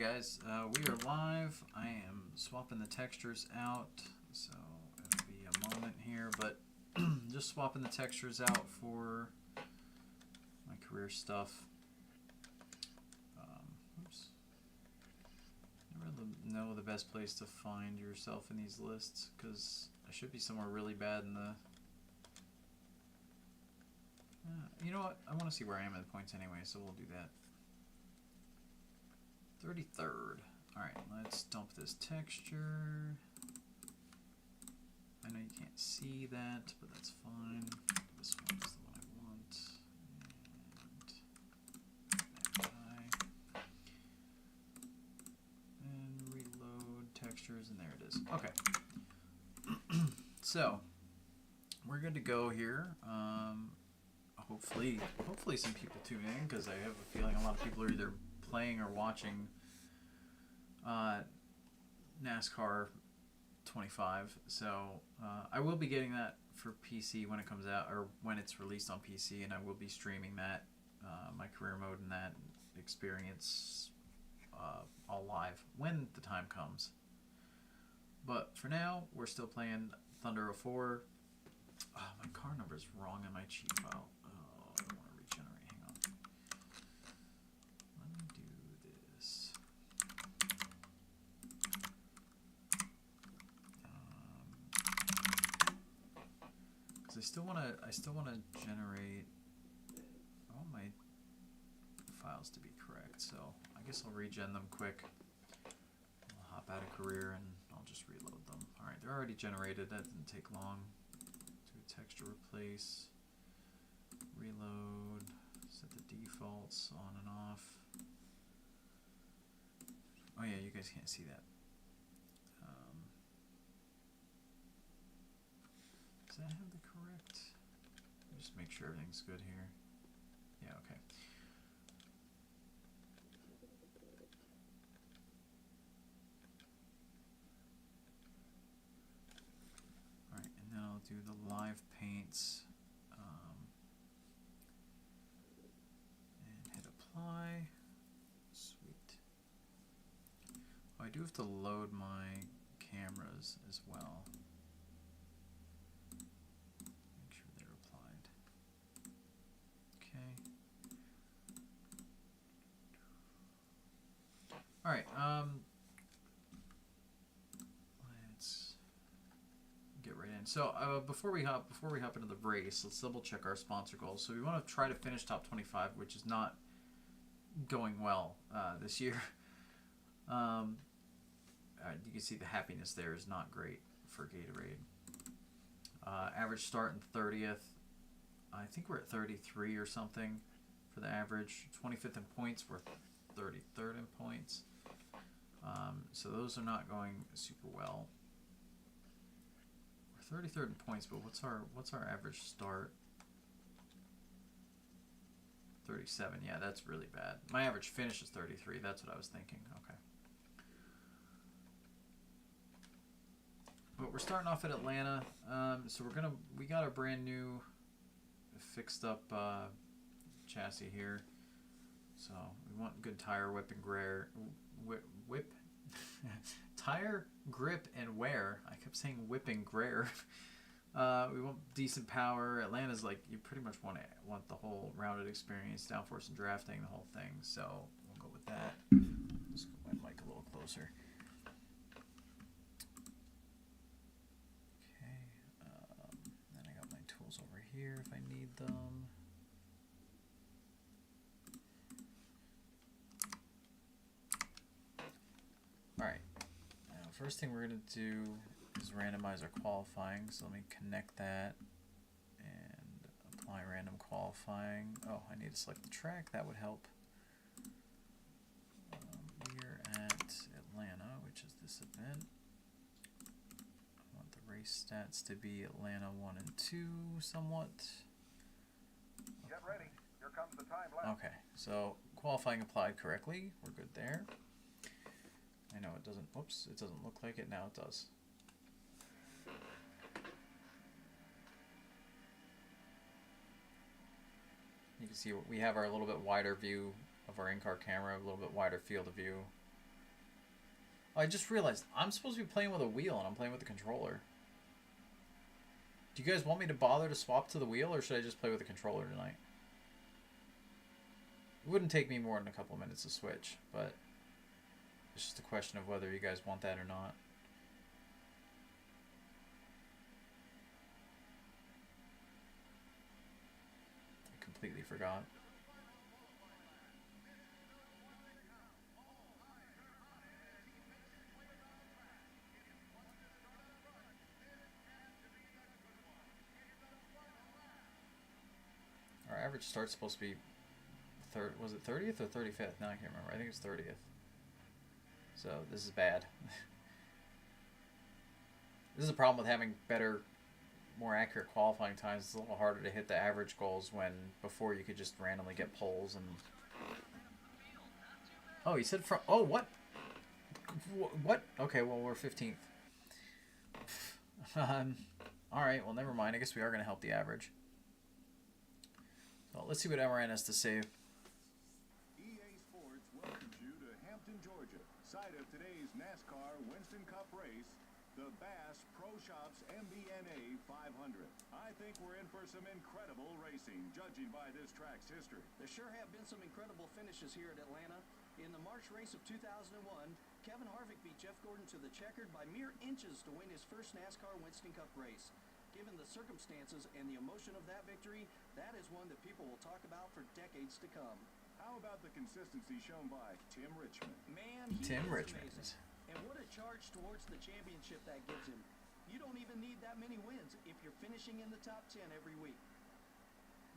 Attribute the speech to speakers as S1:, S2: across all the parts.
S1: Alright guys, we are live. I am swapping the textures out, so it'll be a moment here, but just swapping the textures out for my career stuff. Oops. Never know the best place to find yourself in these lists, because I should be somewhere really bad in the... you know what? I want to see where I am in the points anyway, so we'll do that. 33rd. Alright, let's dump this texture. I know you can't see that, but that's fine. This one's the one I want. And that guy. And reload textures, and there it is. Okay. So, we're good to go here. Hopefully some people tune in, because I have a feeling a lot of people are either playing or watching NASCAR 25. So I will be getting that for PC when it comes out, or when it's released on PC, and I will be streaming that, my career mode and that experience all live when the time comes. But for now, we're still playing Thunder 04. Oh, my car number is wrong in my cheat file. Oh, I don't want to regenerate. Hang on. Let me do this. Because I still want to generate. I want my files to be correct, so I guess I'll regen them quick. I'll hop out of career and I'll just reload them. All right, they're already generated. That didn't take long. Texture replace, reload, set the defaults on and off. Oh yeah, you guys can't see that. Does that have the correct? Just make sure everything's good here. Yeah, okay. Alright, and then I'll do the live paints. And hit apply. Sweet. Oh, I do have to load my cameras as well. Make sure they're applied. Okay. Alright, let's get right in. So before we hop into the race, let's double check our sponsor goals. So we want to try to finish top 25, which is not going well this year. You can see the happiness there is not great for Gatorade. Average start in 30th. I think we're at 33 or something for the average. 25th in points. We're 33rd in points. So those are not going super well. We're 33rd in points, but what's our average start? 37. Yeah, that's really bad. My average finish is 33. That's what I was thinking. Okay. But we're starting off at Atlanta. So we got a brand new fixed up chassis here. So we want good tire whip and whip tire grip and wear. I kept saying whip and greer. We want decent power. Atlanta's like, you pretty much want the whole rounded experience, downforce and drafting, the whole thing. So we'll go with that. Let's go my mic a little closer. Okay. Then I got my tools over here if I need them. Alright, now first thing we're going to do is randomize our qualifying, so let me connect that and apply random qualifying. Oh, I need to select the track, that would help. We're at Atlanta, which is this event. I want the race stats to be Atlanta 1 and 2 somewhat.
S2: Get ready, here comes the time lapse.
S1: Okay, so qualifying applied correctly, we're good there. I know it doesn't, oops, it doesn't look like it, now it does. You can see we have our little bit wider view of our in-car camera, a little bit wider field of view. Oh, I just realized I'm supposed to be playing with a wheel and I'm playing with the controller. Do you guys want me to bother to swap to the wheel, or should I just play with the controller tonight? It wouldn't take me more than a couple minutes to switch, but it's just a question of whether you guys want that or not. I completely forgot. Our average start's supposed to be was it 30th or 35th? Now I can't remember. I think it's 30th. So this is bad. This is a problem with having better, more accurate qualifying times. It's a little harder to hit the average goals when before you could just randomly get poles and. Oh, he said from. Oh, what? What? Okay, well we're 15th. All right. Well, never mind. I guess we are going to help the average. So let's see what MRN has to say.
S3: EA Sports welcomes you to Hampton, Georgia, site of today's Nascar Winston Cup race, the Bass Pro Shops MBNA 500. I think we're in for some incredible racing, judging by this track's history.
S4: There sure have been some incredible finishes here at Atlanta. In the March race of 2001, Kevin Harvick beat Jeff Gordon to the checkered by mere inches to win his first NASCAR Winston Cup race. Given the circumstances and the emotion of that victory, that is one that people will talk about for decades to come.
S3: How about the consistency shown by Tim Richmond?
S4: Man, he
S1: Tim
S4: is
S1: Richmond.
S4: amazing. And what a charge towards the championship that gives him. You don't even need that many wins if you're finishing in the top 10 every week.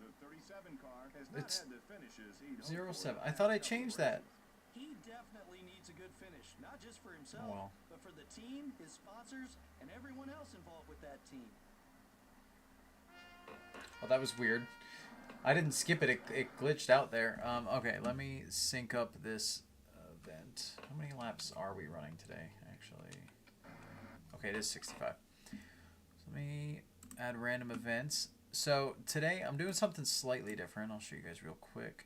S3: The 37 car has not
S1: It's
S3: had the finishes he'd hoped
S1: 0-7.
S3: for.
S1: I thought I changed that.
S4: He definitely needs a good finish, not just for himself,
S1: Oh, well.
S4: but for the team, his sponsors, and everyone else involved with that team.
S1: Well, that was weird. I didn't skip it. It glitched out there. Okay, let me sync up this event. How many laps are we running today, actually? Okay, it is 65. So let me add random events. So today I'm doing something slightly different. I'll show you guys real quick.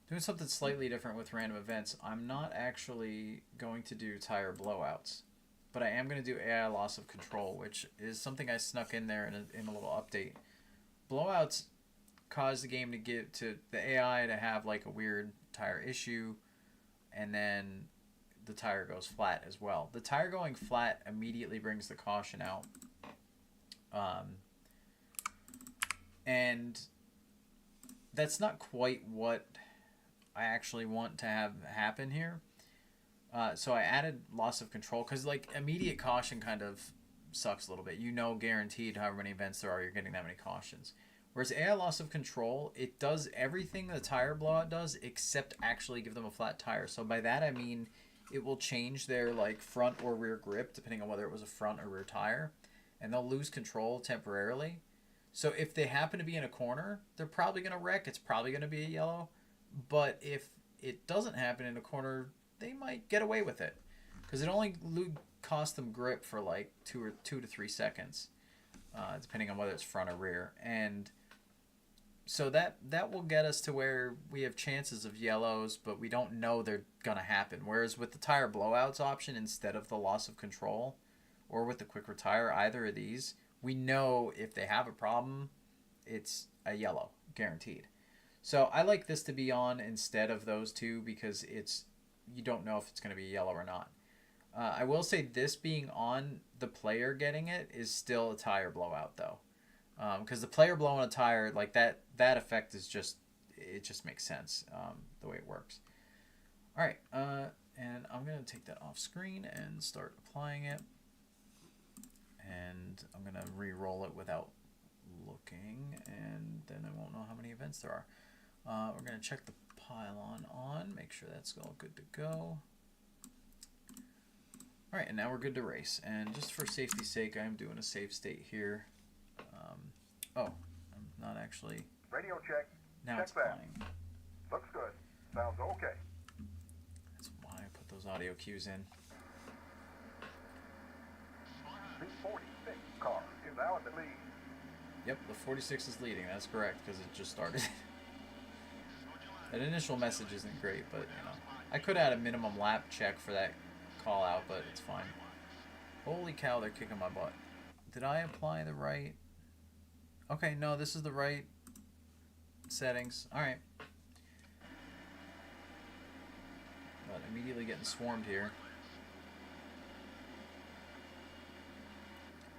S1: Doing something slightly different with random events. I'm not actually going to do tire blowouts, but I am going to do AI loss of control, which is something I snuck in there in a little update. Blowouts cause the game to get to the AI to have like a weird tire issue, and then the tire goes flat as well. The tire going flat immediately brings the caution out, and that's not quite what I actually want to have happen here. So I added loss of control because like immediate caution kind of sucks a little bit. You know, guaranteed however many events there are, you're getting that many cautions. Whereas AI loss of control, it does everything the tire blowout does except actually give them a flat tire. So by that I mean it will change their like front or rear grip depending on whether it was a front or rear tire, and they'll lose control temporarily. So if they happen to be in a corner, they're probably going to wreck. It's probably going to be a yellow. But if it doesn't happen in a corner, they might get away with it because it only costs them grip for like 2 to 3 seconds, depending on whether it's front or rear. And so that will get us to where we have chances of yellows, but we don't know they're going to happen. Whereas with the tire blowouts option instead of the loss of control, or with the quick retire, either of these, we know if they have a problem, it's a yellow, guaranteed. So I like this to be on instead of those two because you don't know if it's going to be yellow or not. I will say this being on, the player getting it is still a tire blowout though, because the player blowing a tire like that effect is just makes sense the way it works. All right, and I'm going to take that off screen and start applying it, and I'm going to re-roll it without looking, and then I won't know how many events there are. We're going to check the pylon on, make sure that's all good to go. Alright, and now we're good to race. And just for safety's sake, I am doing a save state here. I'm not actually...
S2: Radio check.
S3: Now
S2: check
S3: it's
S2: that.
S3: playing.
S2: Looks good. Sounds okay.
S1: That's why I put those audio cues in.
S2: The 46 car is now in the lead.
S1: Yep, the 46 is leading. That's correct, because it just started. That initial message isn't great, but, you know. I could add a minimum lap check for that call out, but it's fine. Holy cow, they're kicking my butt. Did I apply the right? Okay, no, this is the right settings. Alright. But immediately getting swarmed here.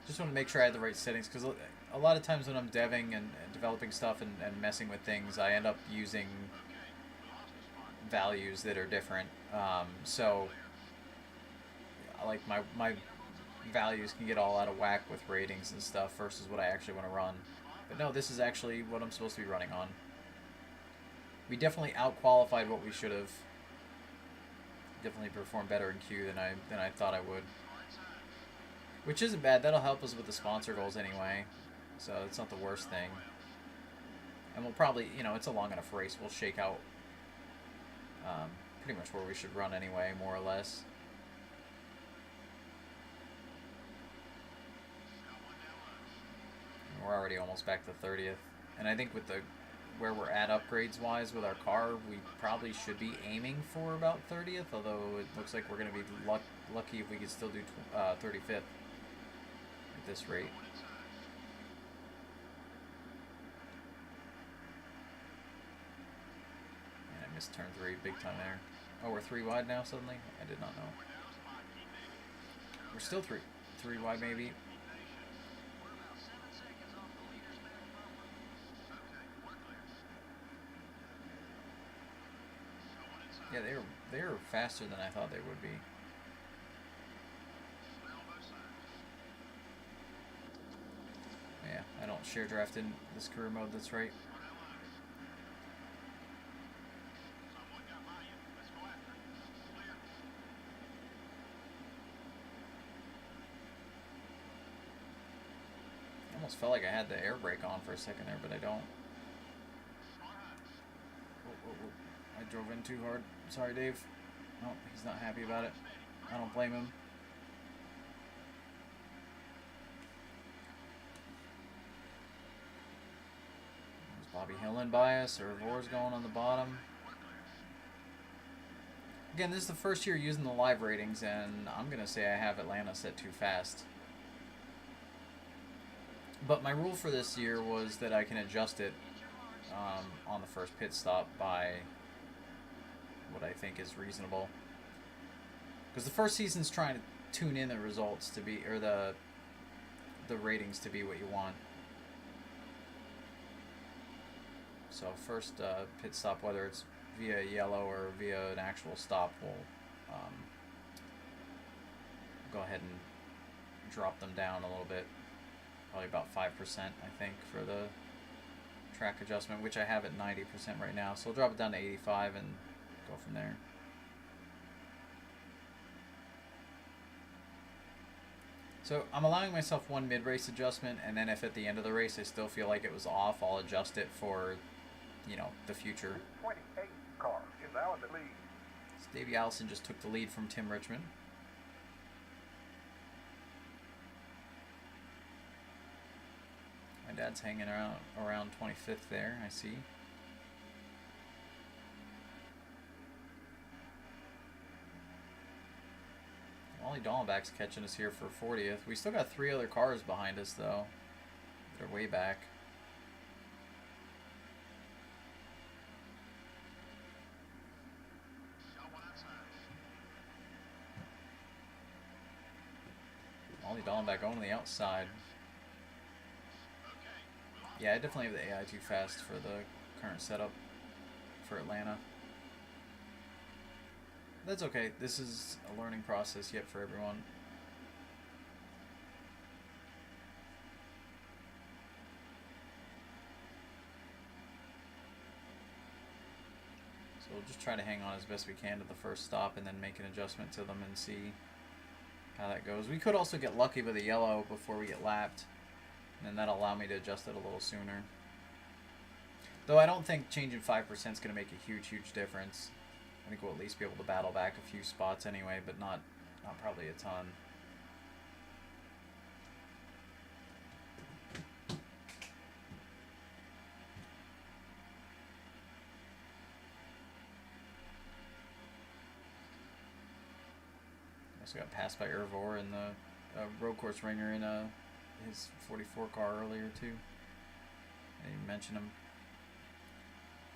S1: Just want to make sure I had the right settings, because a lot of times when I'm deving and developing stuff and messing with things, I end up using values that are different. So, like my values can get all out of whack with ratings and stuff versus what I actually want to run. But no, this is actually what I'm supposed to be running on. We definitely out-qualified what we should have. Definitely performed better in Q than I thought I would. Which isn't bad. That'll help us with the sponsor goals anyway. So it's not the worst thing. And we'll probably, you know, it's a long enough race. We'll shake out pretty much where we should run anyway, more or less. And we're already almost back to 30th. And I think with the where we're at upgrades-wise with our car, we probably should be aiming for about 30th, although it looks like we're going to be lucky if we could still do 35th. This rate. And I missed turn 3 big time there. Oh, we're 3 wide now suddenly? I did not know. We're still 3 wide maybe. Yeah, they were faster than I thought they would be. Yeah, I don't share draft in this career mode, that's right. I almost felt like I had the air brake on for a second there, but I don't. Oh. I drove in too hard. Sorry, Dave. No, he's not happy about it. I don't blame him. Bobby Hillin by us, or Vor's going on the bottom. Again, this is the first year using the live ratings, and I'm going to say I have Atlanta set too fast. But my rule for this year was that I can adjust it on the first pit stop by what I think is reasonable. Because the first season's trying to tune in the results to be, or the ratings to be what you want. So first pit stop, whether it's via yellow or via an actual stop, will go ahead and drop them down a little bit. Probably about 5%, I think, for the track adjustment, which I have at 90% right now. So I'll drop it down to 85 and go from there. So I'm allowing myself one mid-race adjustment, and then if at the end of the race I still feel like it was off, I'll adjust it for, you know, the future.
S2: 28 car is now in the lead.
S1: So Davey Allison just took the lead from Tim Richmond. My dad's hanging around 25th there, I see. Wally Dallenbach's catching us here for 40th. We still got 3 other cars behind us, though. They're way back. Wally Dallenbach going to the outside. Yeah, I definitely have the AI too fast for the current setup for Atlanta. That's okay. This is a learning process yet for everyone. So we'll just try to hang on as best we can to the first stop and then make an adjustment to them and see how that goes. We could also get lucky with a yellow before we get lapped, and then that'll allow me to adjust it a little sooner. Though I don't think changing 5% is going to make a huge difference. I think we'll at least be able to battle back a few spots anyway, but not probably a ton. Also got passed by Irvor in the road course ringer in his 44 car earlier too. I didn't even mention him.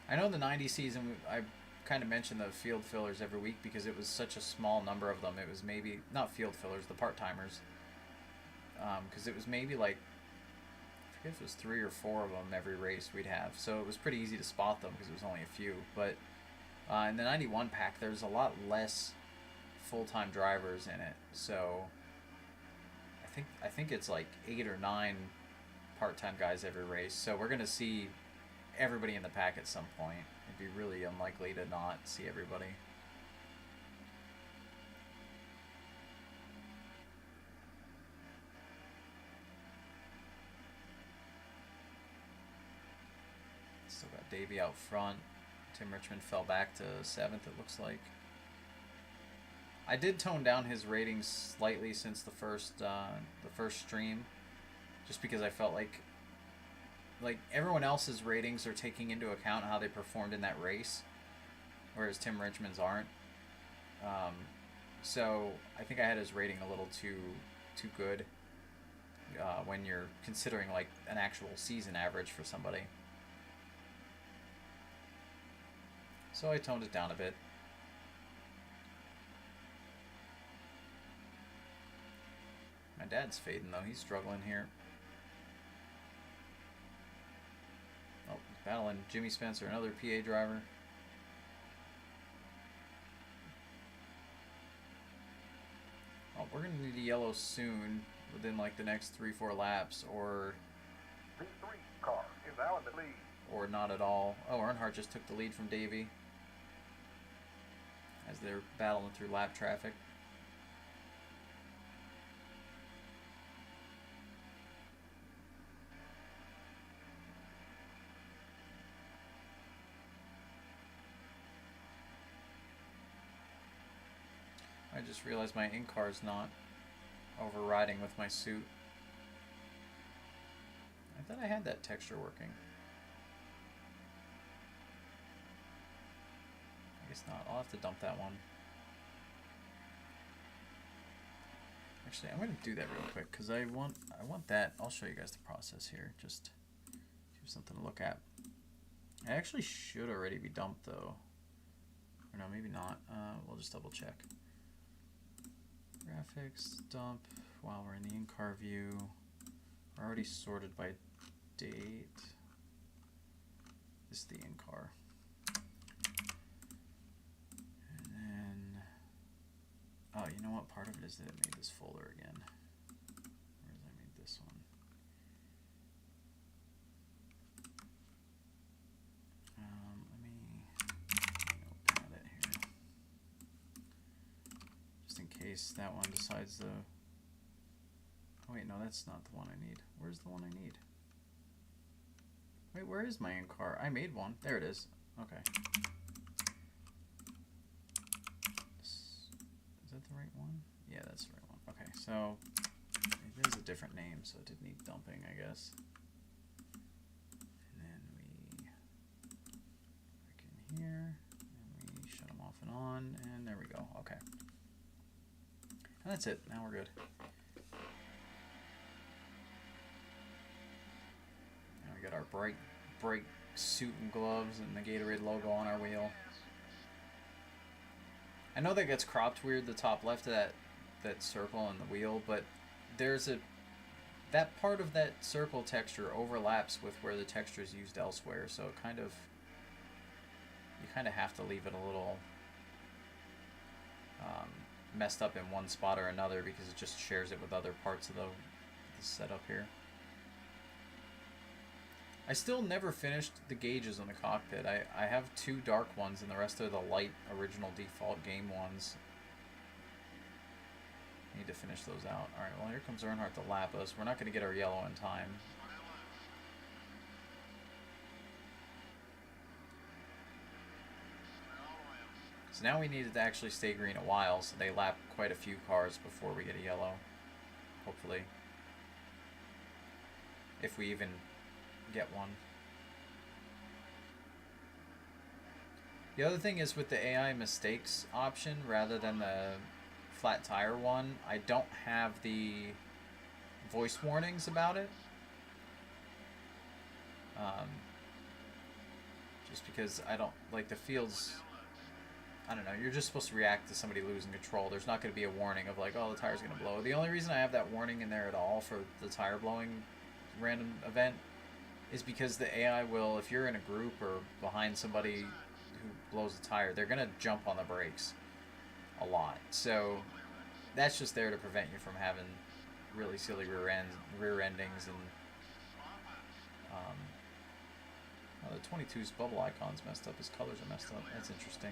S1: I know the 90 season, I kind of mention the field fillers every week because it was such a small number of them. It was maybe, not field fillers, the part-timers. Because it was maybe like, I forget if it was 3 or 4 of them every race we'd have. So it was pretty easy to spot them because it was only a few. But in the 91 pack, there's a lot less full-time drivers in it. So I think it's like 8 or 9 part-time guys every race. So we're going to see everybody in the pack at some point. It'd be really unlikely to not see everybody. Still got Davey out front. Tim Richmond fell back to 7th, it looks like. I did tone down his ratings slightly since the first stream, just because I felt like everyone else's ratings are taking into account how they performed in that race, whereas Tim Richmond's aren't. So I think I had his rating a little too good when you're considering like an actual season average for somebody. So I toned it down a bit. My dad's fading though, he's struggling here. Oh, battling Jimmy Spencer, another PA driver. Oh, we're going to need a yellow soon, within like the next 3-4 laps, or
S2: The 3 car is now in the lead.
S1: or not at all. Oh, Earnhardt just took the lead from Davey as they're battling through lap traffic. I just realized my in-car's not overriding with my suit. I thought I had that texture working. I guess not. I'll have to dump that one. Actually, I'm going to do that real quick because I want that. I'll show you guys the process here. Just give something to look at. I actually should already be dumped though. Or no, maybe not. We'll just double check. Graphics, dump, while we're in the in-car view. We're already sorted by date. This is the in-car. And then, oh, you know what? Part of it is that it made this folder again. Whereas I made this one. Let me open it here. Just in case that one decides to... Oh wait, no, that's not the one I need. Where's the one I need? Wait, where is my in-car? I made one. There it is. Okay. Is that the right one? Yeah, that's the right one. Okay, so it is a different name, so it did need dumping, I guess. And then we back in here, and we shut them off and on, and there we go. Okay. And that's it. Now we're good. Now we got our bright suit and gloves and the Gatorade logo on our wheel. I know that gets cropped weird, the top left of that circle and the wheel, but there's that part of that circle texture overlaps with where the texture is used elsewhere, so it you kind of have to leave it a little messed up in one spot or another because it just shares it with other parts of the setup here. I still never finished the gauges on the cockpit. I have 2 dark ones and the rest are the light original default game ones. Need to finish those out. Alright, well here comes Earnhardt to lap us. We're not going to get our yellow in time. So now we needed to actually stay green a while, so they lap quite a few cars before we get a yellow. Hopefully. If we even get one. The other thing is with the AI mistakes option, rather than the flat tire one, I don't have the voice warnings about it. Just because I don't like the fields. I don't know. You're just supposed to react to somebody losing control. There's not going to be a warning of like, oh, the tire's going to blow. The only reason I have that warning in there at all for the tire blowing random event is because the AI will, if you're in a group or behind somebody who blows a tire, they're going to jump on the brakes a lot. So that's just there to prevent you from having really silly rear endings and oh, the 22's bubble icon's messed up. His colors are messed up. That's interesting.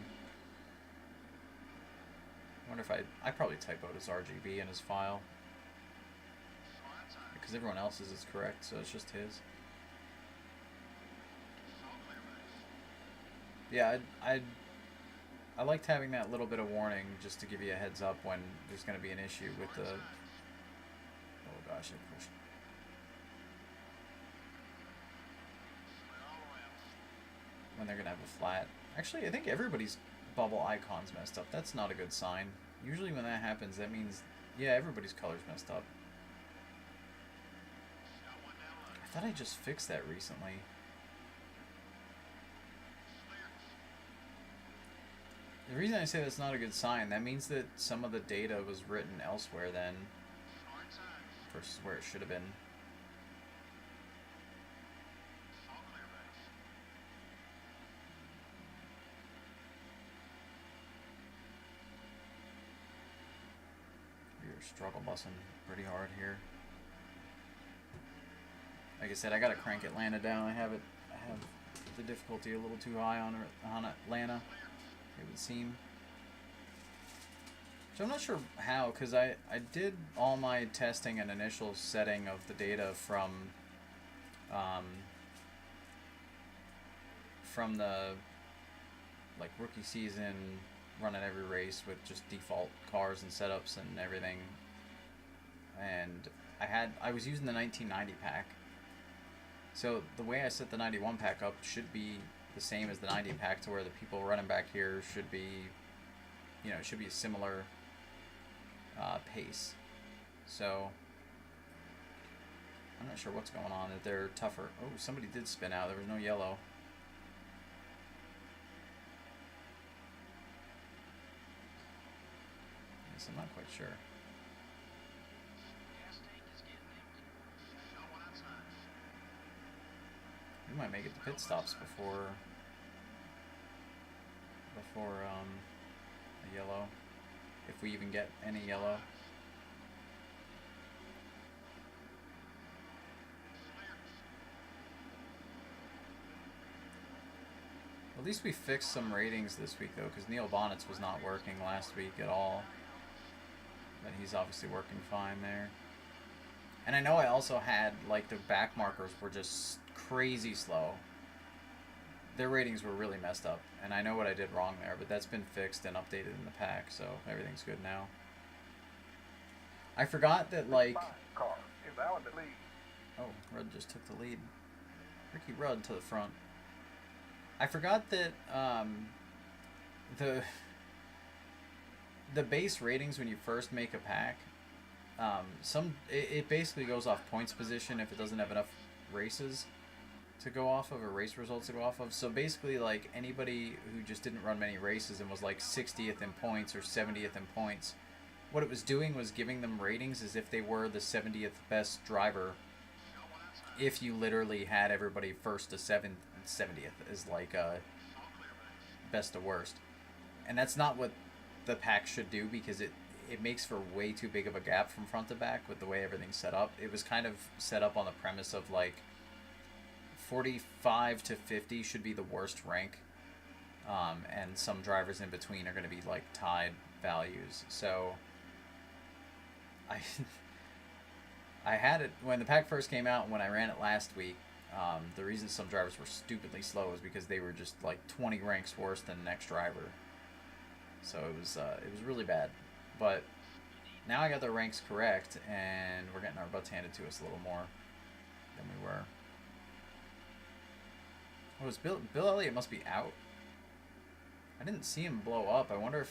S1: I wonder if I probably typoed his RGB in his file. Because everyone else's is correct, so it's just his. Yeah, I liked having that little bit of warning just to give you a heads up when there's going to be an issue with the... Oh gosh, I pushed... When they're going to have a flat. Actually, I think everybody's bubble icon's messed up. That's not a good sign. Usually when that happens, that means, yeah, everybody's color's messed up. I thought I just fixed that recently. The reason I say that's not a good sign, that means that some of the data was written elsewhere then versus where it should have been. We're struggle bussing pretty hard here. Like I said, I gotta crank Atlanta down. I have the difficulty a little too high on Atlanta, it would seem. So I'm not sure how, because I did all my testing and initial setting of the data from the like rookie season, running every race with just default cars and setups and everything. And I was using the 1990 pack. So the way I set the 91 pack up should be the same as the 90 pack, to where the people running back here should be, you know, it should be a similar pace. So I'm not sure what's going on, that they're tougher. Oh, somebody did spin out. There was no yellow. Yes, I'm not quite sure. We might make it to pit stops before a yellow, if we even get any yellow. At least we fixed some ratings this week though, because Neil Bonnet's was not working last week at all, but he's obviously working fine there. And I know I also had, like, the back markers were just crazy slow. Their ratings were really messed up, and I know what I did wrong there, but that's been fixed and updated in the pack, so everything's good now. I forgot that, like...
S2: Car is now in the lead.
S1: Oh, Rudd just took the lead. Ricky Rudd to the front. I forgot that the base ratings when you first make a pack, it basically goes off points position if it doesn't have enough races to go off of, or race results to go off of. So basically, like, anybody who just didn't run many races and was like 60th in points or 70th in points, what it was doing was giving them ratings as if they were the 70th best driver, if you literally had everybody first to 70th as like best to worst. And that's not what the pack should do, because it makes for way too big of a gap from front to back with the way everything's set up. It was kind of set up on the premise of like 45 to 50 should be the worst rank, and some drivers in between are going to be like tied values. So I had it when the pack first came out, and when I ran it last week. The reason some drivers were stupidly slow is because they were just like 20 ranks worse than the next driver. So it was really bad. But now I got the ranks correct, and we're getting our butts handed to us a little more than we were. Oh, is Bill Elliott must be out. I didn't see him blow up. I wonder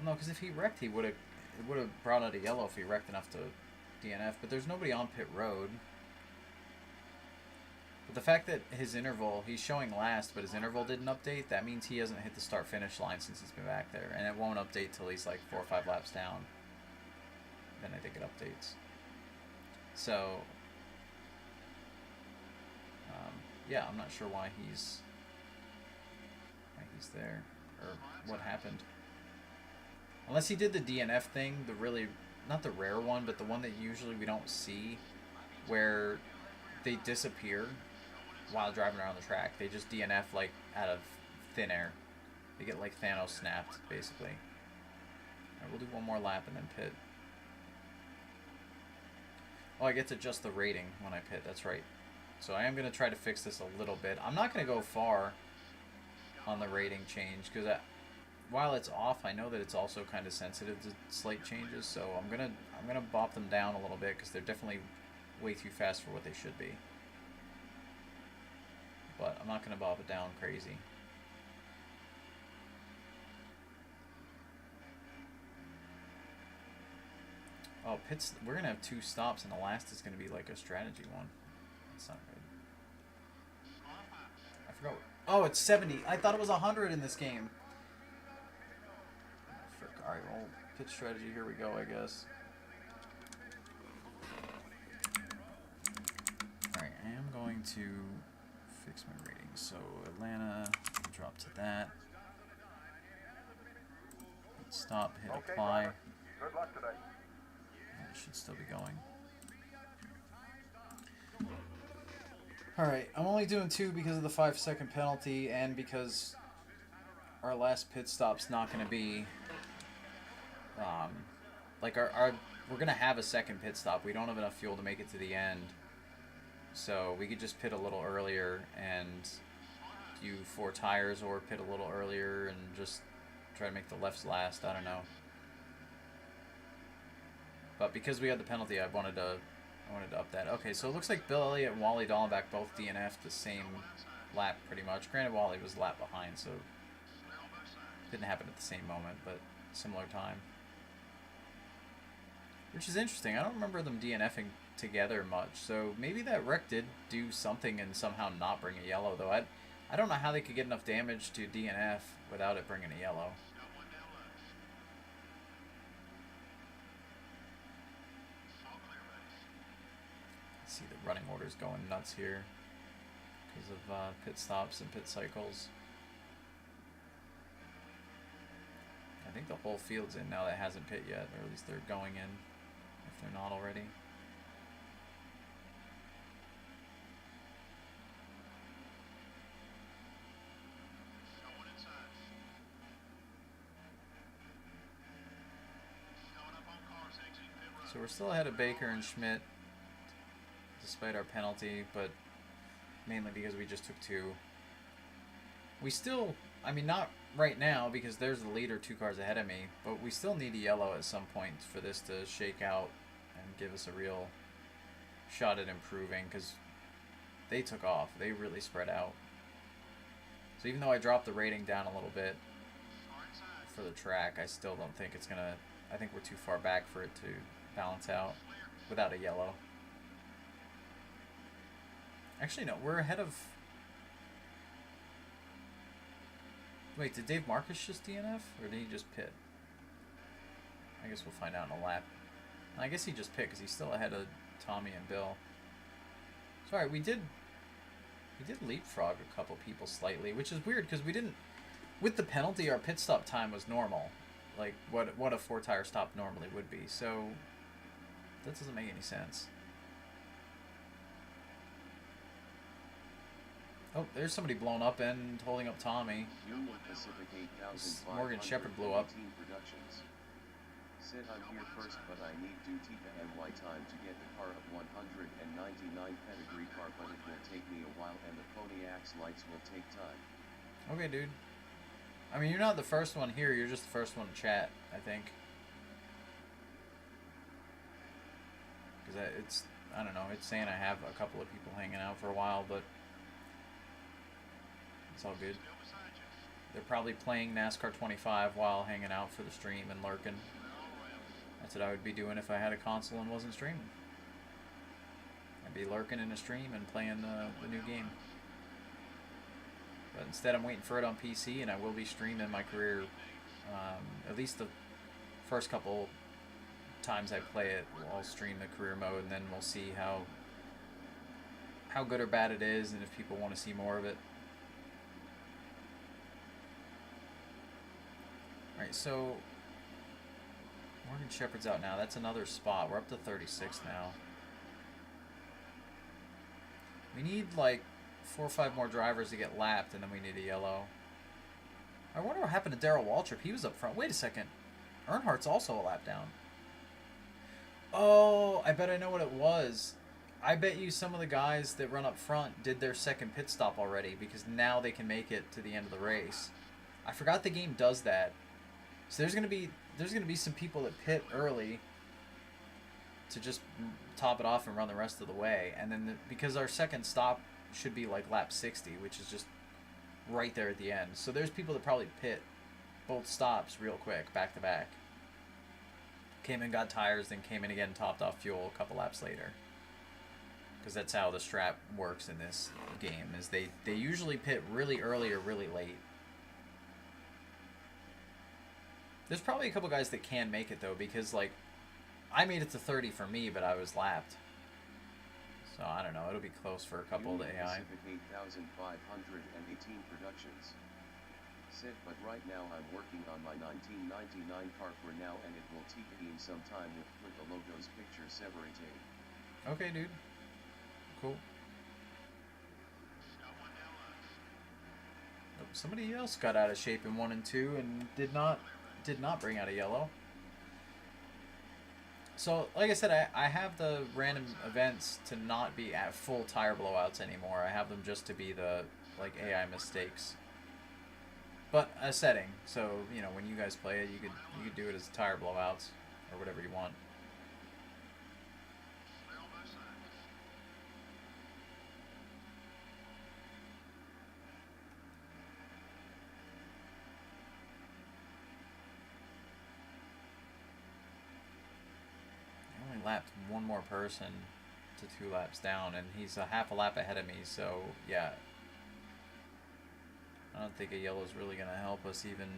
S1: No, because if he wrecked, it would have brought out a yellow if he wrecked enough to DNF. But there's nobody on pit road. But the fact that his interval, he's showing last, but his interval didn't update, that means he hasn't hit the start-finish line since he's been back there. And it won't update till he's like 4 or 5 laps down. Then I think it updates. So, yeah, I'm not sure why he's there, or what happened. Unless he did the DNF thing, the really, not the rare one, but the one that usually we don't see, where they disappear while driving around the track. They just DNF like out of thin air. They get like Thanos snapped, basically. Alright, we'll do one more lap and then pit. Oh, I get to adjust the rating when I pit, that's right. So I am going to try to fix this a little bit. I'm not going to go far on the rating change, because while it's off, I know that it's also kind of sensitive to slight changes, so I'm gonna bop them down a little bit, because they're definitely way too fast for what they should be. But I'm not gonna bop it down crazy. Oh, pits, we're gonna have 2 stops, and the last is gonna be like a strategy one. That's not good. I forgot. Oh, it's 70. I thought it was 100 in this game. Frick. Alright, well, pit strategy, here we go, I guess. Alright, I am going to fix my rating. So, Atlanta, drop to that. Hit stop, hit apply.
S2: Good luck today.
S1: It should still be going. Alright, I'm only doing 2 because of the 5-second penalty, and because our last pit stop's not going to be, like we're going to have a second pit stop. We don't have enough fuel to make it to the end, so we could just pit a little earlier and do 4 tires, or pit a little earlier and just try to make the lefts last. I don't know. But because we had the penalty, I wanted to up that. Okay, so it looks like Bill Elliott and Wally Dallenbach both DNF'd the same lap, pretty much. Granted, Wally was a lap behind, so it didn't happen at the same moment, but similar time. Which is interesting. I don't remember them DNFing together much, so maybe that wreck did do something and somehow not bring a yellow, though. I don't know how they could get enough damage to DNF without it bringing a yellow. See the running orders going nuts here because of pit stops and pit cycles. I think the whole field's in now that hasn't pit yet, or at least they're going in if they're not already. So we're still ahead of Baker and Schmidt, despite our penalty, but mainly because we just took 2. We still, I mean, not right now because there's the leader 2 cars ahead of me, but we still need a yellow at some point for this to shake out and give us a real shot at improving, because they took off. They really spread out. So even though I dropped the rating down a little bit for the track, I still don't think it's gonna, I think we're too far back for it to balance out without a yellow. Actually, no, we're ahead of... Wait, did Dave Marcus just DNF? Or did he just pit? I guess we'll find out in a lap. I guess he just pit because he's still ahead of Tommy and Bill. Sorry, we did leapfrog a couple people slightly, which is weird because we didn't... With the penalty, our pit stop time was normal. Like, what a 4-tire stop normally would be. So, that doesn't make any sense. Oh, there's somebody blown up and holding up Tommy.
S5: Union Pacific 8500
S1: Morgan Shepherd blew up.
S5: Productions. Said I'm here first, but I need duty to NY time to get the car of 199 pedigree car, but it will take me a while and the Pontiac's lights will take time.
S1: Okay, dude. I mean, you're not the first one here, you're just the first one to chat, I think. Because it's, I don't know, it's saying I have a couple of people hanging out for a while, but it's all good. they're probably playing NASCAR 25 while hanging out for the stream and lurking. That's what I would be doing if I had a console and wasn't streaming. I'd be lurking in a stream and playing the new game. But instead I'm waiting for it on PC, and I will be streaming my career. At least the first couple times I play it, I'll stream the career mode, and then we'll see how good or bad it is, and if people want to see more of it. Alright, so Morgan Shepherd's out now. That's another spot. We're up to 36 now. We need like 4 or 5 more drivers to get lapped, and then we need a yellow. I wonder what happened to Darrell Waltrip. He was up front. Wait a second. Earnhardt's also a lap down. Oh, I bet I know what it was. I bet you some of the guys that run up front did their second pit stop already, because now they can make it to the end of the race. I forgot the game does that. So there's gonna be some people that pit early to just top it off and run the rest of the way, and then because our second stop should be like lap 60, which is just right there at the end. So there's people that probably pit both stops real quick, back to back. Came in, got tires, then came in again, topped off fuel a couple laps later. Because that's how the strat works in this game, is they usually pit really early or really late. There's probably a couple guys that can make it though, because like I made it to 30 for me, but I was lapped. So I don't know, it'll be close for a couple of the AI.
S5: Pacific 8518 productions. Sid, but right now I'm working on my 1999 car for now, and it will take me some time with the logo's picture separating.
S1: Okay, dude. Cool. Oh, somebody else got out of shape in 1 and 2 and did not bring out a yellow. So, like I said, I have the random events to not be at full tire blowouts anymore. I have them just to be the like AI mistakes. But a setting, so you know when you guys play it, you could do it as tire blowouts or whatever you want. I only lapped one more person to 2 laps down, and he's a half a lap ahead of me. So yeah. I don't think a yellow is really going to help us even.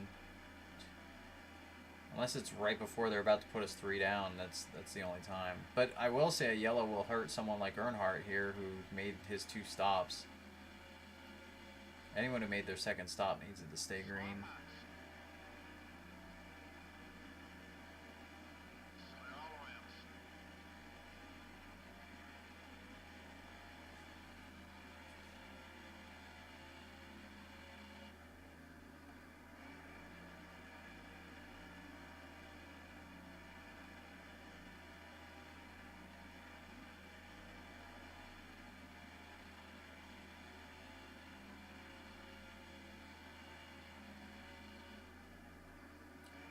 S1: Unless it's right before they're about to put us 3 down, that's the only time. But I will say a yellow will hurt someone like Earnhardt here, who made his 2 stops. Anyone who made their second stop needs it to stay green.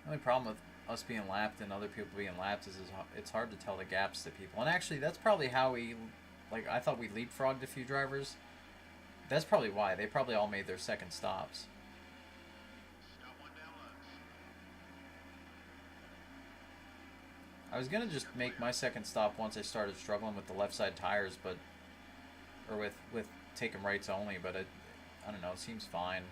S1: The only problem with us being lapped and other people being lapped is it's hard to tell the gaps to people. And actually, that's probably how we, like, I thought we leapfrogged a few drivers. That's probably why. They probably all made their second stops. I was going to just make my second stop once I started struggling with the left side tires, but, or with taking rights only, but I don't know, it seems fine.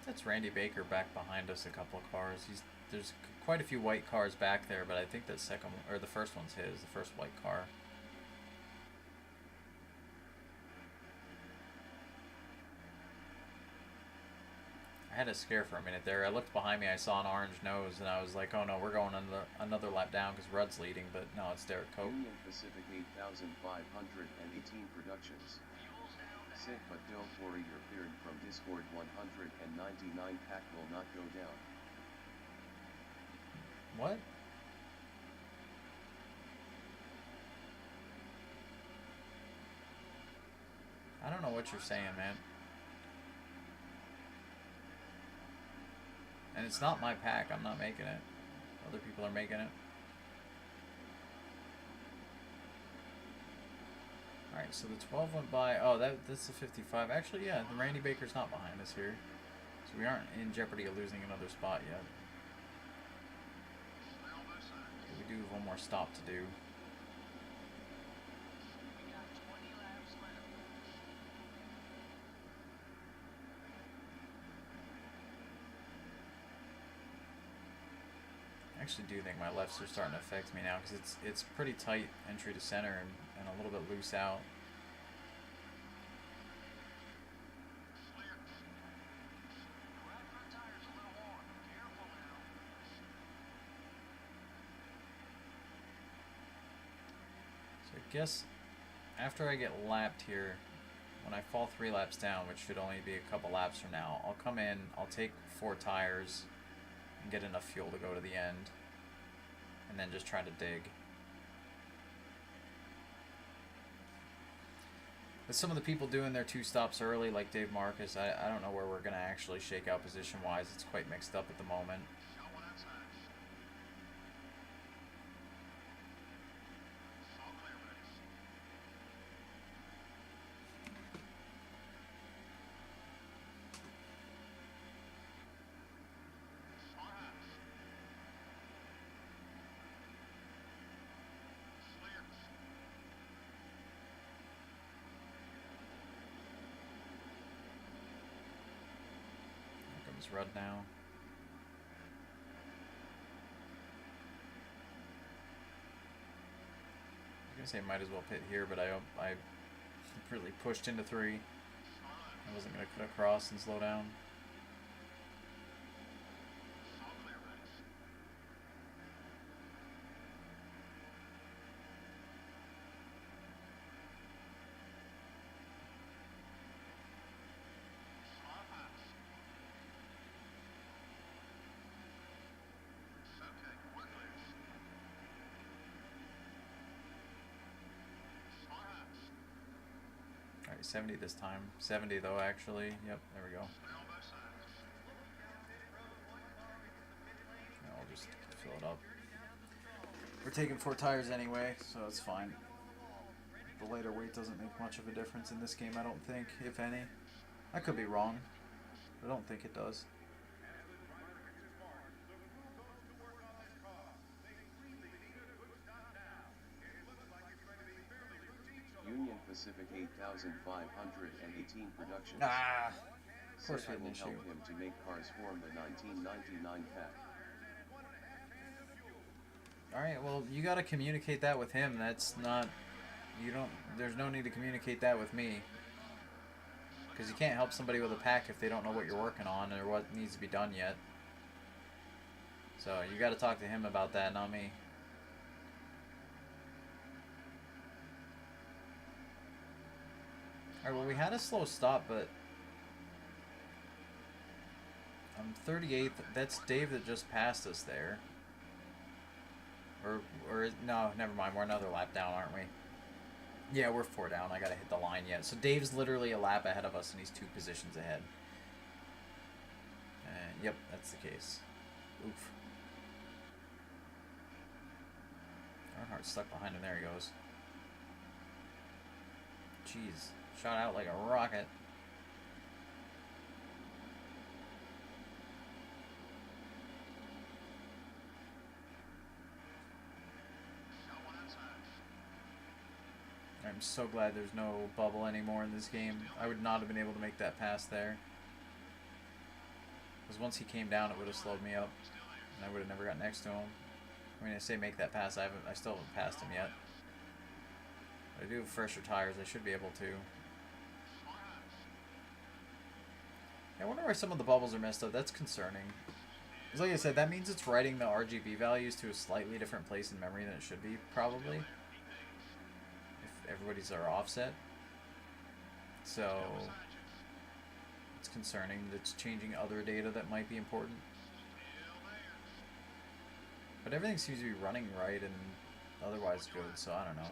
S1: That's Randy Baker back behind us a couple of cars. There's quite a few white cars back there, but I think the second or the first one's his, the first white car. I had a scare for a minute there. I looked behind me, I saw an orange nose, and I was like, oh no, we're going another lap down because Rudd's leading, but no, it's Derek Cope.
S5: Union Pacific 8518 productions. Sick, but don't worry, your cleared from Discord. 199 pack will not go down.
S1: What? what you're saying, man. And it's not my pack. I'm not making it. Other people are making it. Alright, so the 12 went by. Oh, that's the 55. Actually, yeah, the Randy Baker's not behind us here. So we aren't in jeopardy of losing another spot yet. We do have one more stop to do. I actually do think my lefts are starting to affect me now because it's pretty tight entry to center and a little bit loose out. So I guess after I get lapped here, when I fall 3 laps down, which should only be a couple laps from now, I'll come in, I'll take 4 tires and get enough fuel to go to the end, and then just try to dig. With some of the people doing their 2 stops early, like Dave Marcus, I don't know where we're going to actually shake out position-wise. It's quite mixed up at the moment. Rud now. I was gonna say might as well pit here, but I really pushed into 3. I wasn't gonna cut across and slow down. Alright, 70 this time. 70 though, actually. Yep, there we go. I'll just fill it up. We're taking 4 tires anyway, so it's fine. The lighter weight doesn't make much of a difference in this game, I don't think, if any. I could be wrong. I don't think it does.
S5: Union Pacific 8518 production.
S1: Ah! Of course we
S5: will
S1: didn't
S5: help
S1: shoot.
S5: him to make cars form the 1999 pack.
S1: Alright, well, you gotta communicate that with him. That's not... You don't... There's no need to communicate that with me. Because you can't help somebody with a pack if they don't know what you're working on or what needs to be done yet. So, you gotta talk to him about that, not me. Alright, well, we had a slow stop, but... I'm 38th. That's Dave that just passed us there. Or no, never mind. We're another lap down, aren't we? Yeah, we're 4 down. I gotta hit the line yet. So Dave's literally a lap ahead of us, and he's 2 positions ahead. Yep, that's the case. Oof. Earnhardt's stuck behind him. There he goes. Jeez. Shot out like a rocket. I'm so glad there's no bubble anymore in this game. I would not have been able to make that pass there. Because once he came down, it would have slowed me up. And I would have never got next to him. I mean, I say make that pass, I still haven't passed him yet. But I do have fresher tires, I should be able to. I wonder why some of the bubbles are messed up. That's concerning. Because like I said, that means it's writing the RGB values to a slightly different place in memory than it should be, probably. If everybody's are offset. So, it's concerning that it's changing other data that might be important. But everything seems to be running right and otherwise good, so I don't know.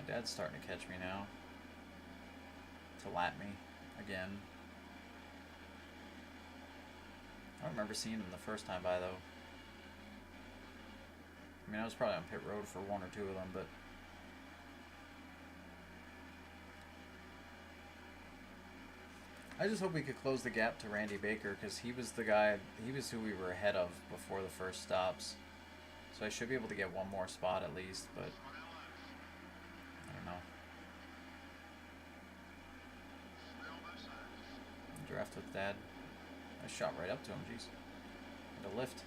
S1: dad's starting to catch me now. To lap me again. I don't remember seeing him the first time by, though. I mean, I was probably on pit road for one or two of them, but... I just hope we could close the gap to Randy Baker, because he was the guy, he was who we were ahead of before the first stops. So I should be able to get one more spot at least, but... I don't know. Draft with Dad. I shot right up to him, jeez. Had a lift.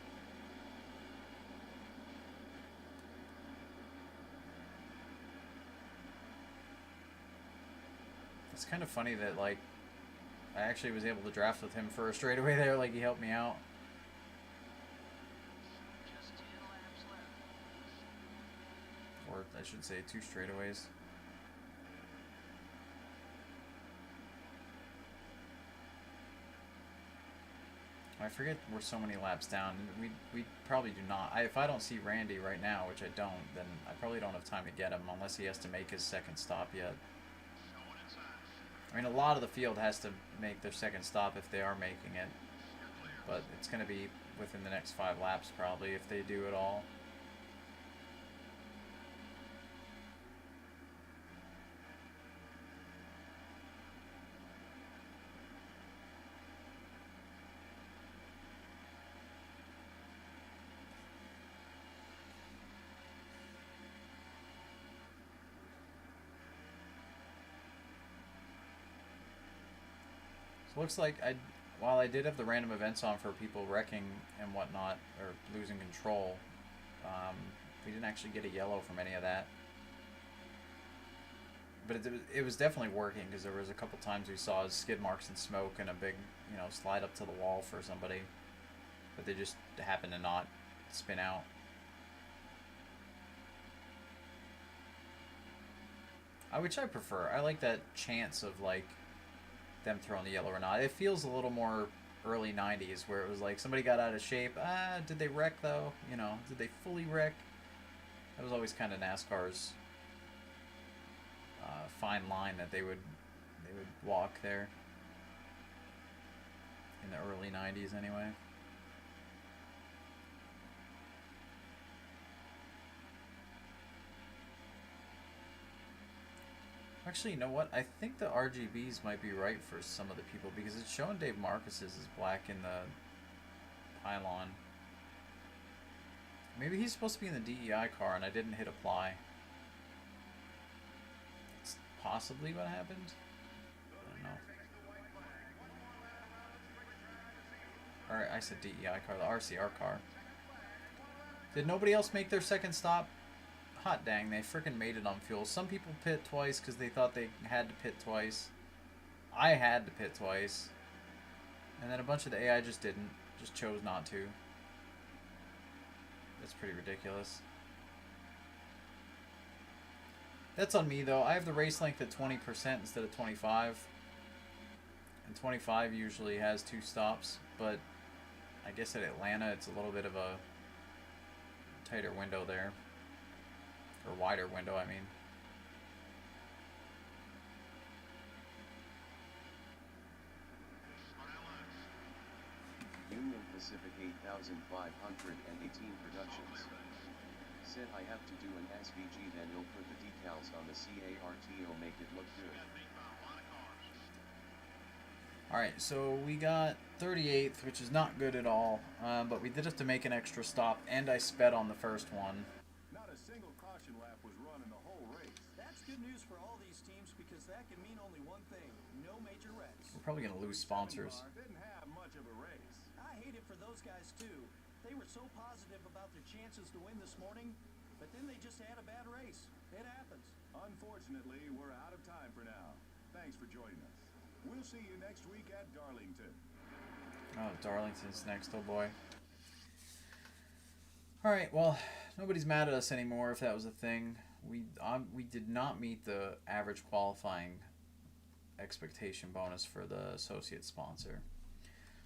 S1: It's kind of funny that, like, I actually was able to draft with him for a straightaway there, like he helped me out. Or I should say 2 straightaways. I forget we're so many laps down. We probably do not. If I don't see Randy right now, which I don't, then I probably don't have time to get him unless he has to make his second stop yet. I mean, a lot of the field has to make their second stop if they are making it. But it's going to be within the next 5 laps probably if they do it all. So it looks like while I did have the random events on for people wrecking and whatnot, or losing control, we didn't actually get a yellow from any of that. But it was definitely working, because there was a couple times we saw skid marks and smoke and a big, you know, slide up to the wall for somebody. But they just happened to not spin out. Which I prefer. I like that chance of, like, them throwing the yellow or not. It feels a little more early 90s, where it was like somebody got out of shape. Did they wreck though? You know, did they fully wreck? That was always kind of NASCAR's fine line that they would walk there in the early 90s anyway. Actually, you know what? I think the RGBs might be right for some of the people, because it's showing Dave Marcus's is black in the pylon. Maybe he's supposed to be in the DEI car and I didn't hit apply. It's possibly what happened. I don't know. Alright, I said DEI car, the RCR car. Did nobody else make their second stop? Hot dang, they freaking made it on fuel. Some people pit twice because they thought they had to pit twice. I had to pit twice. And then a bunch of the AI just didn't. Just chose not to. That's pretty ridiculous. That's on me though. I have the race length at 20% instead of 25. And 25 usually has 2 stops. But I guess at Atlanta it's a little bit of a tighter window there. Or wider window, I mean.
S5: Union Pacific 8518 Productions. Said I have to do an SVG, then you'll put the decals on the CARTO, make it look good.
S1: Alright, so we got 38th, which is not good at all. But we did have to make an extra stop, and I sped on the first one.
S3: Not a single caution lap was run in the whole race.
S4: That's good news for all these teams, because that can mean only one thing: no major wrecks.
S1: We're probably going to lose sponsors.
S3: Didn't have much of a race.
S4: I hate it for those guys too. They were so positive about their chances to win this morning, but then they just had a bad race. It happens.
S3: Unfortunately, we're out of time for now. Thanks for joining us. We'll see you next week at Darlington.
S1: Oh, Darlington's next, oh boy. Alright, well, nobody's mad at us anymore if that was a thing. We did not meet the average qualifying expectation bonus for the associate sponsor.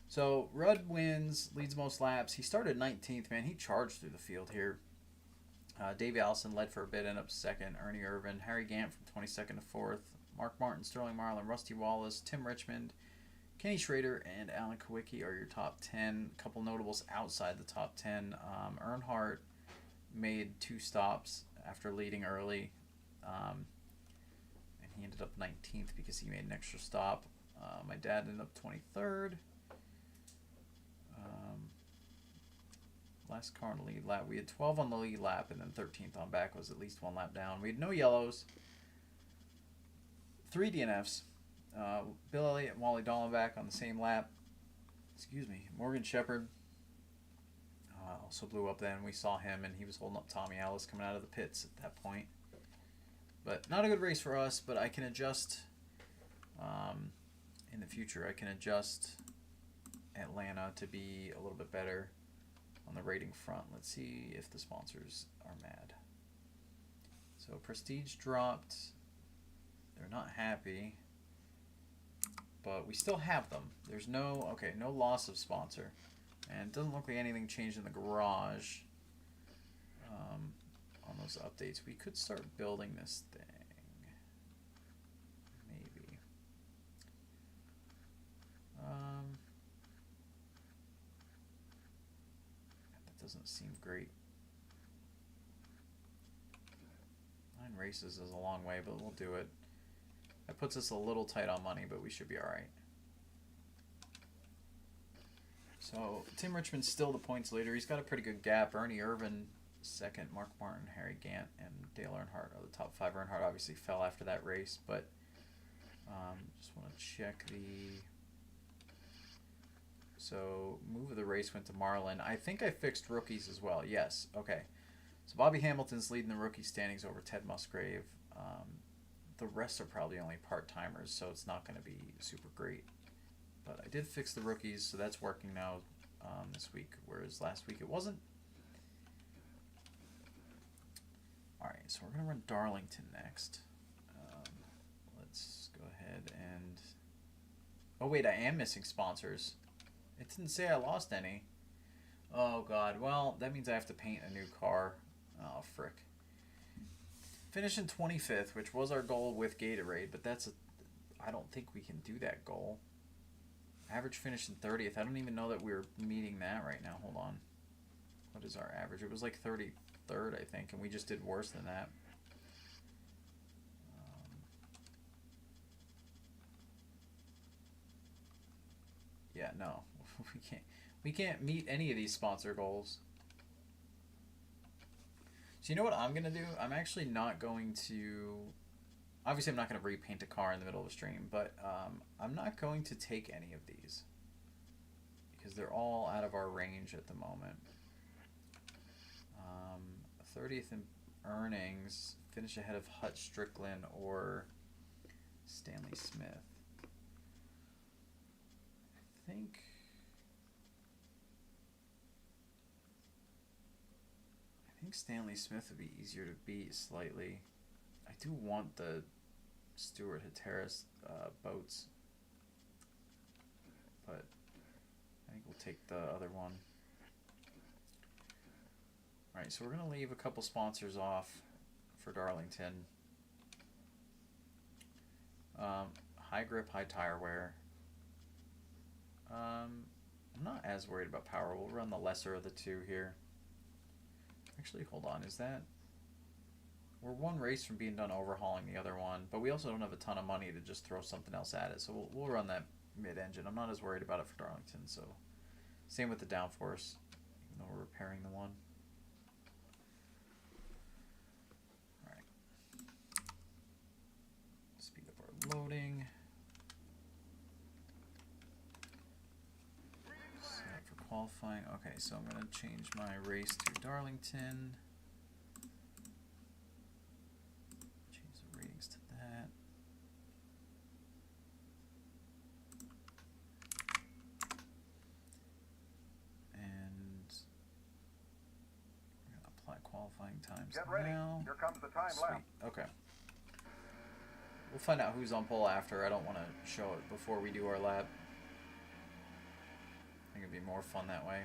S1: So, Rudd wins, leads most laps. He started 19th, man. He charged through the field here. Davey Allison led for a bit, ended up second. Ernie Irvin, Harry Gant from 22nd to 4th. Mark Martin, Sterling Marlin, Rusty Wallace, Tim Richmond, Kenny Schrader, and Alan Kowicki are your top 10. A couple notables outside the top 10. Earnhardt made 2 stops after leading early. And he ended up 19th because he made an extra stop. My dad ended up 23rd. Last car on the lead lap. We had 12 on the lead lap, and then 13th on back was at least 1 lap down. We had no yellows. 3 DNFs. Bill Elliott and Wally Dallenbach on the same lap. Excuse me. Morgan Shepherd also blew up then. We saw him, and he was holding up Tommy Ellis coming out of the pits at that point. But not a good race for us, but I can adjust in the future. I can adjust Atlanta to be a little bit better on the rating front. Let's see if the sponsors are mad. So Prestige dropped. They're not happy, but we still have them. There's no loss of sponsor, and it doesn't look like anything changed in the garage on those updates. We could start building this thing, maybe. That doesn't seem great. 9 races is a long way, but we'll do it. That puts us a little tight on money, but we should be alright. So, Tim Richmond's still the points leader. He's got a pretty good gap. Ernie Irvin, second. Mark Martin, Harry Gant, and Dale Earnhardt are the top 5. Earnhardt obviously fell after that race, but just want to check the... So, move of the race went to Marlin. I think I fixed rookies as well. Yes, okay. So, Bobby Hamilton's leading the rookie standings over Ted Musgrave. The rest are probably only part-timers, so it's not going to be super great. But I did fix the rookies, so that's working now this week, whereas last week it wasn't. Alright, so we're going to run Darlington next. Let's go ahead and... Oh wait, I am missing sponsors. It didn't say I lost any. Oh god, well, that means I have to paint a new car. Oh, frick. Finishing 25th, which was our goal with Gatorade, but I don't think we can do that goal. Average finish in 30th. I don't even know that we're meeting that right now. Hold on. What is our average? It was like 33rd, I think, and we just did worse than that. Yeah, no. We can't meet any of these sponsor goals. So you know what I'm going to do? I'm actually not going to... Obviously, I'm not going to repaint a car in the middle of a stream, but I'm not going to take any of these because they're all out of our range at the moment. 30th in earnings, finish ahead of Hut Strickland or Stanley Smith. I think Stanley Smith would be easier to beat slightly. I do want the Stewart Hatteras boats, but I think we'll take the other one. Alright, so we're going to leave a couple sponsors off for Darlington. High grip, high tire wear. I'm not as worried about power. We'll run the lesser of the two here. Actually, hold on. Is that... We're one race from being done overhauling the other one, but we also don't have a ton of money to just throw something else at it, so we'll run that mid-engine. I'm not as worried about it for Darlington, so... Same with the downforce, even though we're repairing the one. Alright. Speed up our loading. Set for qualifying. Okay, so I'm going to change my race to Darlington. Change the ratings to that. And we're going to apply qualifying times
S2: Get ready.
S1: now.
S2: Here comes the time
S1: Sweet.
S2: lap.
S1: Okay. We'll find out who's on pole after. I don't want to show it before we do our lap. I think it'd be more fun that way.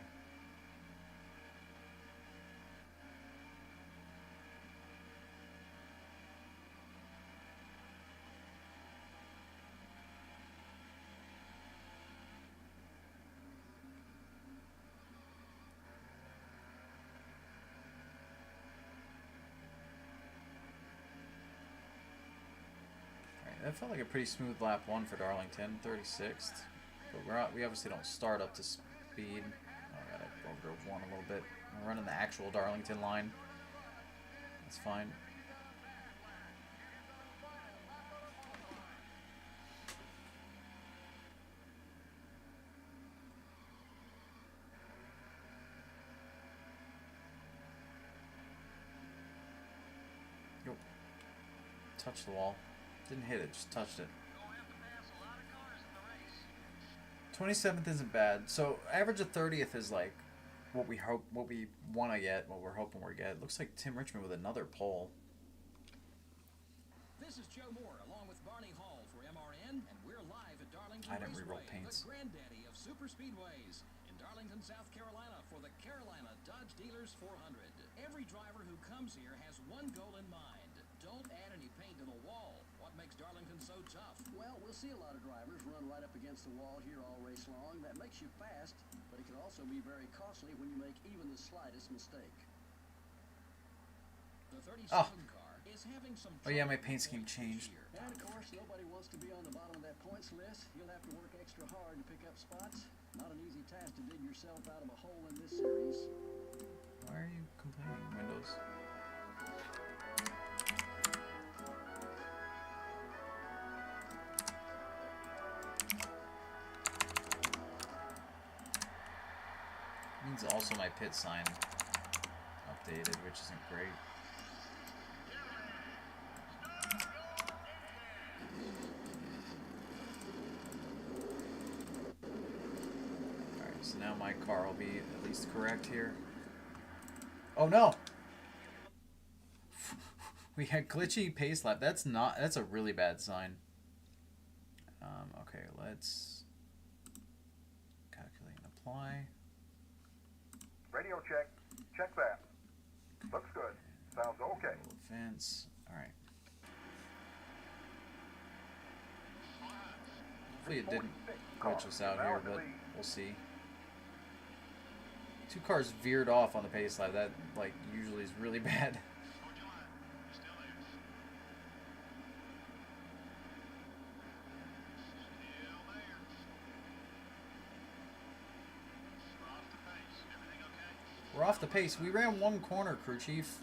S1: That felt like a pretty smooth lap 1 for Darlington, 36th. But we obviously don't start up to speed. Oh, I gotta overdrove 1 a little bit. We're running the actual Darlington line. That's fine. Yo. Touched the wall. Didn't hit it, just touched it. 27th isn't bad. So average of 30th is like what we want to get, what we're hoping we're get. It looks like Tim Richmond with another pole.
S6: This is Joe Moore along with Barney Hall for MRN, and we're live at Darlington
S1: I didn't
S6: Raceway,
S1: reroll paints.
S6: the granddaddy of super speedways, in Darlington, South Carolina for the Carolina Dodge Dealers 400. Every driver who comes here has one goal in mind. Don't add any paint to the wall. What makes Darlington so tough?
S4: Well, we'll see a lot of drivers run right up against the wall here all race long. That makes you fast, but it can also be very costly when you make even the slightest mistake.
S6: The 37 car is having some
S1: Oh yeah, my
S6: trouble
S1: paint
S6: with
S1: scheme
S6: points
S1: changed.
S6: this year.
S4: And of course, nobody wants to be on the bottom of that points list. You'll have to work extra hard to pick up spots. Not an easy task to dig yourself out of a hole in this series.
S1: Why are you complaining, Windows? Means also my pit sign updated, which isn't great. Alright, so now my car will be at least correct here. Oh no! We had glitchy pace lap. That's a really bad sign. Okay, let's calculate and apply.
S2: Radio check. Check that. Looks good. Sounds okay.
S1: Little fence. Alright. Hopefully it didn't glitch us out here, but we'll see. 2 cars veered off on the pace lap. That, like, usually is really bad. We're off the pace. We ran 1 corner, crew chief.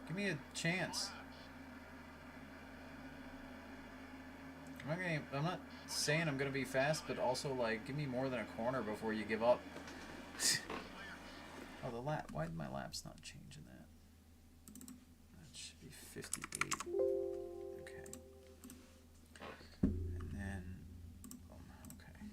S1: Give me a chance. I'm not saying I'm gonna be fast, but also like give me more than a corner before you give up. Oh, the lap. Why did my laps not change in that? That should be 58. Okay. And then, okay.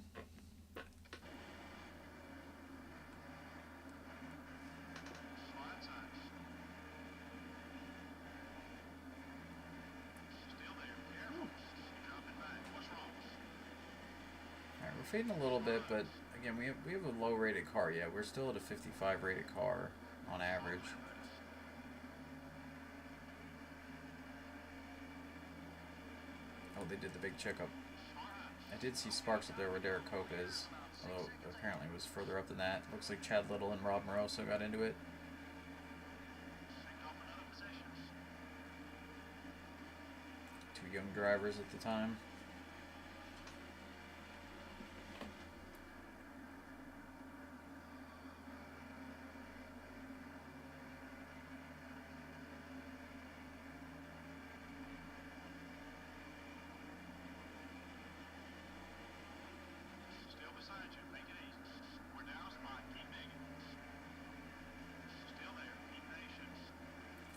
S1: Alright, we're fading a little bit, but again, we have a low rated car. Yeah, we're still at a 55 rated car on average. Oh, they did the big checkup. I did see sparks up there where Derek Cope is, although apparently it was further up than that. Looks like Chad Little and Rob Moroso got into it. Two young drivers at the time.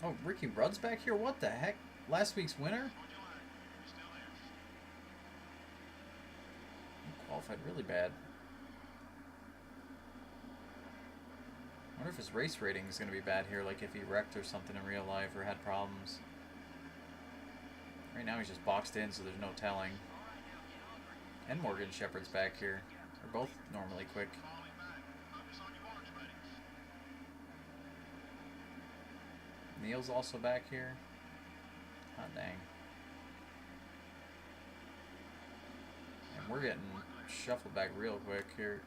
S1: Oh, Ricky Rudd's back here? What the heck? Last week's winner? He qualified really bad. I wonder if his race rating is going to be bad here, like if he wrecked or something in real life or had problems. Right now he's just boxed in, so there's no telling. And Morgan Shepherd's back here. They're both normally quick. Neil's also back here. Hot dang. And we're getting shuffled back real quick here.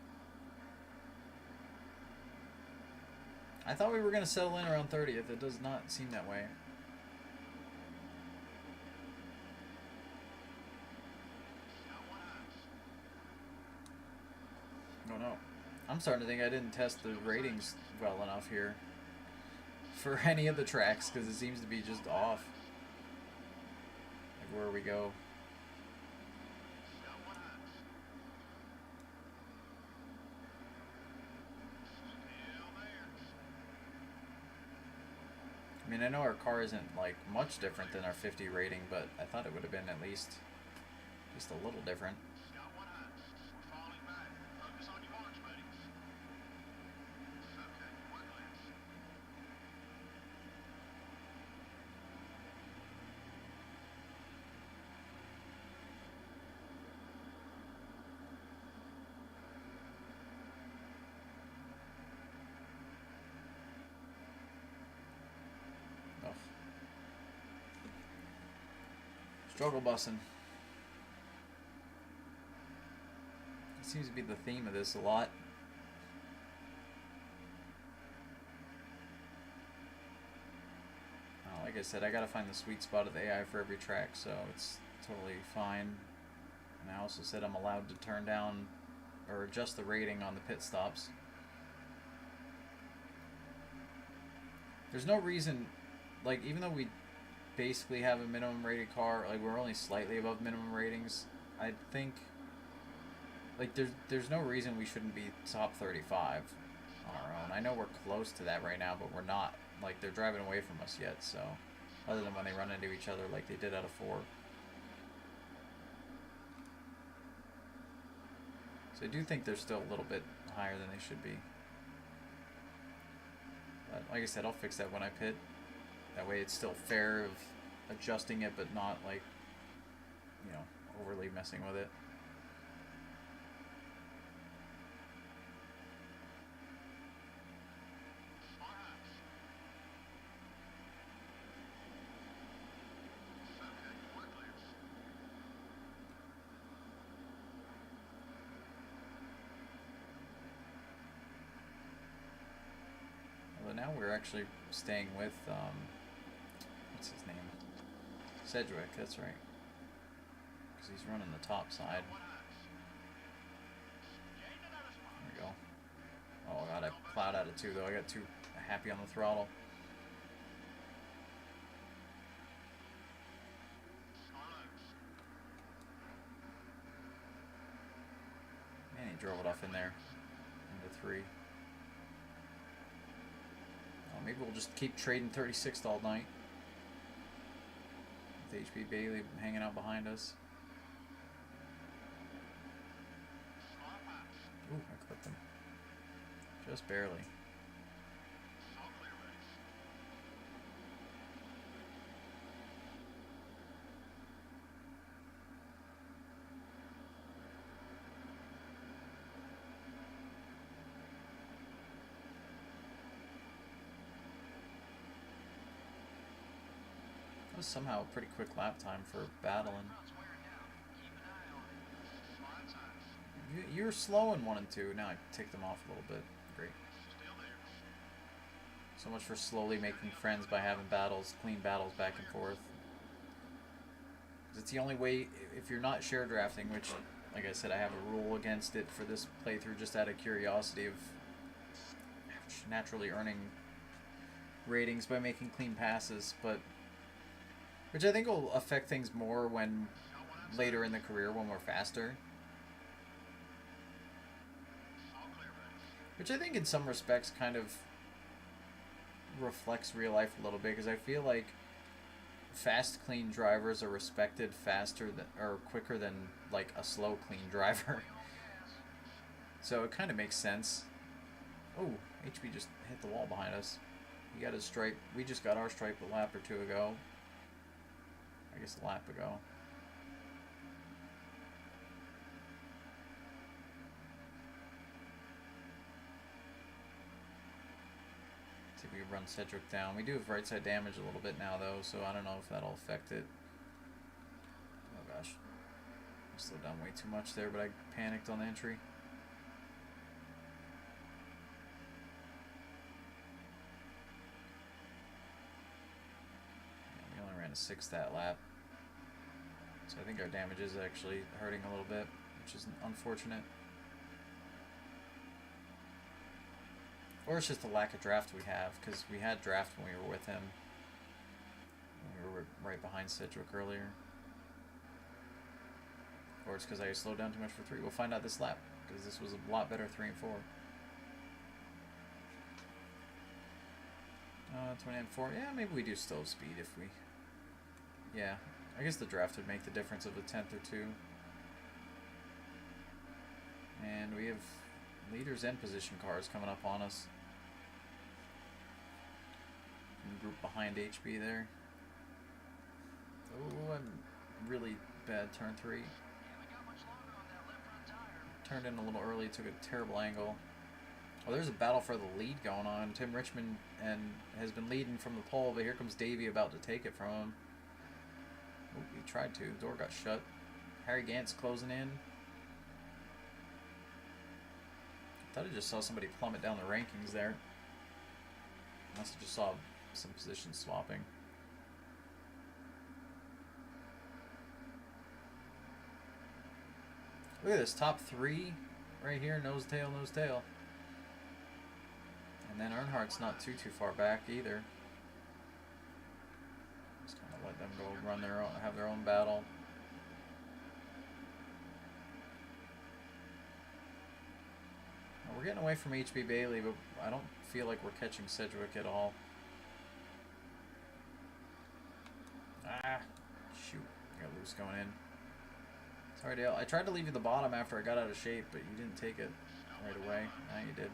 S1: I thought we were going to settle in around 30th. It does not seem that way. don't know. I'm starting to think I didn't test the ratings well enough here for any of the tracks, because it seems to be just off. Like where we go. I mean, I know our car isn't like much different than our 50 rating, but I thought it would have been at least a little different. Ugh. Struggle bussing. Seems to be the theme of this a lot. Like I said, I gotta find the sweet spot of the AI for every track, so it's totally fine. And I also said I'm allowed to turn down or adjust the rating on the pit stops. There's no reason, like, even though we basically have a minimum rated car, like we're only slightly above minimum ratings, I think, like, there's no reason we shouldn't be top 35 on our own. I know we're close to that right now, but we're not. Like, they're driving away from us yet, so, other than when they run into each other like they did out of 4. So I do think they're still a little bit higher than they should be. But like I said, I'll fix that when I pit. That way it's still fair of adjusting it, but not, like, you know, overly messing with it. Now we're actually staying with, what's his name? Sedgwick, that's right. Because he's running the top side. There we go. Oh god, I plowed out of 2 though. I got too happy on the throttle. Man, he drove it off in there. Into 3. Maybe we'll just keep trading 36th all night. With HB Bailey hanging out behind us. Ooh, I clipped him. Just barely. Was somehow a pretty quick lap time for battling. You're slow in 1 and 2. Now I take them off a little bit. Great. So much for slowly making friends by having battles, clean battles back and forth. It's the only way, if you're not share drafting, which, like I said, I have a rule against it for this playthrough just out of curiosity of naturally earning ratings by making clean passes, but which I think will affect things more when later in the career when we're faster. Which I think in some respects kind of reflects real life a little bit, because I feel like fast, clean drivers are respected faster than, or quicker than, like, a slow, clean driver. So it kind of makes sense. Oh, HB just hit the wall behind us. He got his stripe. We just got our stripe a lap or 2 ago. I guess a lap ago. See if we can run Cedric down. We do have right side damage a little bit now though, so I don't know if that'll affect it. Oh gosh. I slowed down way too much there, but I panicked on the entry. Yeah, we only ran a 6 that lap. So I think our damage is actually hurting a little bit, which is unfortunate. Or it's just the lack of draft we have, because we had draft when we were with him. We were right behind Sedgwick earlier. Or it's because I slowed down too much for 3. We'll find out this lap, because this was a lot better 3 and 4. 29-4. Yeah, maybe we do still have speed if we... Yeah, I guess the draft would make the difference of a 10th or 2. And we have leaders and position cars coming up on us. Group behind HB there. Oh, I'm really bad turn 3. Turned in a little early, took a terrible angle. Oh, there's a battle for the lead going on. Tim Richmond has been leading from the pole, but here comes Davey about to take it from him. Oh, he tried to. Door got shut. Harry Gant's closing in. I thought I just saw somebody plummet down the rankings there. Unless I just saw some position swapping. Look at this, top 3 right here, nose tail, nose tail. And then Earnhardt's not too far back either. Just kind of let them go run their own, have their own battle. Now, we're getting away from HB Bailey, but I don't feel like we're catching Sedgwick at all. Ah, shoot, I got loose going in. Sorry, Dale. I tried to leave you the bottom after I got out of shape, but you didn't take it right away. Now you did.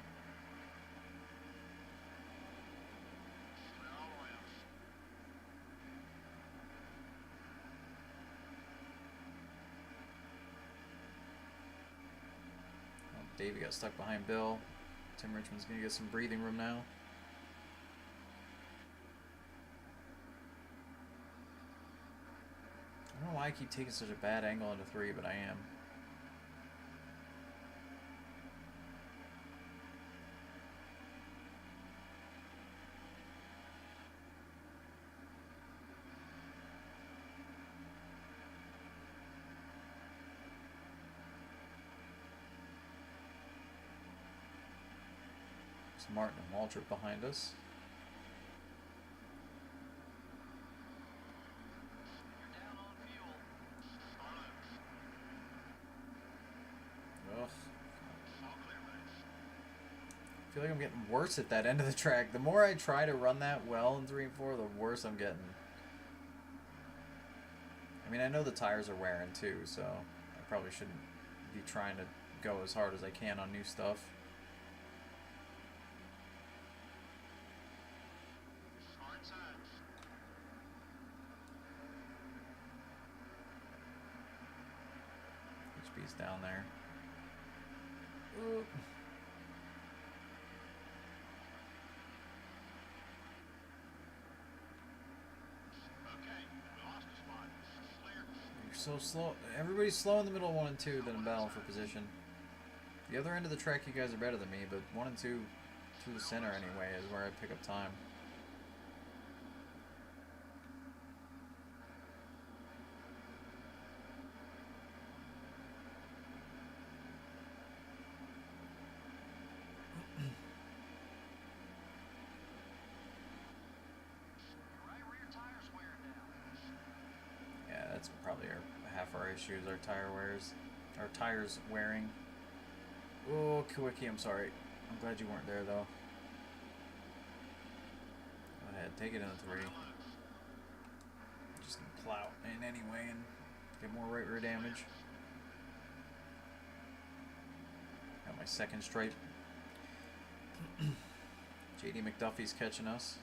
S1: Oh, Davey got stuck behind Bill. Tim Richmond's going to get some breathing room now. I don't know why I keep taking such a bad angle into 3, but I am. There's Martin and Waldrop behind us. I feel like I'm getting worse at that end of the track. The more I try to run that well in 3 and 4, the worse I'm getting. I mean, I know the tires are wearing too, so I probably shouldn't be trying to go as hard as I can on new stuff. HB's down there. Ooh. So slow. Everybody's slow in the middle of 1 and 2, then battling for position. The other end of the track, you guys are better than me, but 1 and 2 to the center anyway is where I pick up time. Yeah, that's probably half our issues, our tire wears. Our tires wearing. Oh, Kawicki, I'm sorry. I'm glad you weren't there, though. Go ahead, take it into 3. Just gonna plow in anyway and get more right rear damage. Got my second stripe. JD McDuffie's catching us.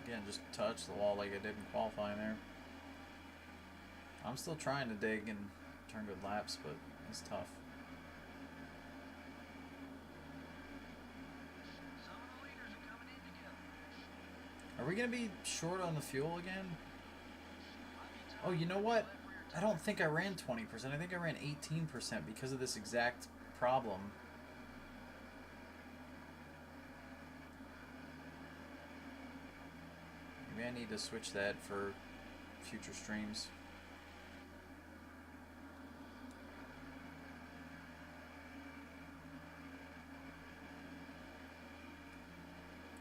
S1: Again, just touch the wall like I did in qualifying there. I'm still trying to dig and turn good laps, but it's tough. Are we going to be short on the fuel again? Oh, you know what? I don't think I ran 20%. I think I ran 18% because of this exact problem. Maybe I need to switch that for future streams.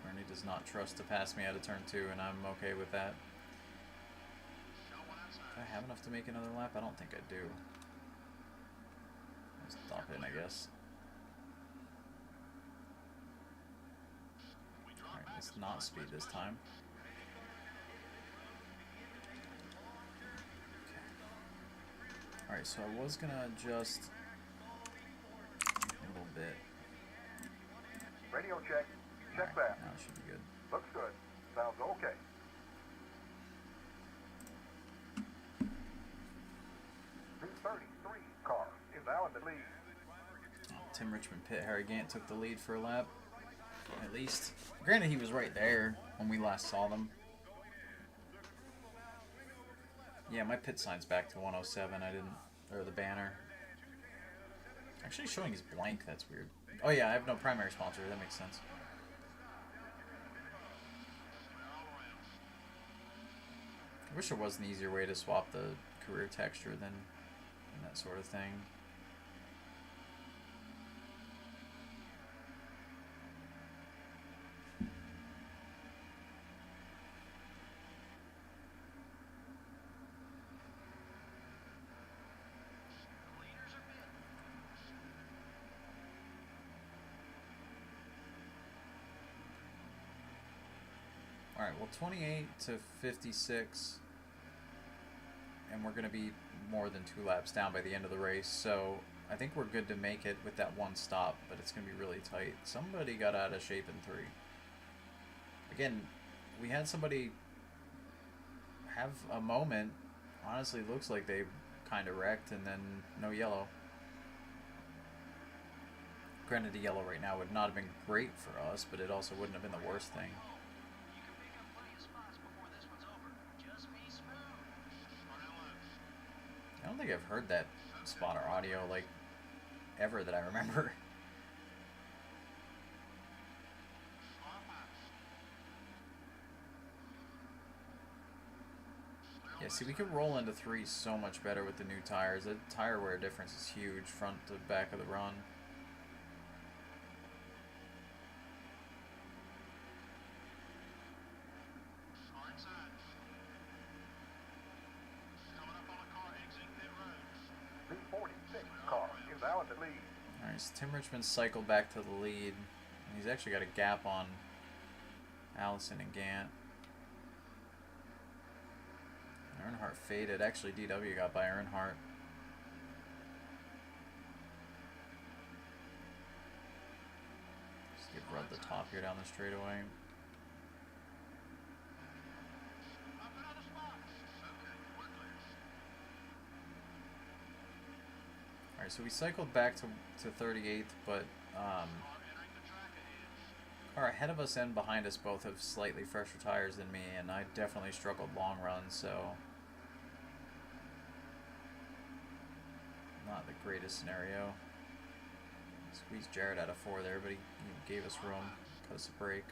S1: Ernie does not trust to pass me out of turn 2, and I'm okay with that. Do I have enough to make another lap? I don't think I do. Let's stop in, I guess. Alright, let's not speed this time. Okay. Alright, so I was gonna adjust a little bit.
S2: Radio check. Check that.
S1: Now it should be good.
S2: Looks good. Sounds okay. The 33 car is now in the lead.
S1: Tim Richmond pit. Harry Gant took the lead for a lap. At least. Granted, he was right there when we last saw them. Yeah, my pit sign's back to 107. I didn't... Or the banner. Actually showing is blank. That's weird. Oh yeah, I have no primary sponsor. That makes sense. I wish there was an easier way to swap the career texture than that sort of thing. Alright, well 28 to 56, and we're going to be more than 2 laps down by the end of the race, so I think we're good to make it with that one stop, but it's going to be really tight. Somebody got out of shape in 3. Again, we had somebody have a moment. Honestly, looks like they kind of wrecked, and then no yellow. Granted, the yellow right now would not have been great for us, but it also wouldn't have been the worst thing. I don't think I've heard that spotter audio, like, ever that I remember. Yeah, see, we could roll into 3 so much better with the new tires. The tire wear difference is huge, front to back of the run.
S2: The 46 car is now in the lead.
S1: Alright, so Tim Richmond cycled back to the lead. And he's actually got a gap on Allison and Gant. Earnhardt faded. Actually, DW got by Earnhardt. Just give Rudd the top here down the straightaway. Alright, so we cycled back to 38th, but car ahead of us and behind us both have slightly fresher tires than me, and I definitely struggled long runs, so not the greatest scenario. Squeezed Jarrett out of 4 there, but he gave us room, cut us a break.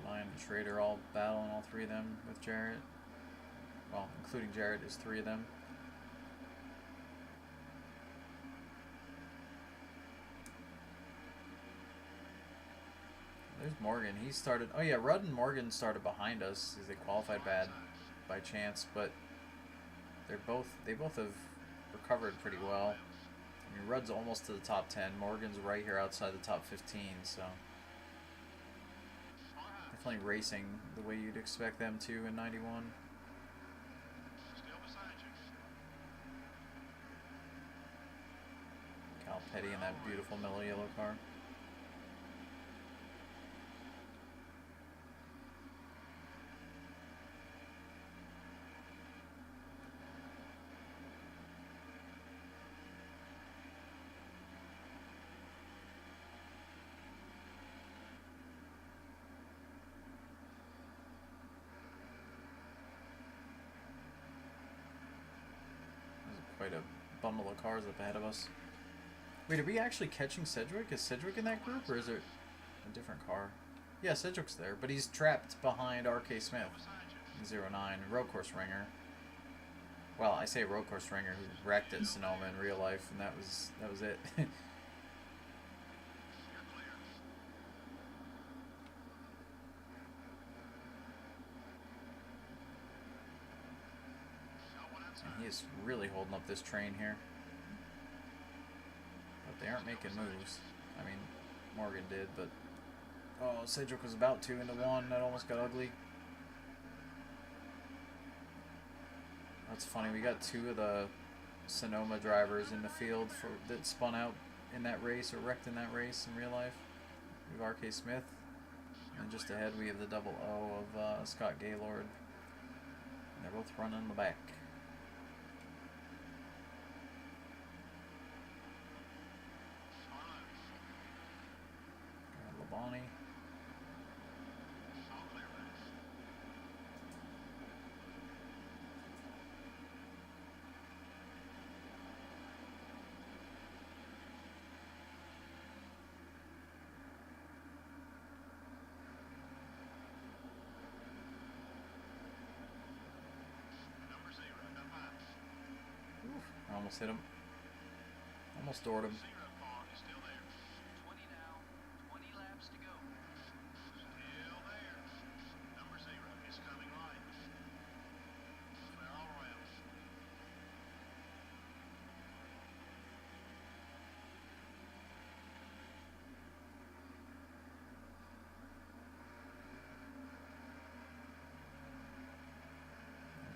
S1: And Schrader all battling, all 3 of them with Jarrett. Well, including Jarrett is 3 of them. There's Morgan. He started. Oh yeah, Rudd and Morgan started behind us because they qualified bad by chance, but they both have recovered pretty well. I mean, Rudd's almost to the top 10. Morgan's right here outside the top 15, so. Definitely racing the way you'd expect them to in 91. Cal Petty in that beautiful mellow yellow car. quite a bundle of cars up ahead of us. Wait, are we actually catching Sedgwick? Is Sedgwick in that group, or is it a different car? Yeah, Sedgwick's there, but he's trapped behind RK Smith. 09, road course ringer. Well, I say road course ringer who wrecked at Sonoma in real life, and that was it. And he is really holding up this train here. But they aren't making moves. I mean, Morgan did, but oh, Sedgwick was about to into one. That almost got ugly. That's funny. We got two of the Sonoma drivers in the field that spun out in that race or wrecked in that race in real life. We have RK Smith, and just ahead we have the double O of Scott Gaylord. And they're both running in the back. Labonte. I almost hit him. Almost doored him.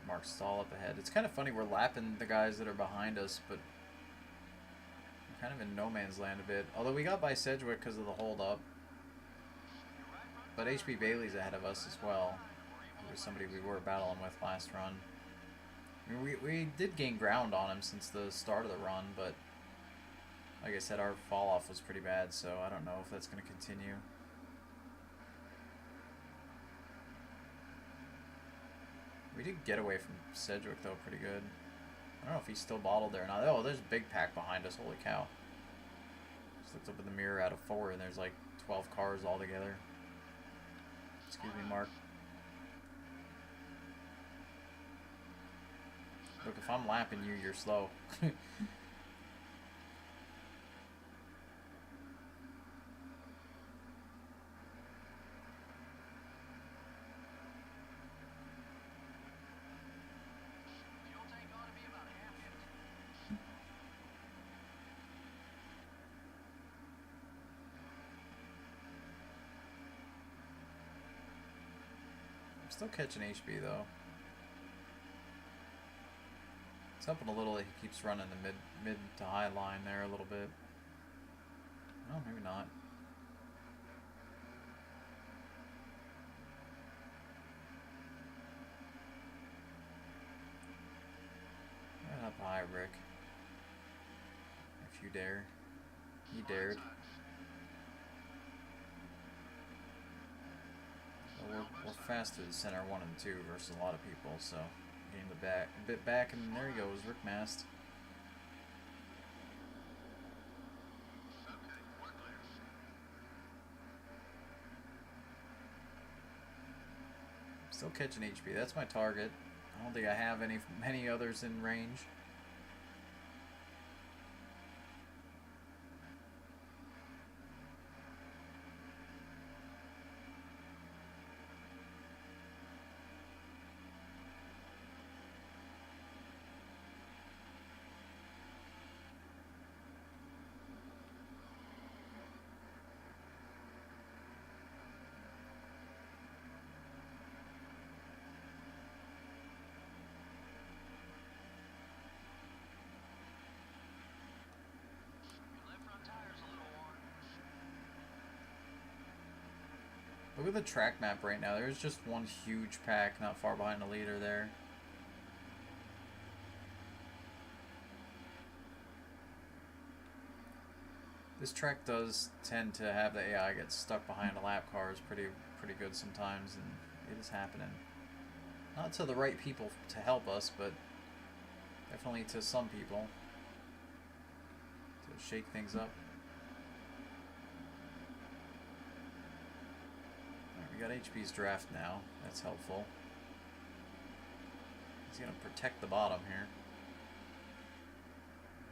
S1: Mark Stahl up ahead. It's kind of funny, we're lapping the guys that are behind us, but we're kind of in no man's land a bit. Although we got by Sedgwick because of the hold up. But HB Bailey's ahead of us as well. He was somebody we were battling with last run. I mean, we did gain ground on him since the start of the run, but like I said, our fall off was pretty bad, so I don't know if that's going to continue. We did get away from Sedgwick, though, pretty good. I don't know if he's still bottled there or not. Oh, there's a big pack behind us. Holy cow. Just looked up in the mirror out of 4, and there's like 12 cars all together. Excuse me, Mark. Look, if I'm lapping you, you're slow. Still catching HB though. It's helping a little that he keeps running the mid to high line there a little bit. Oh, maybe not. Right up high, Rick. If you dare. He dared. We're fast to the center 1 and 2 versus a lot of people, so getting the bit back, and there he goes, Rick Mast. Still catching HP. That's my target. I don't think I have many others in range. Look at the track map right now. There's just one huge pack not far behind the leader there. This track does tend to have the AI get stuck behind a lap cars pretty good sometimes, and it is happening. Not to the right people to help us, but Definitely to some people. To shake things up. Alright, we got HP's draft now. That's helpful. He's gonna protect the bottom here.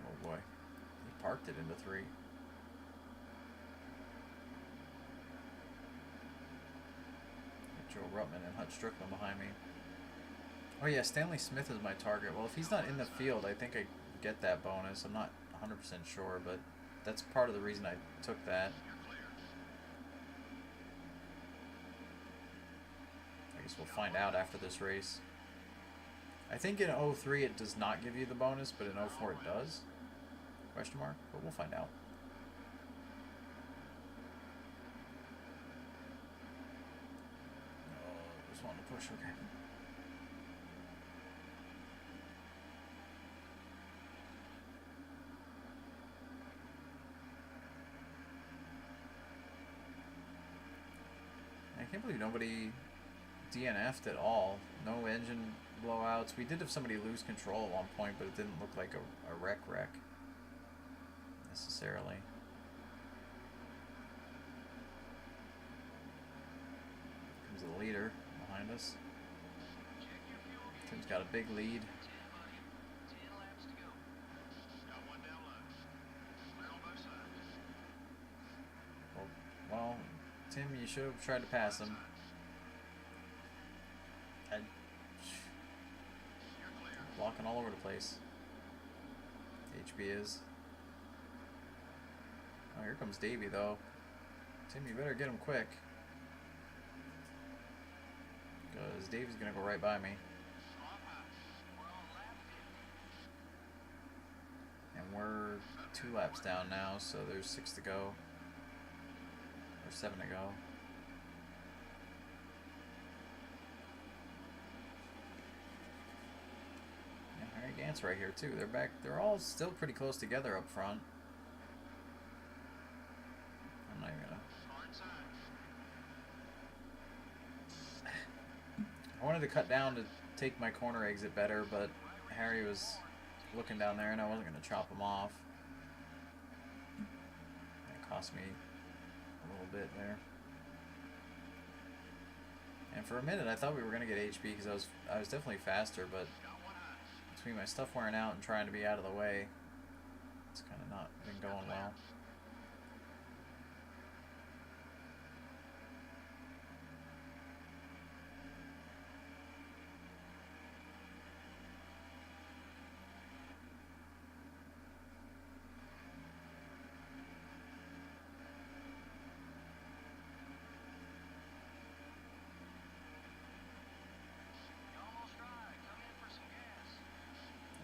S1: Oh boy. He parked it into 3. Joe Rutman and Hutch Strickland behind me. Oh yeah, Stanley Smith is my target. Well, if he's not in the field, I think I get that bonus. I'm not 100% sure, but that's part of the reason I took that. I guess we'll find out after this race. I think in 03 it does not give you the bonus, but in 04 it does. Question mark? But we'll find out. Oh, just wanted to push, okay. I can't believe nobody DNF'd at all. No engine blowouts. We did have somebody lose control at one point, but it didn't look like a wreck necessarily. Comes the leader behind us. Tim's got a big lead. Well, Tim, you should have tried to pass him. Blocking all over the place. HB is. Oh, here comes Davey, though. Tim, you better get him quick. Because Davey's going to go right by me. And we're 2 laps down now, so there's 6 to go. Or 7 to go. Gant's right here too. They're all still pretty close together up front. I'm not even gonna. I wanted to cut down to take my corner exit better, but Harry was looking down there and I wasn't gonna chop him off. That cost me a little bit there. And for a minute I thought we were gonna get HP because I was definitely faster, but between my stuff wearing out and trying to be out of the way, it's kind of not been going well.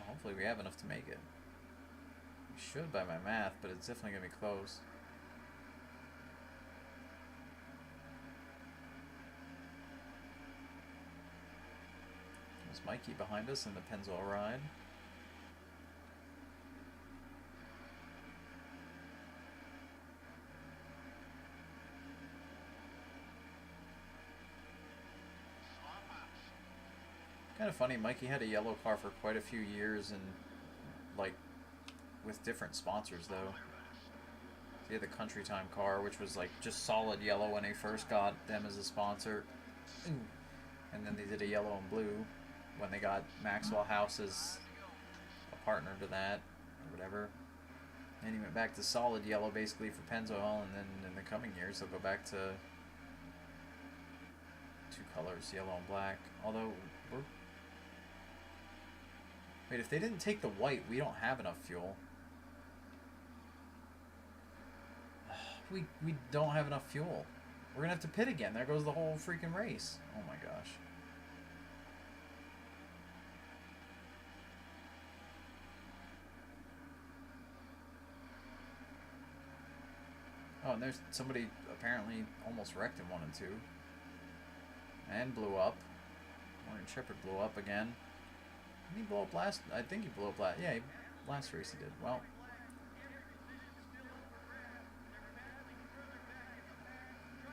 S1: Hopefully we have enough to make it. We should by my math, but it's definitely going to be close. There's Mikey behind us in the Pennzoil ride. Kind of funny, Mikey had a yellow car for quite a few years and like with different sponsors though. He had the Country Time car, which was like just solid yellow when they first got them as a sponsor. And then they did a yellow and blue when they got Maxwell House as a partner to that or whatever. And he went back to solid yellow basically for Pennzoil, and then in the coming years they'll go back to 2 colors, yellow and black. Although we're... Wait, if they didn't take the white, we don't have enough fuel. We don't have enough fuel. We're gonna have to pit again. There goes the whole freaking race. Oh my gosh. Oh, and there's somebody apparently almost wrecked in 1 and 2. And blew up. Morgan Shepherd blew up again. Didn't he blow up last? I think he blew up last. Yeah, last race he did. Well.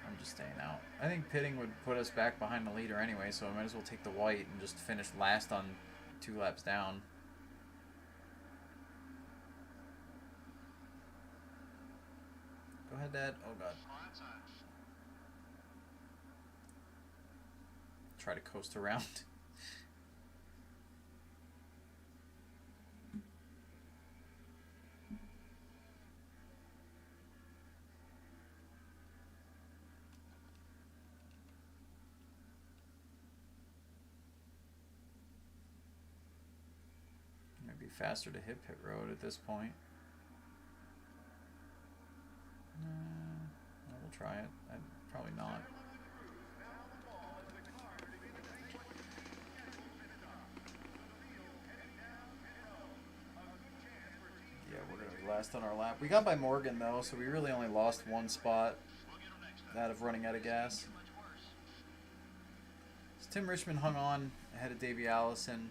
S1: I'm just staying out. I think pitting would put us back behind the leader anyway, so I might as well take the white and just finish last on 2 laps down. ahead, Dad. Oh, God. Try to coast around. Might be faster to hit pit road at this point. We'll try it. Probably not. Yeah, we're going to be last on our lap. We got by Morgan, though, so we really only lost one spot out of running out of gas. So Tim Richmond hung on ahead of Davey Allison.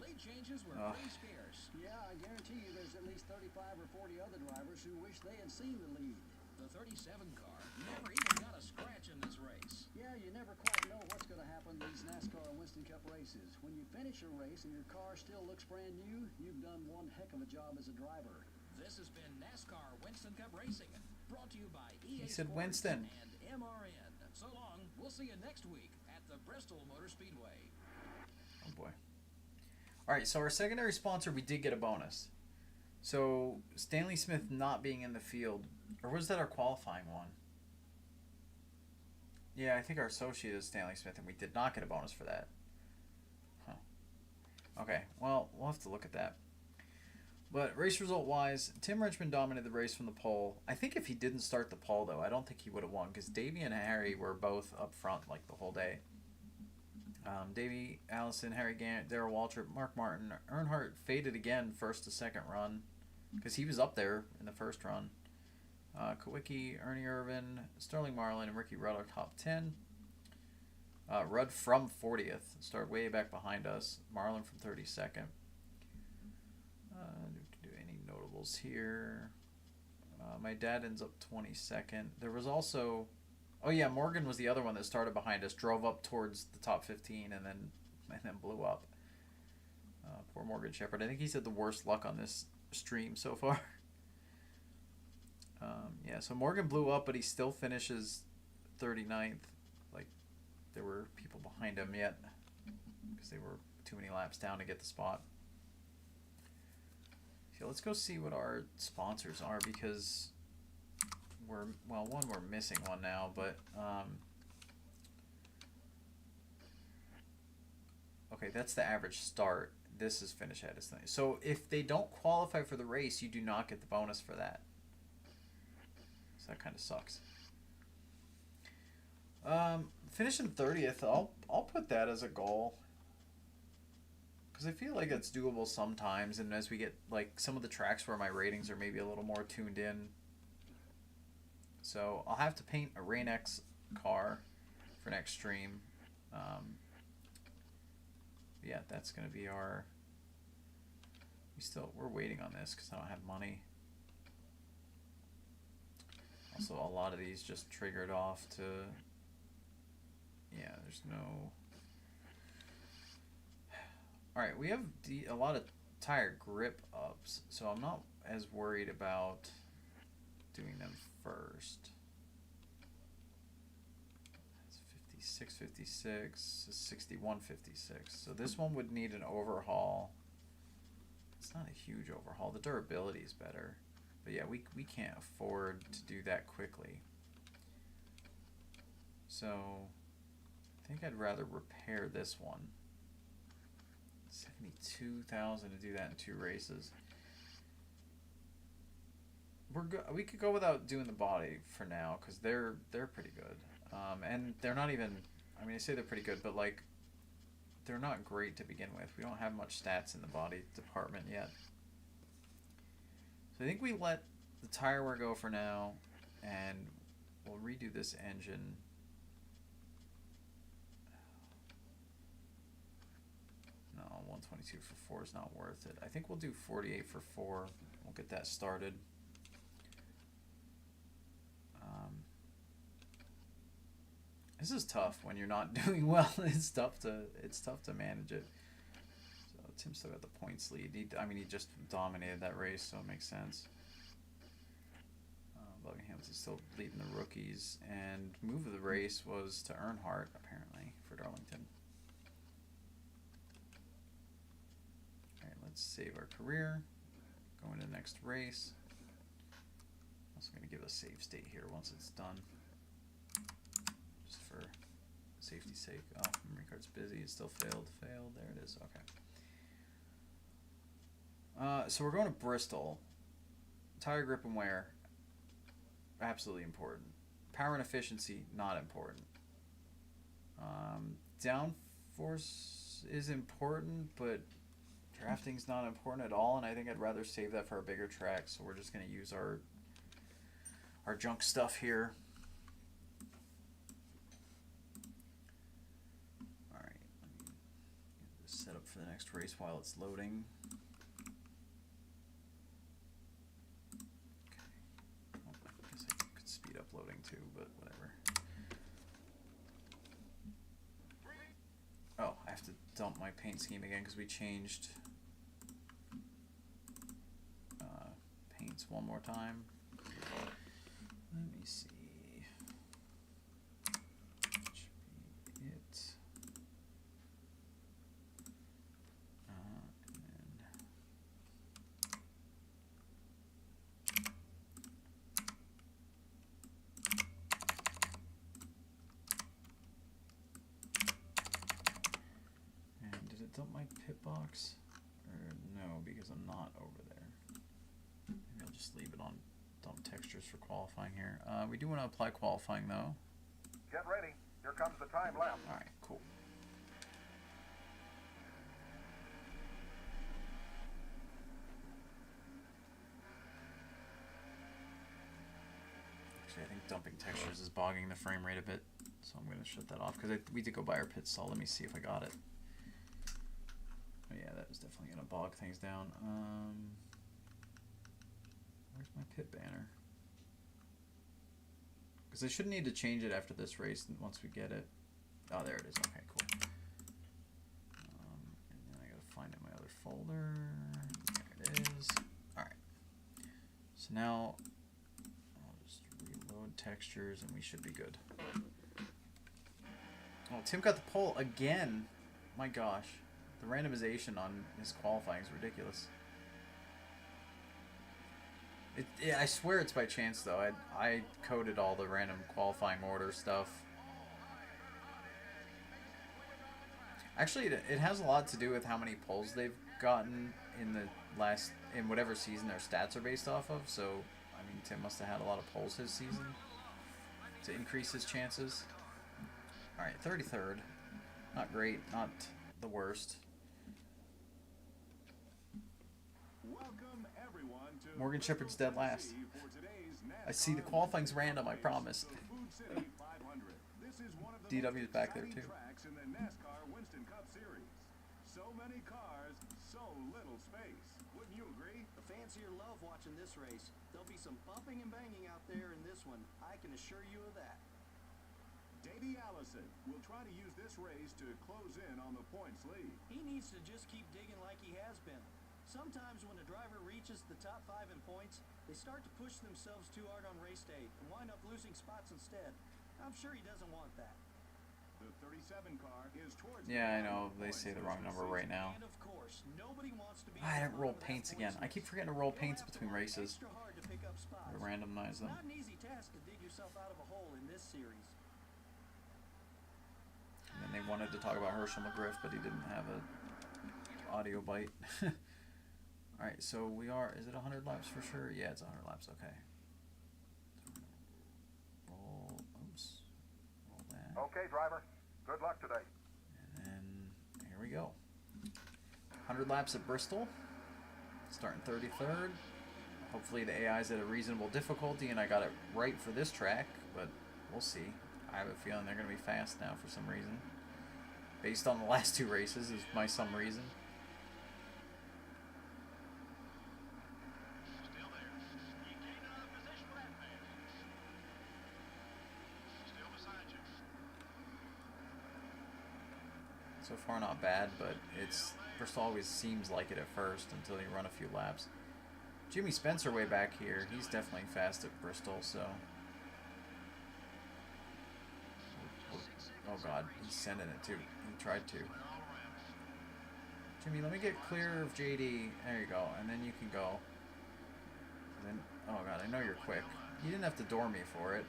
S6: Late changes were pretty scarce.
S4: Yeah, I guarantee you there's at least 35 or 40 other drivers who wish they had seen the lead.
S6: The 37 car never even got a scratch in this race.
S4: Yeah, you never quite know what's going to happen in these NASCAR Winston Cup races. When you finish a race and your car still looks brand new, you've done one heck of a job as a driver.
S6: This has been NASCAR Winston Cup Racing, brought to you by EA
S1: He said
S6: Sports
S1: Winston.
S6: and MRN. So long. We'll see you next week at the Bristol Motor Speedway.
S1: Oh, boy. All right, so our secondary sponsor, we did get a bonus. So Stanley Smith not being in the field, or was that our qualifying one? Yeah, I think our associate is Stanley Smith, and we did not get a bonus for that. Huh. Okay, well, we'll have to look at that. But race result-wise, Tim Richmond dominated the race from the pole. I think if he didn't start the pole, though, I don't think he would have won, because Davey and Harry were both up front like the whole day. Davey, Allison, Harry Gant, Darrell Waltrip, Mark Martin. Earnhardt faded again first to second run because he was up there in the first run. Kawicki, Ernie Irvin, Sterling Marlin, and Ricky Rudd are top 10. Rudd from 40th, started way back behind us. Marlin from 32nd. Do any notables here? My dad ends up 22nd. There was also... Oh yeah, Morgan was the other one that started behind us, drove up towards the top 15, and then blew up. Poor Morgan Shepherd. I think he's had the worst luck on this stream so far. Yeah, so Morgan blew up, but he still finishes 39th. Like, there were people behind him yet, because they were too many laps down to get the spot. So let's go see what our sponsors are, because... we're missing one now, but okay, that's the average start. This is finish at thing. So if they don't qualify for the race, you do not get the bonus for that. So that kind of sucks. Finishing 30th, I'll put that as a goal, because I feel like it's doable sometimes, and as we get like some of the tracks where my ratings are maybe a little more tuned in. So I'll have to paint a Rain-X car for next stream. Yeah, that's going to be our... We're waiting on this because I don't have money. Also, a lot of these just triggered off to... Yeah, there's no... Alright, we have a lot of tire grip ups, so I'm not as worried about doing them first. That's 56, 56, 61, 56. So this one would need an overhaul. It's not a huge overhaul. The durability is better. But yeah, we can't afford to do that quickly. So I think I'd rather repair this one. 72,000 to do that in 2 races. We could go without doing the body for now, because they're pretty good, and they're not even. I mean, I say they're pretty good, but like, they're not great to begin with. We don't have much stats in the body department yet. So I think we let the tire wear go for now, and we'll redo this engine. No, 122 for 4 is not worth it. I think we'll do 48 for 4. We'll get that started. This is tough when you're not doing well. It's tough to manage it. So Tim still got the points lead. He just dominated that race, so it makes sense. bugging him. He's still leading the rookies. And move of the race was to Earnhardt, apparently, for Darlington. Alright, let's save our career. Go into the next race. Also going to give a save state here once it's done. Just for safety's sake. Oh, memory card's busy. It still failed. Failed. There it is. Okay. So we're going to Bristol. Tire grip and wear, absolutely important. Power and efficiency, not important. Downforce is important, but drafting's not important at all, and I think I'd rather save that for a bigger track, so we're just going to use our junk stuff here. Alright, let me get this set up for the next race while it's loading. Uploading too, but whatever. Oh, I have to dump my paint scheme again because we changed paints one more time. Let me see. That should be it. Dump my pit box? Or no, because I'm not over there. Maybe I'll just leave it on dump textures for qualifying here. We do want to apply qualifying though.
S2: Get ready. Here comes the time lap.
S1: Alright, cool. Actually, I think dumping textures is bogging the frame rate a bit, so I'm going to shut that off because we did go by our pit stall. Let me see if I got it. Oh yeah, that was definitely going to bog things down. Where's my pit banner? Because I shouldn't need to change it after this race once we get it. Oh, there it is. Okay, cool. And then I got to find it in my other folder. There it is. Alright. So now I'll just reload textures and we should be good. Oh, Tim got the pole again. My gosh. The randomization on his qualifying is ridiculous. Yeah, I swear it's by chance though. I coded all the random qualifying order stuff. Actually, it has a lot to do with how many poles they've gotten in whatever season their stats are based off of. So, I mean, Tim must have had a lot of poles his season to increase his chances. All right, 33rd. Not great, not the worst. Morgan Shepherd's dead last. I see the qualifying's random, I promise. DW's back there too.
S3: In the Nascar Winston Cup Series. So many cars, so little space. Wouldn't you agree?
S4: The fans here love watching this race. There'll be some bumping and banging out there in this one. I can assure you of that.
S3: Davey Allison will try to use this race to close in on the points lead.
S4: He needs to just keep digging like he has been. Sometimes when a driver reaches the top 5 in points, they start to push themselves too hard on race day and wind up losing spots instead. I'm sure he doesn't want that.
S3: The 37 car is towards
S1: Yeah, I know. They say the wrong number right now.
S4: And of course, nobody wants to be
S1: I didn't roll paints again. I keep forgetting to roll paints between races.
S4: extra hard to pick up spots.
S1: Or randomize them.
S4: Not an easy task to dig yourself out of a hole in this series.
S1: And then they wanted to talk about Herschel McGriff, but he didn't have a audio bite. Alright, so we are, is it 100 laps for sure? Yeah, it's 100 laps, okay. Roll, oops, roll that.
S2: Okay, driver. Good luck today.
S1: And then, here we go. 100 laps at Bristol, starting 33rd. Hopefully the AI's at a reasonable difficulty and I got it right for this track, but we'll see. I have a feeling they're going to be fast now for some reason. Based on the last 2 races is my some reason. So far not bad, but Bristol always seems like it at first until you run a few laps. Jimmy Spencer way back here. He's definitely fast at Bristol, so. Oh god, he's sending it too. He tried to. Jimmy, let me get clear of JD. There you go, and then you can go. And then, oh god, I know you're quick. You didn't have to door me for it.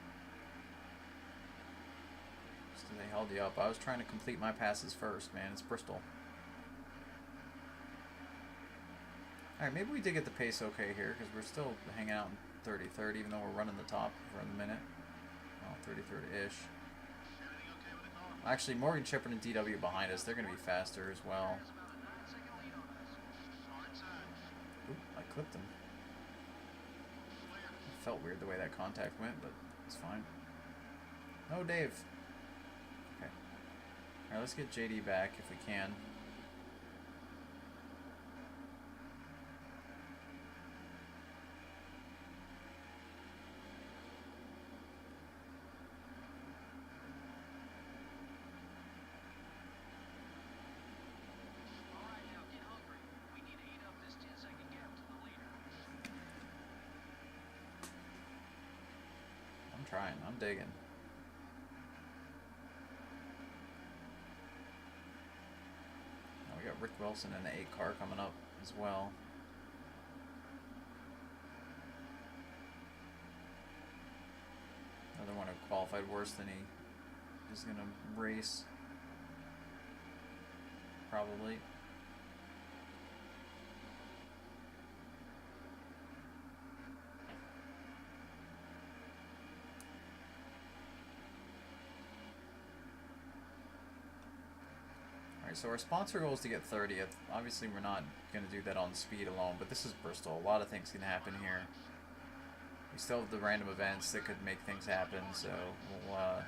S1: Just 'cause they held you up. I was trying to complete my passes first, man. It's Bristol. Alright, maybe we did get the pace okay here, because we're still hanging out in 33rd, even though we're running the top for the minute. Well, 33rd-ish. Actually, Morgan Shepherd and DW behind us. They're going to be faster as well. Oop, I clipped him. It felt weird the way that contact went, but it's fine. No, Dave. Okay. Alright, let's get JD back if we can. Trying. I'm digging. Now we got Rick Wilson in the 8 car coming up as well. Another one who qualified worse than he is going to race. Probably. So our sponsor goal is to get 30th. Obviously, we're not going to do that on speed alone, but this is Bristol. A lot of things can happen here. We still have the random events that could make things happen, so we'll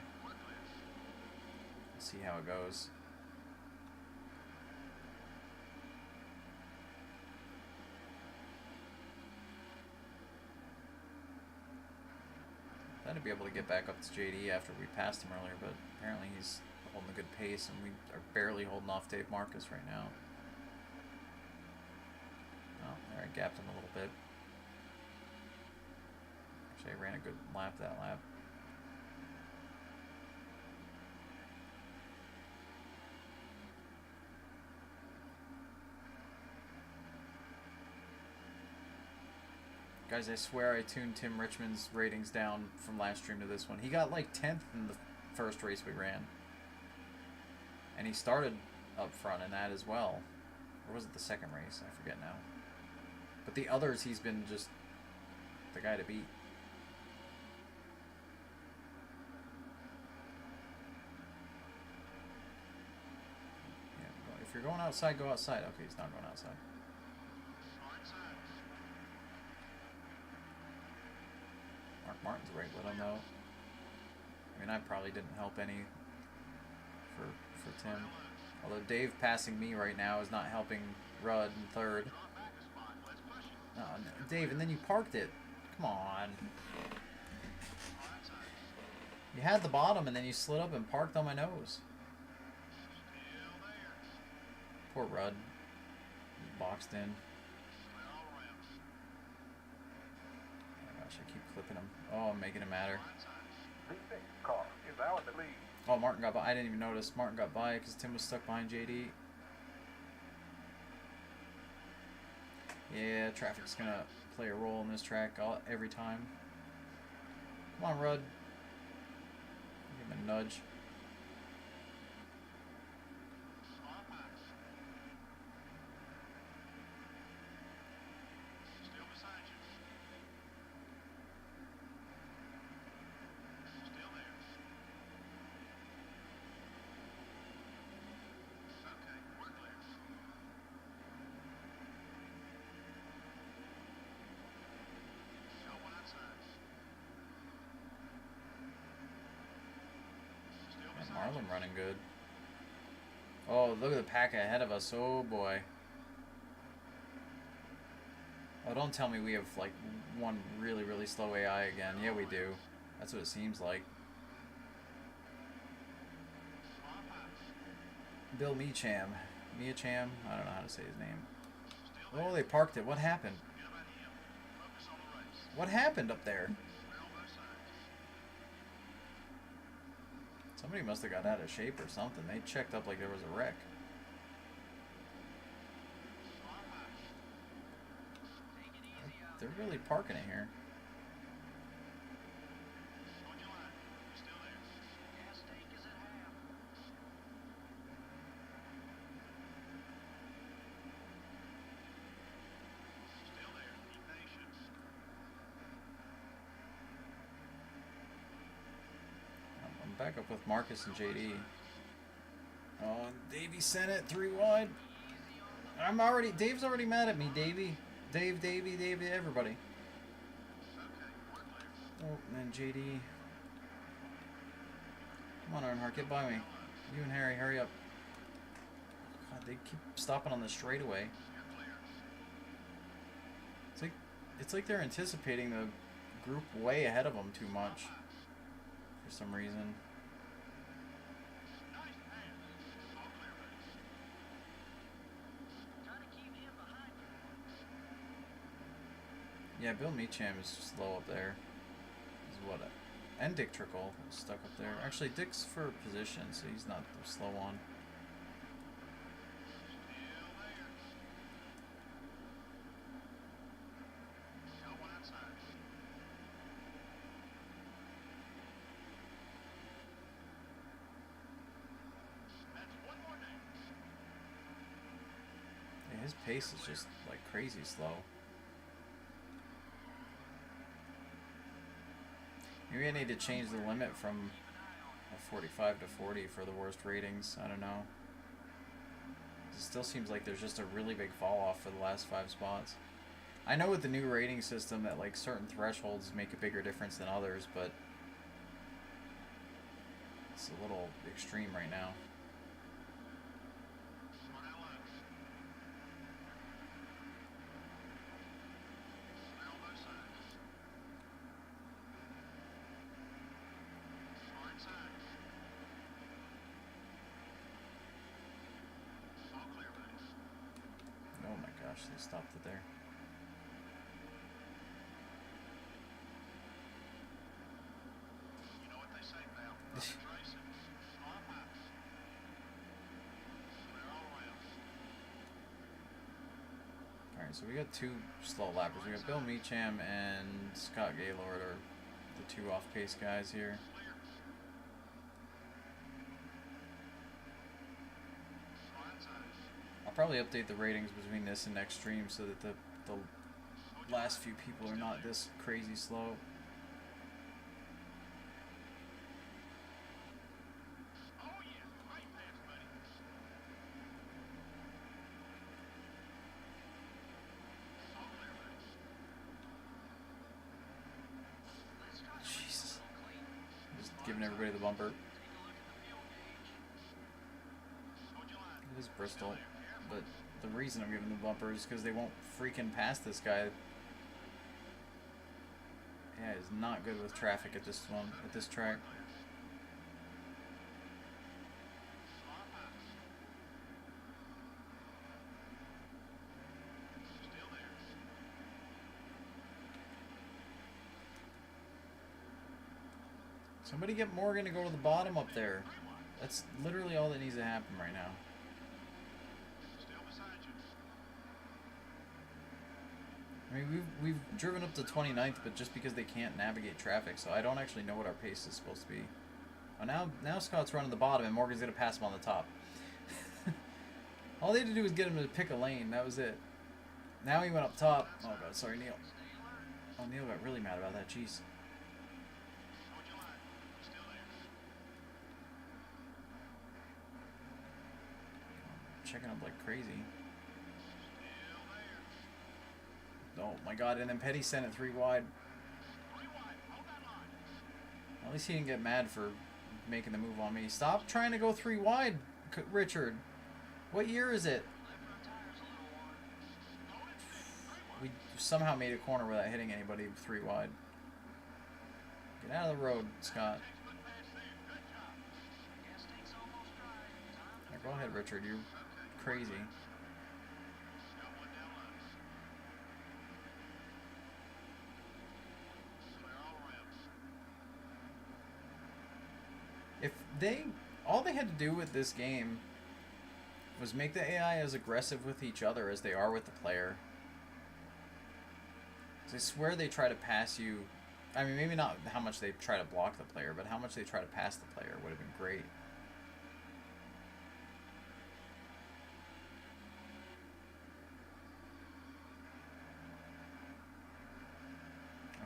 S1: see how it goes. Thought I'd be able to get back up to JD after we passed him earlier, but apparently he's holding a good pace, and we are barely holding off Dave Marcus right now. Oh, there, I gapped him a little bit. Actually, I ran a good lap that lap. Guys, I swear I tuned Tim Richmond's ratings down from last stream to this one. He got like 10th in the first race we ran. And he started up front in that as well. Or was it the second race? I forget now. But the others, he's been just the guy to beat. Yeah, if you're going outside, go outside. Okay, he's not going outside. Mark Martin's right with him, though. I mean, I probably didn't help any for Tim. Although Dave passing me right now is not helping Rudd in third. No, Dave, and then you parked it. Come on. You had the bottom and then you slid up and parked on my nose. Poor Rudd. He's boxed in. Oh gosh, I keep clipping him. Oh, I'm making it matter.
S2: The 6th car is out in the lead.
S1: Oh, Martin got by. I didn't even notice. Martin got by because Tim was stuck behind JD. Yeah, traffic's going to play a role in this track every time. Come on, Rudd. Give him a nudge. Marlin running good. Oh, look at the pack ahead of us. Oh, boy. Oh, don't tell me we have, like, one really, really slow AI again. Yeah, we do. That's what it seems like. Bill Meacham. I don't know how to say his name. Oh, they parked it. What happened? What happened up there? Somebody must have got out of shape or something. They checked up like there was a wreck. They're really parking it here. Back up with Marcus and JD. Oh, Davey sent it 3 wide. Dave's already mad at me, Davey. Davey, everybody. Oh, and then JD. Come on, Earnhardt, get by me. You and Harry, hurry up. God, they keep stopping on the straightaway. It's like they're anticipating the group way ahead of them too much. For some reason. Yeah, Bill Meacham is slow up there. And Dick Trickle is stuck up there. Actually, Dick's for position, so he's not the slow one. Yeah, his pace is just like crazy slow. Maybe I need to change the limit from 45 to 40 for the worst ratings. I don't know. It still seems like there's just a really big fall off for the last 5 spots. I know with the new rating system that like certain thresholds make a bigger difference than others, but it's a little extreme right now. They stopped it there. You know what they say, pal. Alright, so we got 2 slow lappers. We got Bill Meacham and Scott Gaylord are the 2 off-pace guys here. I'll probably update the ratings between this and next stream so that the last few people are not this crazy slow. Jesus. Just giving everybody the bumper. It is Bristol. But the reason I'm giving the bumper is because they won't freaking pass this guy. Yeah, he's not good with traffic at this track. Somebody get Morgan to go to the bottom up there. That's literally all that needs to happen right now. I mean, we've driven up to 29th, but just because they can't navigate traffic, so I don't actually know what our pace is supposed to be. Oh, now Scott's running the bottom, and Morgan's going to pass him on the top. All they had to do was get him to pick a lane. That was it. Now he went up top. Oh, God. Sorry, Neil. Oh, Neil got really mad about that. Jeez. Checking up like crazy. Oh my God, and then Petty sent it 3 wide. At least he didn't get mad for making the move on me. Stop trying to go 3 wide, Richard. What year is it? We somehow made a corner without hitting anybody 3 wide. Get out of the road, Scott. Now go ahead, Richard. You're crazy. If they, all they had to do with this game was make the AI as aggressive with each other as they are with the player. I swear they try to pass you. I mean, maybe not how much they try to block the player, but how much they try to pass the player would have been great.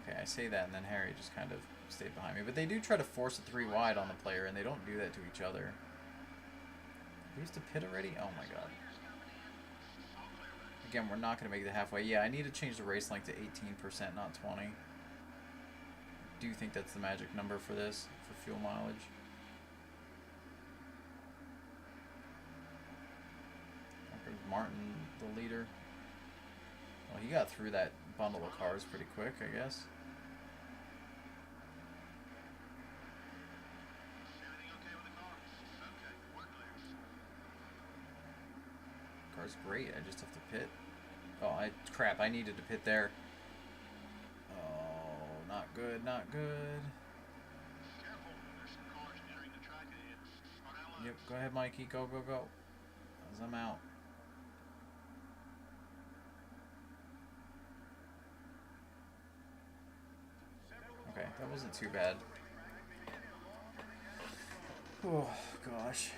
S1: Okay, I say that, and then Harry just kind of stayed behind me. But they do try to force a 3 wide on the player, and they don't do that to each other. They used to pit already? Oh my god. Again, we're not going to make the halfway. Yeah, I need to change the race length to 18%, not 20. I do think that's the magic number for this, for fuel mileage. There's Martin, the leader. Well, he got through that bundle of cars pretty quick, I guess. Car's great, I just have to pit. Oh, crap, I needed to pit there. Oh, not good, not good. Yep, go ahead, Mikey, go, go, go. As I'm out. Okay, that wasn't too bad. Oh, gosh.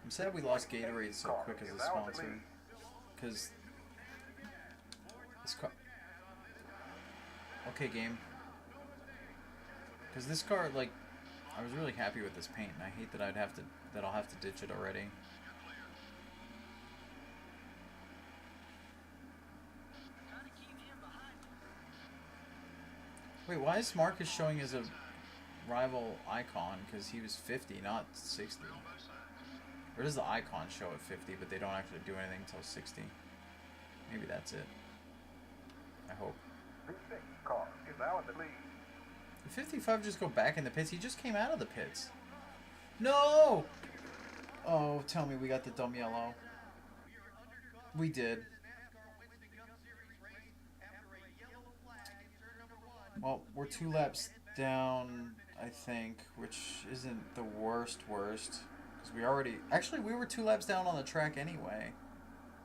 S1: I'm sad we lost Gatorade so quick as a sponsor. Because this car... Okay, game. Because this car, like, I was really happy with this paint, and I hate that I'll have to ditch it already. Wait, why is Marcus showing as a rival icon? Because he was 50, not 60. Or does the icon show at 50, but they don't actually do anything until 60? Maybe that's it. I hope.
S2: The 6 car is now in the lead.
S1: Did 55 just go back in the pits? He just came out of the pits. No! Oh, tell me we got the dumb yellow. We did. Well, we're 2 laps down, I think, which isn't the worst. Because we already... Actually, we were 2 laps down on the track anyway.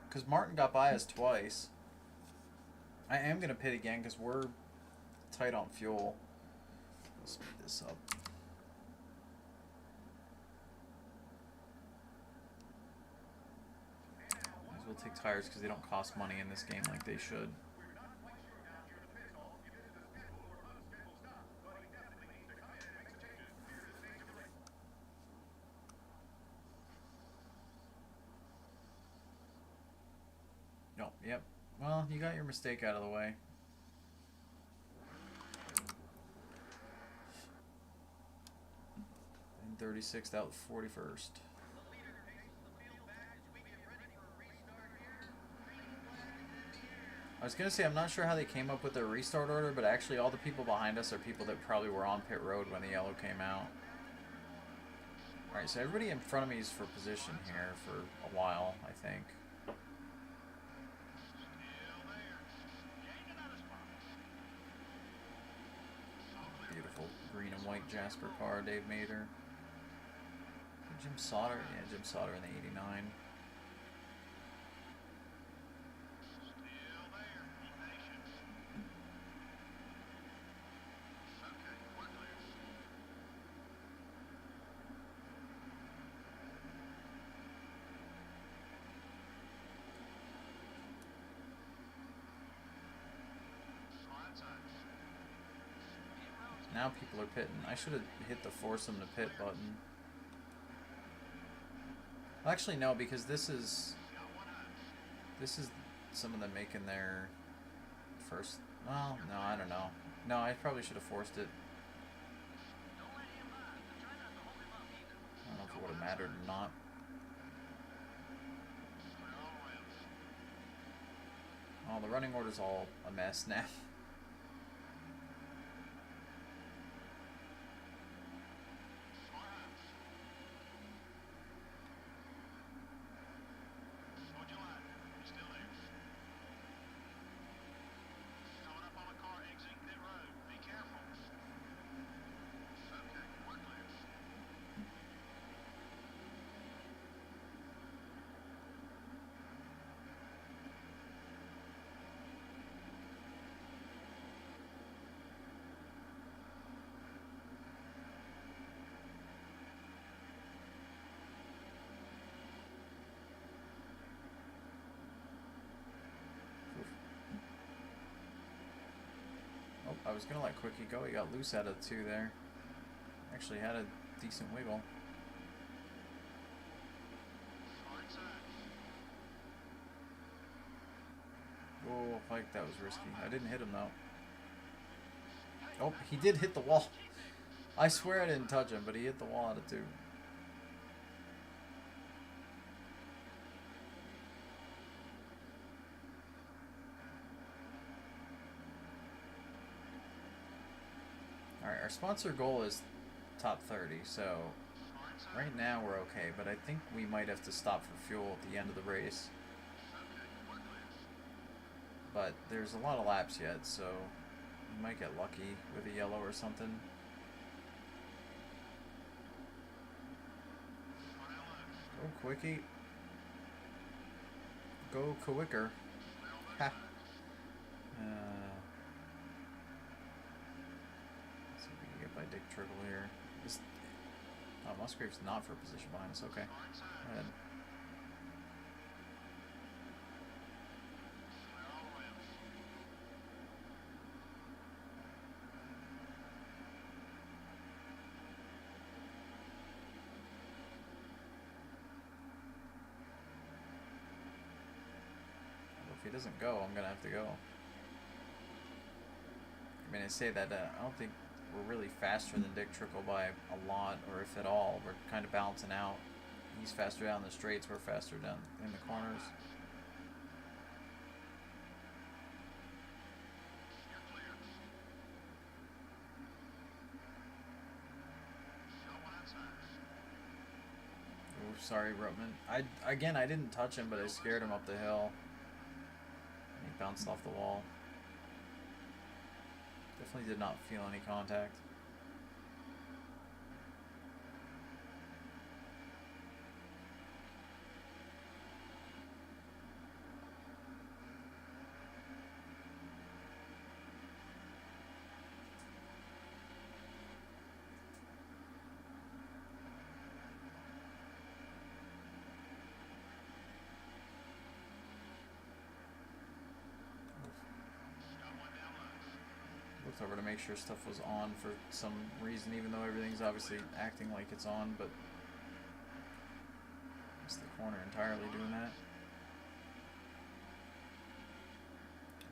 S1: Because Martin got by us twice. I am going to pit again because we're tight on fuel. Let's speed this up. Might as well take tires because they don't cost money in this game like they should. No, yep. Well, you got your mistake out of the way. And 36th out, 41st. I was going to say, I'm not sure how they came up with their restart order, but actually all the people behind us are people that probably were on pit road when the yellow came out. Alright, so everybody in front of me is for position here for a while, I think. Beautiful green and white Jasper car, Dave Mather. Jim Sauter? Yeah, Jim Sauter in the 89. Now people are pitting. I should have hit the force them to pit button. Actually, no, because this is some of them making their first. Well, no, I don't know. No, I probably should have forced it. I don't know if it would have mattered or not. Oh, the running order's all a mess now. I was gonna let Quickie go. He got loose out of 2 there. Actually had a decent wiggle. Oh, like that was risky. I didn't hit him though. Oh, he did hit the wall. I swear I didn't touch him, but he hit the wall out of 2. Alright, our sponsor goal is top 30, so right now we're okay, but I think we might have to stop for fuel at the end of the race. But there's a lot of laps yet, so we might get lucky with a yellow or something. Go Quickie. Go Quicker. Ha. Let's see if we can get by Dick Trickle here. This, oh, Musgrave's not for a position behind us. Okay. Go ahead. If he doesn't go, I'm gonna have to go. I mean, I say that I don't think we're really faster than Dick Trickle by a lot, or if at all. We're kind of balancing out. He's faster down the straights, we're faster down in the corners. Oh, sorry, Rotman. I didn't touch him, but I scared him up the hill. He bounced off the wall. Definitely did not feel any contact. Looked over to make sure stuff was on for some reason, even though everything's obviously acting like it's on, but missed the corner entirely doing that.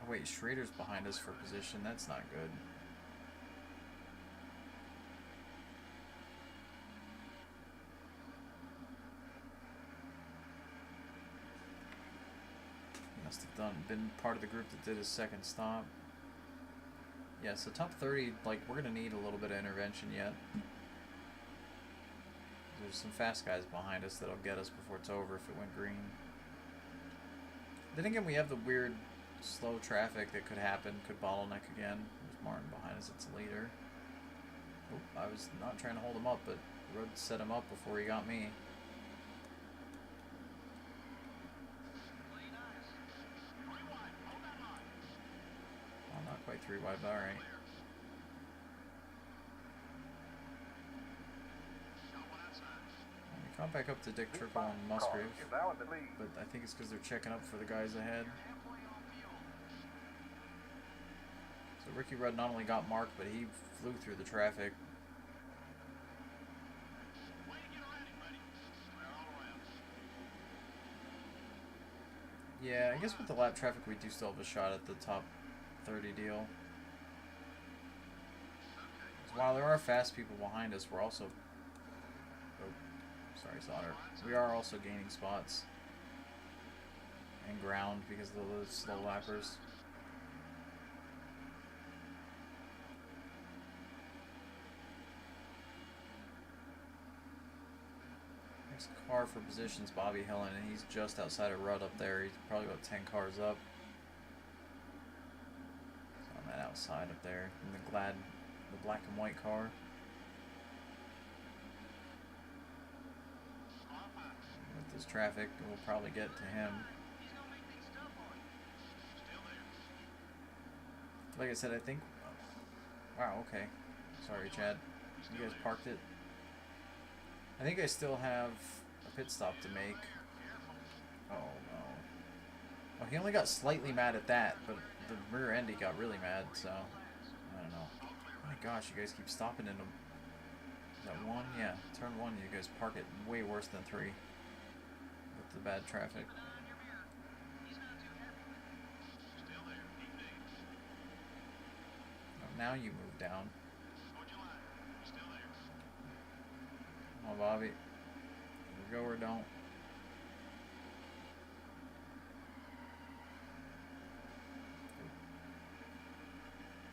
S1: Oh wait, Schrader's behind us for position. That's not good. He must have been part of the group that did his second stop. Yeah, so top 30, like, we're going to need a little bit of intervention yet. There's some fast guys behind us that'll get us before it's over if it went green. Then again, we have the weird slow traffic that could happen, could bottleneck again. There's Martin behind us, it's a leader. Oh, I was not trying to hold him up, but the road set him up before he got me. Quite 3 wide, but alright. We caught back up to Dick Trickle and Musgrave, but I think it's because they're checking up for the guys ahead. So Ricky Rudd not only got marked, but he flew through the traffic. Yeah, I guess with the lap traffic we do still have a shot at the top 30 deal. So while there are fast people behind us, we're also... Oh, sorry, Sauter. We are also gaining spots and ground because of those slow lappers. Next car for positions, Bobby Hillen, and he's just outside of Rudd up there. He's probably about 10 cars up. Outside up there in the black and white car. With this traffic, we'll probably get to him. Like I said, I think... Wow, okay. Sorry, Chad. You guys parked it. I think I still have a pit stop to make. Oh, no. Oh, he only got slightly mad at that, but the rear end he got really mad, so I don't gosh, you guys keep stopping in them. Is that 1? Yeah, turn 1. You guys park it way worse than 3 with the bad traffic. Oh, now you move down. Oh, Bobby. Here we go or don't.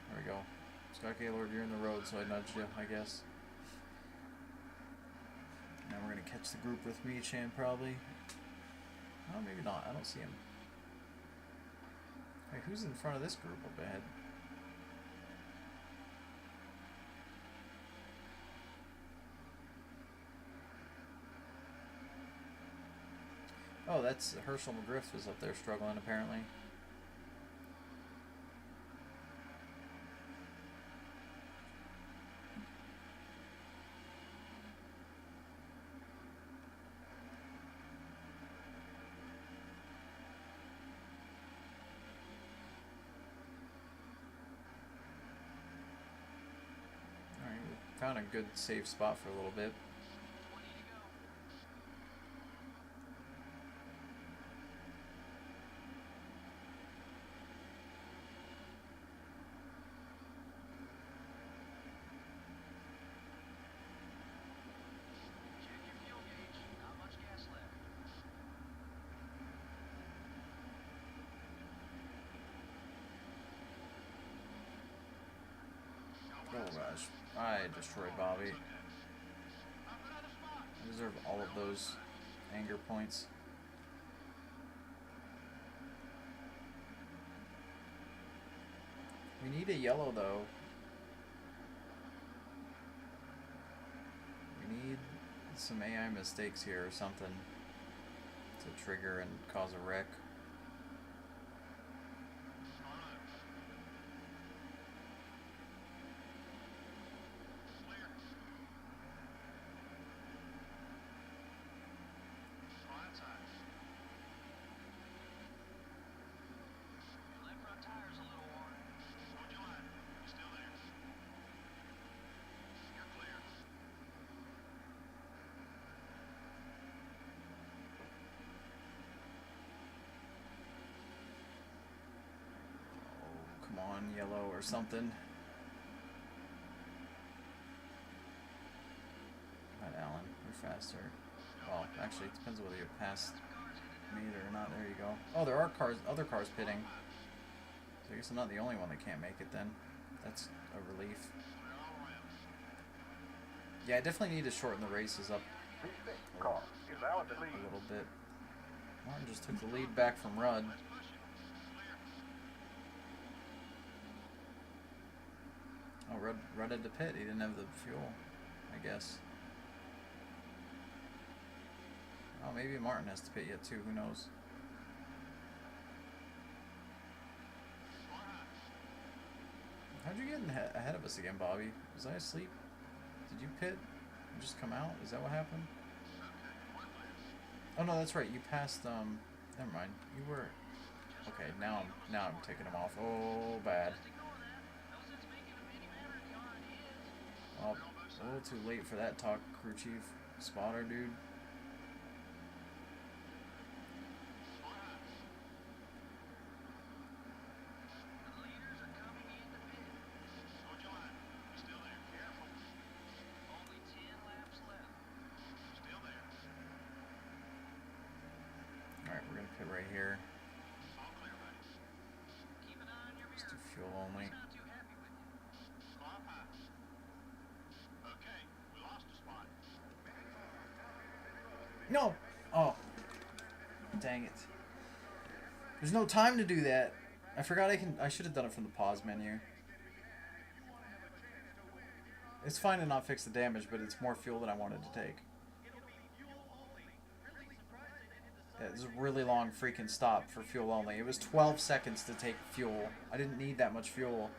S1: There we go. Scott Gaylord, you're in the road, so I nudged you, I guess. Now we're going to catch the group with me, Chan, probably. Oh, maybe not. I don't see him. Hey, who's in front of this group up ahead? Oh, that's Herschel McGriff was up there struggling, apparently. Alright, we found a good safe spot for a little bit. Oh gosh, I destroyed Bobby. I deserve all of those anger points. We need a yellow though. We need some AI mistakes here or something to trigger and cause a wreck. Yellow or something. Alright, Alan, you're faster. Well, actually, it depends on whether you passed me or not. There you go. Oh, there are cars, other cars pitting. So I guess I'm not the only one that can't make it then. That's a relief. Yeah, I definitely need to shorten the races up a little bit. Martin just took the lead back from Rudd. Oh, Rudd had to pit. He didn't have the fuel, I guess. Oh, maybe Martin has to pit yet too. Who knows? How'd you get ahead of us again, Bobby? Was I asleep? Did you pit and just come out? Is that what happened? Oh no, that's right. You passed. Never mind. You were. Okay, now I'm taking him off. Oh, bad. Well, a little too late for that talk, crew chief. Spotter, dude. Alright, we're gonna pit right here. Just do fuel only. No! Oh. Dang it. There's no time to do that. I forgot I should have done it from the pause menu. It's fine to not fix the damage, but it's more fuel than I wanted to take. Yeah, it was a really long freaking stop for fuel only. It was 12 seconds to take fuel. I didn't need that much fuel.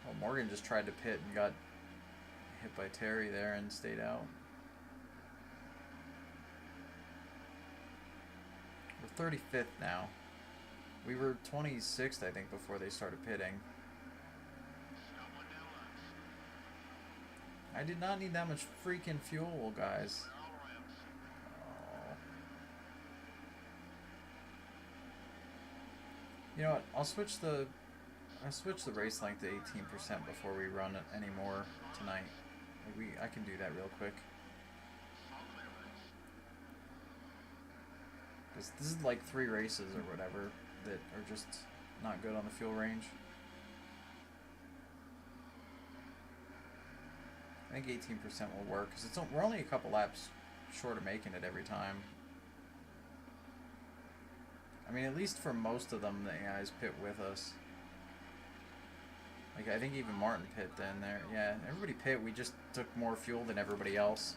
S1: Well, Morgan just tried to pit and got hit by Terry there and stayed out. We're 35th now. We were 26th, I think, before they started pitting. I did not need that much freaking fuel, guys. Oh. You know what? I'll switch the race length to 18% before we run it anymore tonight. I can do that real quick. Because this is like 3 races or whatever that are just not good on the fuel range. I think 18% will work because we're only a couple laps short of making it every time. I mean, at least for most of them, the AIs pit with us. Like, I think even Martin pit then there. Yeah, everybody pit. We just took more fuel than everybody else.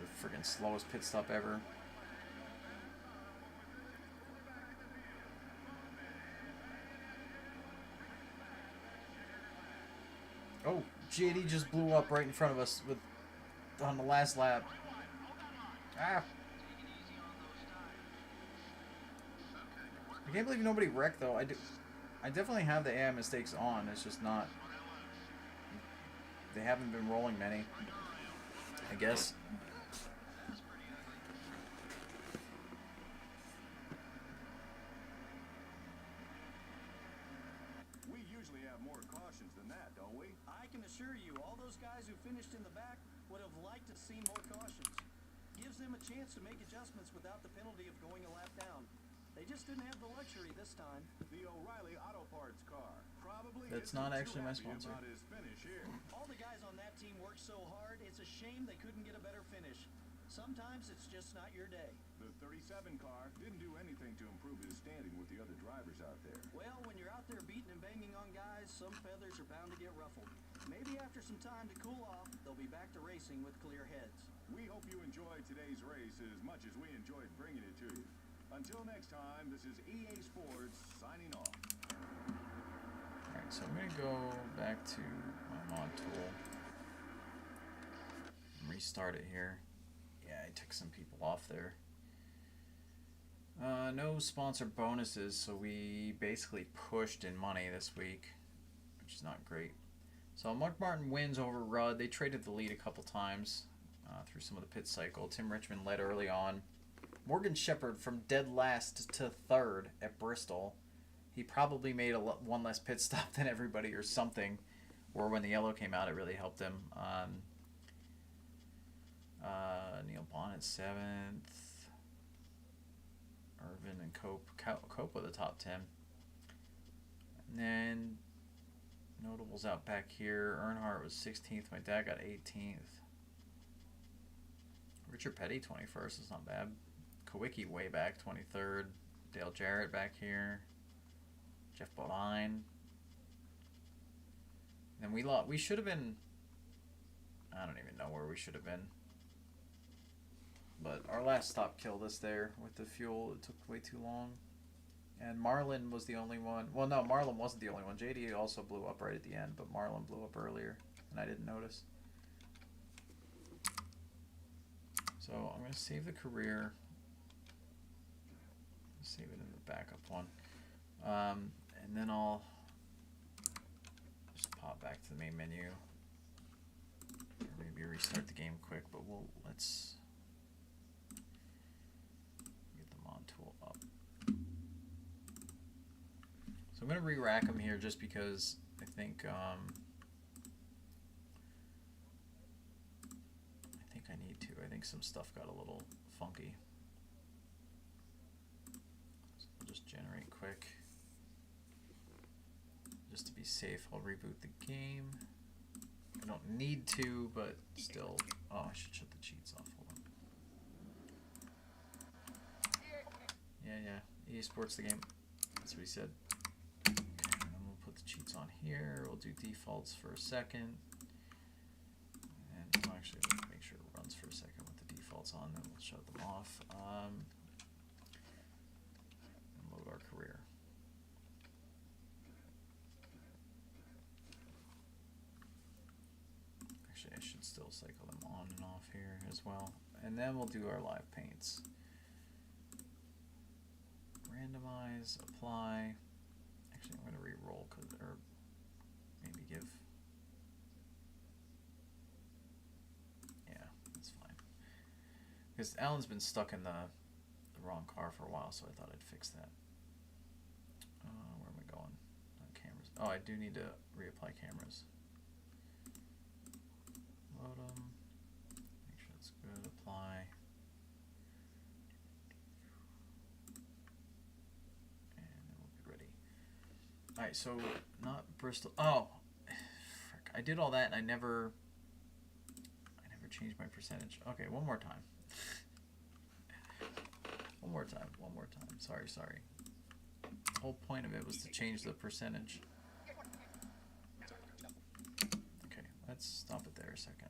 S1: The friggin' slowest pit stop ever. Oh, JD just blew up right in front of us on the last lap. Ah! I can't believe nobody wrecked though. I definitely have the AI mistakes on. It's just not. They haven't been rolling many, I guess.
S3: We usually have more cautions than that, don't we?
S4: I can assure you, all those guys who finished in the back would have liked to see more cautions. Gives them a chance to make adjustments without the penalty of going a lap down. They just didn't have the luxury this time.
S3: The O'Reilly Auto Parts car. Probably
S1: That's
S3: isn't
S1: not
S3: too
S1: actually my
S3: happy
S1: sponsor.
S3: about his finish here.
S4: All the guys on that team worked so hard, it's a shame they couldn't get a better finish. Sometimes it's just not your day.
S3: The 37 car didn't do anything to improve his standing with the other drivers out there.
S4: Well, when you're out there beating and banging on guys, some feathers are bound to get ruffled. Maybe after some time to cool off, they'll be back to racing with clear heads.
S3: We hope you enjoyed today's race as much as we enjoyed bringing it to you. Until next time, this is EA Sports signing off.
S1: Alright, so I'm going to go back to my mod tool. And restart it here. Yeah, I took some people off there. No sponsor bonuses, so we basically pushed in money this week, which is not great. So Mark Martin wins over Rudd. They traded the lead a couple times through some of the pit cycle. Tim Richmond led early on. Morgan Shepherd from dead last to third at Bristol. He probably made one less pit stop than everybody or something. Or when the yellow came out, it really helped him. Neil Bonnet 7th. Irvin and Cope were the top 10. And then notables out back here. Earnhardt was 16th. My dad got 18th. Richard Petty 21st is not bad. Kowicki way back 23rd. Dale Jarrett back here. Jeff Bodine. And we should have been. I don't even know where we should have been. But our last stop killed us there with the fuel. It took way too long. And Marlin was the only one. Well, no, Marlin wasn't the only one. JD also blew up right at the end, but Marlin blew up earlier, and I didn't notice. So I'm going to save the career. Save it in the backup one. And then I'll just pop back to the main menu. Or maybe restart the game quick, but let's get the mod tool up. So I'm going to re-rack them here just because I think I need to. I think some stuff got a little funky. So I'll just generate quick. Just to be safe, I'll reboot the game. I don't need to, but still. Oh, I should shut the cheats off. Hold on. Yeah. EA Sports the game. That's what he said. Okay, and then we'll put the cheats on here. We'll do defaults for a second. And actually, let's make sure it runs for a second with the defaults on, then we'll shut them off. And load our career. Actually, I should still cycle them on and off here as well. And then we'll do our live paints. Brand randomize, apply. Actually, I'm going to re-roll, or maybe give. Yeah, that's fine. Because Alan's been stuck in the wrong car for a while, so I thought I'd fix that. Where am I going? Cameras. Oh, I do need to reapply cameras. Load them. Make sure it's good. Apply. And then we'll be ready. Alright, so not Bristol. Oh, frick. I did all that and I never changed my percentage. Okay, one more time. One more time. Sorry. The whole point of it was to change the percentage. Okay, let's stop it there a second.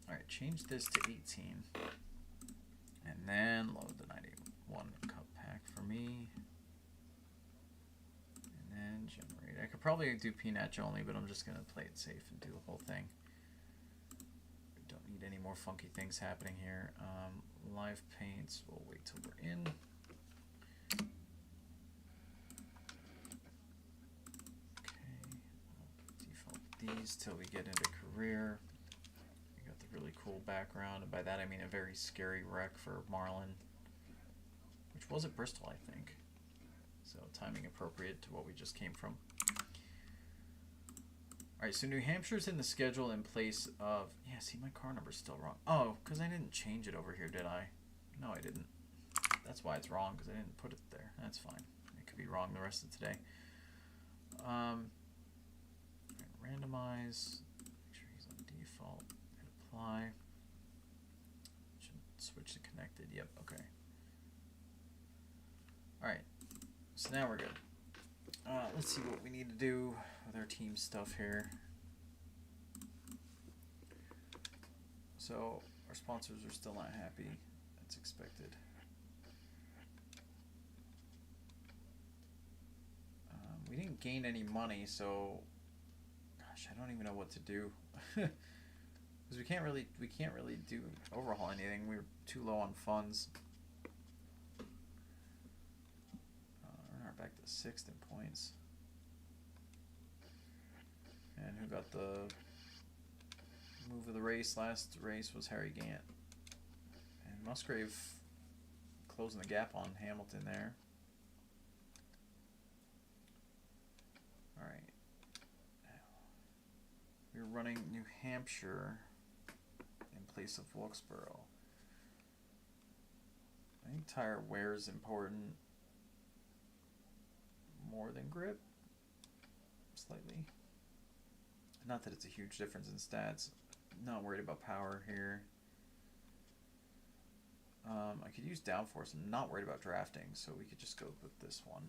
S1: Alright, change this to 18. And then load the 91 cup pack for me. And then generate. I could probably do PNatch only, but I'm just going to play it safe and do the whole thing. Don't need any more funky things happening here. Live paints, we'll wait till we're in. Okay, default these till we get into career. We got the really cool background, and by that I mean a very scary wreck for Marlin, which was at Bristol, I think. So timing appropriate to what we just came from. Alright, so New Hampshire's in the schedule in place of... Yeah, see, my car number's still wrong. Oh, because I didn't change it over here, did I? No, I didn't. That's why it's wrong, because I didn't put it there. That's fine. It could be wrong the rest of today. Randomize. Make sure he's on default. Hit apply. Should switch to connected. Yep, okay. Alright, so now we're good. Let's see what we need to do with our team stuff here. So our sponsors are still not happy. That's expected. We didn't gain any money, so gosh, I don't even know what to do. Because we can't really do overhaul anything. We were too low on funds. Back to 6th in points. And who got the move of the race? Last race was Harry Gant. And Musgrave closing the gap on Hamilton there. Alright. We're running New Hampshire in place of Wilkesboro. I think tire wear is important. More than grip, slightly. Not that it's a huge difference in stats. Not worried about power here. I could use downforce. I'm not worried about drafting, so we could just go with this one.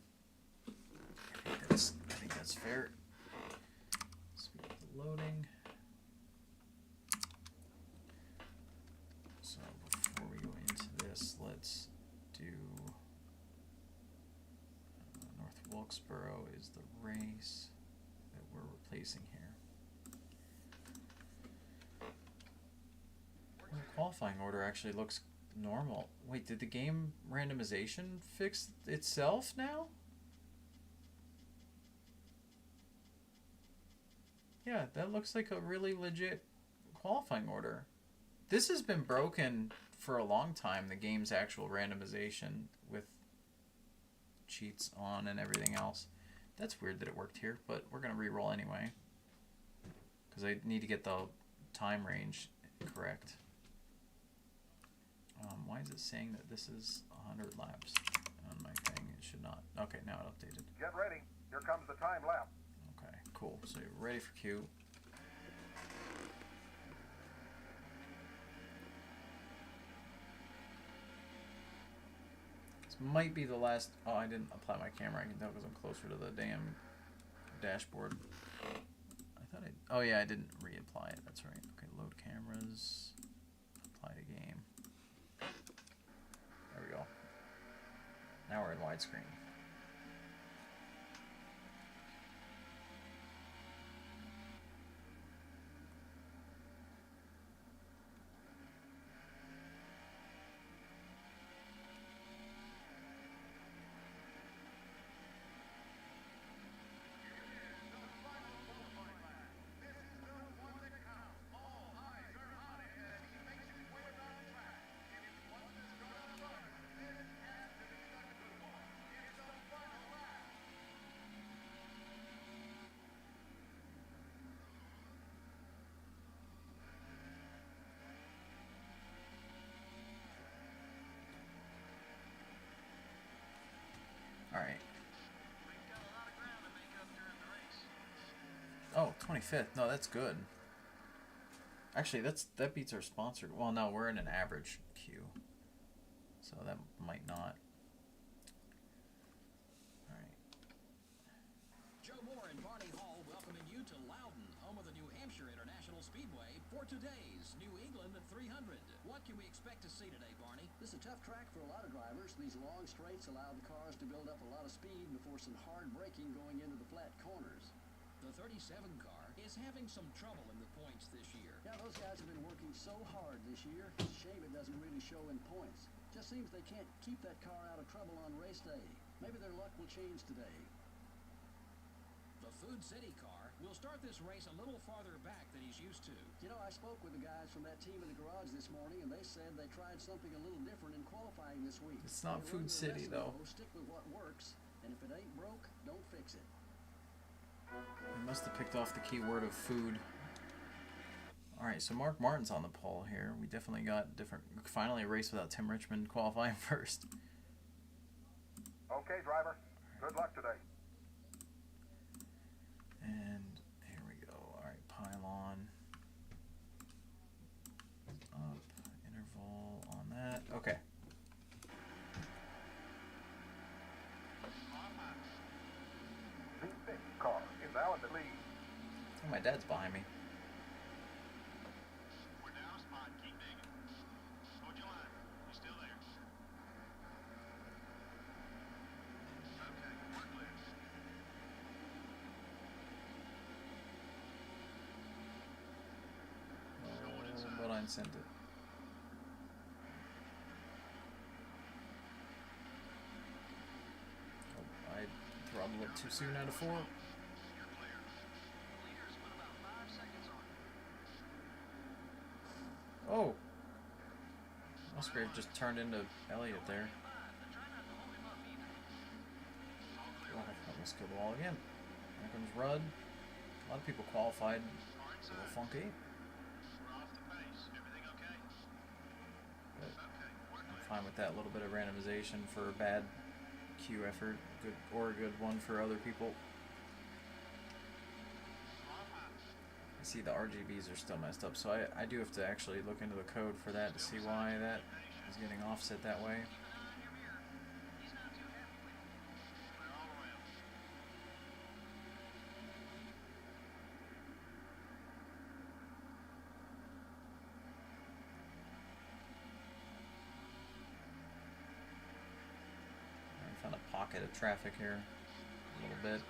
S1: I think that's fair. Speed up the loading. So before we go into this, let's do. Wilkesboro is the race that we're replacing here. Well, the qualifying order actually looks normal. Wait, did the game randomization fix itself now? Yeah, that looks like a really legit qualifying order. This has been broken for a long time, the game's actual randomization with cheats on and everything else. That's weird that it worked here, but we're going to re-roll anyway. Because I need to get the time range correct. Why is it saying that this is 100 laps on my thing? It should not. Okay, now it updated.
S2: Get ready. Here comes the time lap.
S1: Okay, cool. So you're ready for Q. Might be the last. Oh, I didn't apply my camera. I can tell because I'm closer to the damn dashboard. I thought I. Oh yeah, I didn't reapply it. That's right. Okay, load cameras. Apply to game. There we go. Now we're in widescreen. Alright. Oh, 25th. No, that's good. Actually, that beats our sponsor. Well, no, we're in an average queue. So that might not. Alright.
S6: Joe Moore and Barney Hall welcoming you to Loudon, home of the New Hampshire International Speedway, for today's New England 300. What can we expect to see today, Barney?
S4: This is a tough track for a lot of drivers. These long straights allow the cars to build up a lot of speed before some hard braking going into the flat corners.
S6: The 37 car is having some trouble in the points this year.
S4: Yeah, those guys have been working so hard this year. It's a shame it doesn't really show in points. Just seems they can't keep that car out of trouble on race day. Maybe their luck will change today.
S6: The Food City car will start this race a little farther back than he's used to.
S4: You know, I spoke with the guys from that team in the garage this morning, and they said they tried something a little different in qualifying this week.
S1: It's not
S4: They
S1: Food
S4: learned their
S1: City,
S4: lesson,
S1: though.
S4: Stick with what works, and if it ain't broke, don't fix it.
S1: We must have picked off the keyword of food. Alright, so Mark Martin's on the pole here. We definitely got different. Finally, a race without Tim Richmond qualifying first.
S2: Okay, driver. Good luck today.
S1: And here we go. Alright, pylon. Up. Interval on that. Okay.
S2: The fifth car is now in the lead.
S1: Oh, my dad's behind me.
S3: We're down a spot. Keep digging. Hold your line. You're still there. Okay, we're clear.
S1: But I sent it. Oh, I throbbed a little too soon out of 4. Oh! Musgrave just turned into Elliott there. Oh, I almost killed the wall again. Here comes Rudd. A lot of people qualified. It's a little funky. But I'm fine with that little bit of randomization for a bad queue effort. Good or a good one for other people. I see the RGBs are still messed up, so I do have to actually look into the code for that to see why that is getting offset that way. I found a pocket of traffic here a little bit.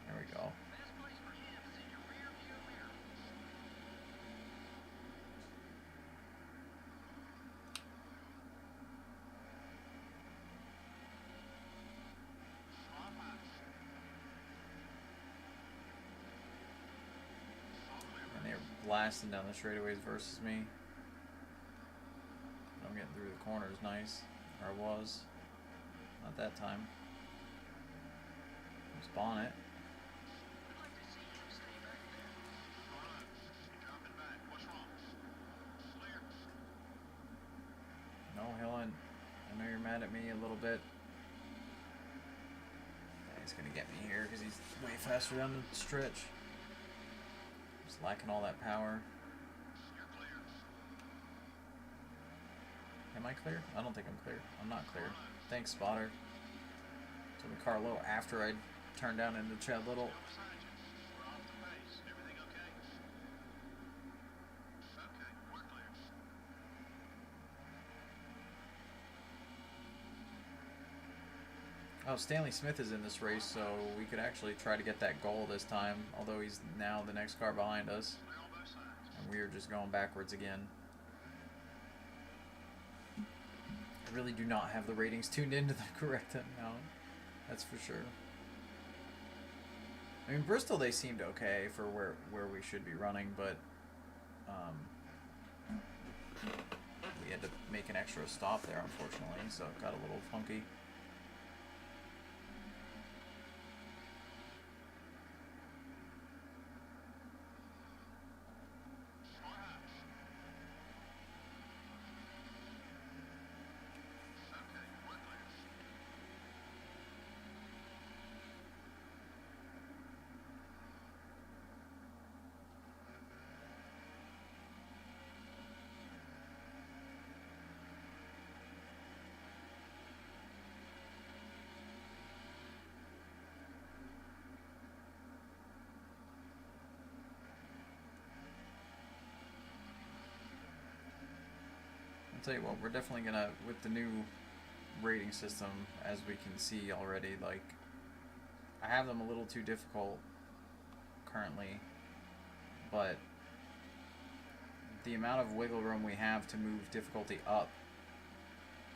S1: There we go. And they're blasting down the straightaways versus me. I'm getting through the corners nice. Or I was. Not that time. There's Bonnet. No, Helen. I know you're mad at me a little bit. Yeah, he's gonna get me here because he's way faster down the stretch. Just lacking all that power. Am I clear? I don't think I'm clear. I'm not clear. Thanks, spotter. Took the car low after I turned down into Chad Little. Oh, Stanley Smith is in this race, so we could actually try to get that goal this time, although he's now the next car behind us. And we are just going backwards again. I really do not have the ratings tuned into the correct amount. That's for sure. I mean, Bristol, they seemed okay for where we should be running, but we had to make an extra stop there, unfortunately, so it got a little funky. I'll tell you what, we're definitely gonna, with the new rating system, as we can see already, like, I have them a little too difficult currently, but the amount of wiggle room we have to move difficulty up,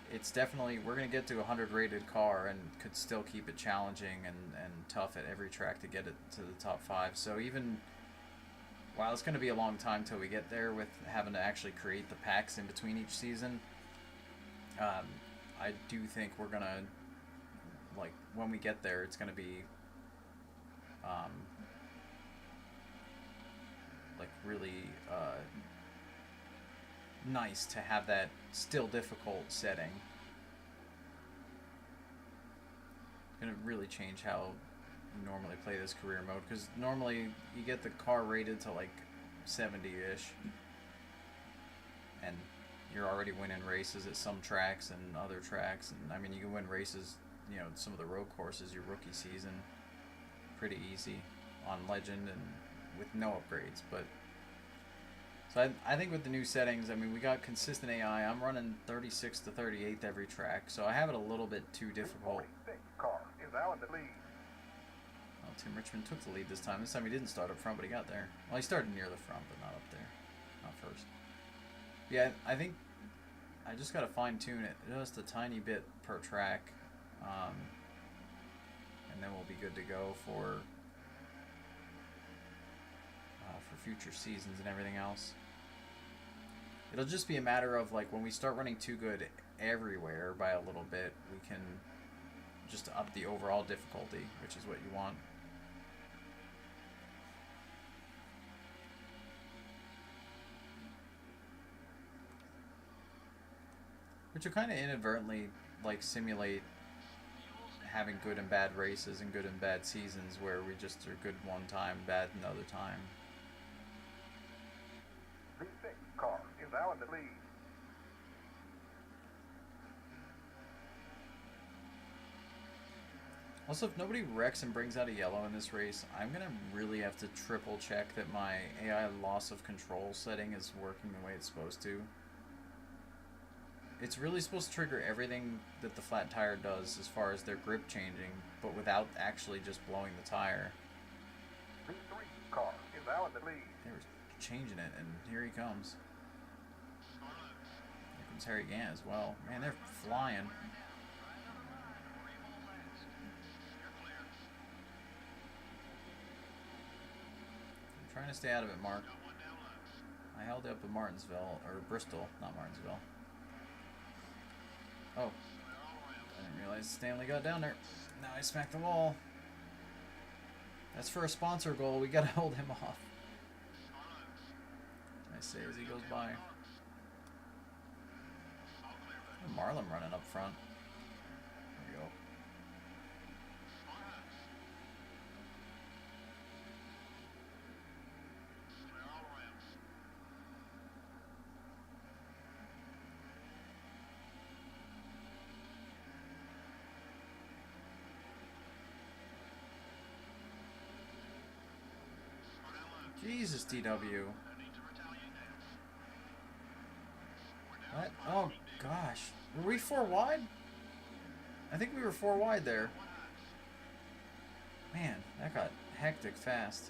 S1: it's definitely, we're going to get to a 100 rated car and could still keep it challenging and tough at every track to get it to the top 5. So even while it's going to be a long time till we get there with having to actually create the packs in between each season, I do think we're going to, like, when we get there, it's going to be like really nice to have that still difficult setting. It's going to really change how you normally play this career mode, because normally you get the car rated to like 70-ish and you're already winning races at some tracks and other tracks, and I mean, you can win races, you know, some of the road courses your rookie season pretty easy on Legend and with no upgrades. But so I think with the new settings, I mean, we got consistent AI. I'm running 36th to 38th every track, so I have it a little bit too difficult.
S2: Car is out in the lead.
S1: Well, Tim Richmond took the lead this time. This time he didn't start up front, but he got there. Well, he started near the front, but not up there. Not first. Yeah, I think I just got to fine-tune it just a tiny bit per track, and then we'll be good to go for future seasons and everything else. It'll just be a matter of, like, when we start running too good everywhere by a little bit, we can just up the overall difficulty, which is what you want. Which will kind of inadvertently, like, simulate having good and bad races and good and bad seasons, where we just are good one time, bad another time.
S2: The 6th car is out in the lead.
S1: Also, if nobody wrecks and brings out a yellow in this race, I'm going to really have to triple check that my AI loss of control setting is working the way it's supposed to. It's really supposed to trigger everything that the flat tire does as far as their grip changing, but without actually just blowing the tire.
S2: The 3 car is out in the lead.
S1: They were changing it, and here he comes. Here comes Harry Gant as well. Man, they're flying. I'm trying to stay out of it, Mark. I held it up at Martinsville, or Bristol, not Martinsville. Oh, I didn't realize Stanley got down there. Now I smacked the wall. That's for a sponsor goal. We gotta hold him off. I say as he goes by. Marlin running up front. There we go. Jesus, DW. What? Oh, gosh. Were we 4 wide? I think we were 4 wide there. Man, that got hectic fast.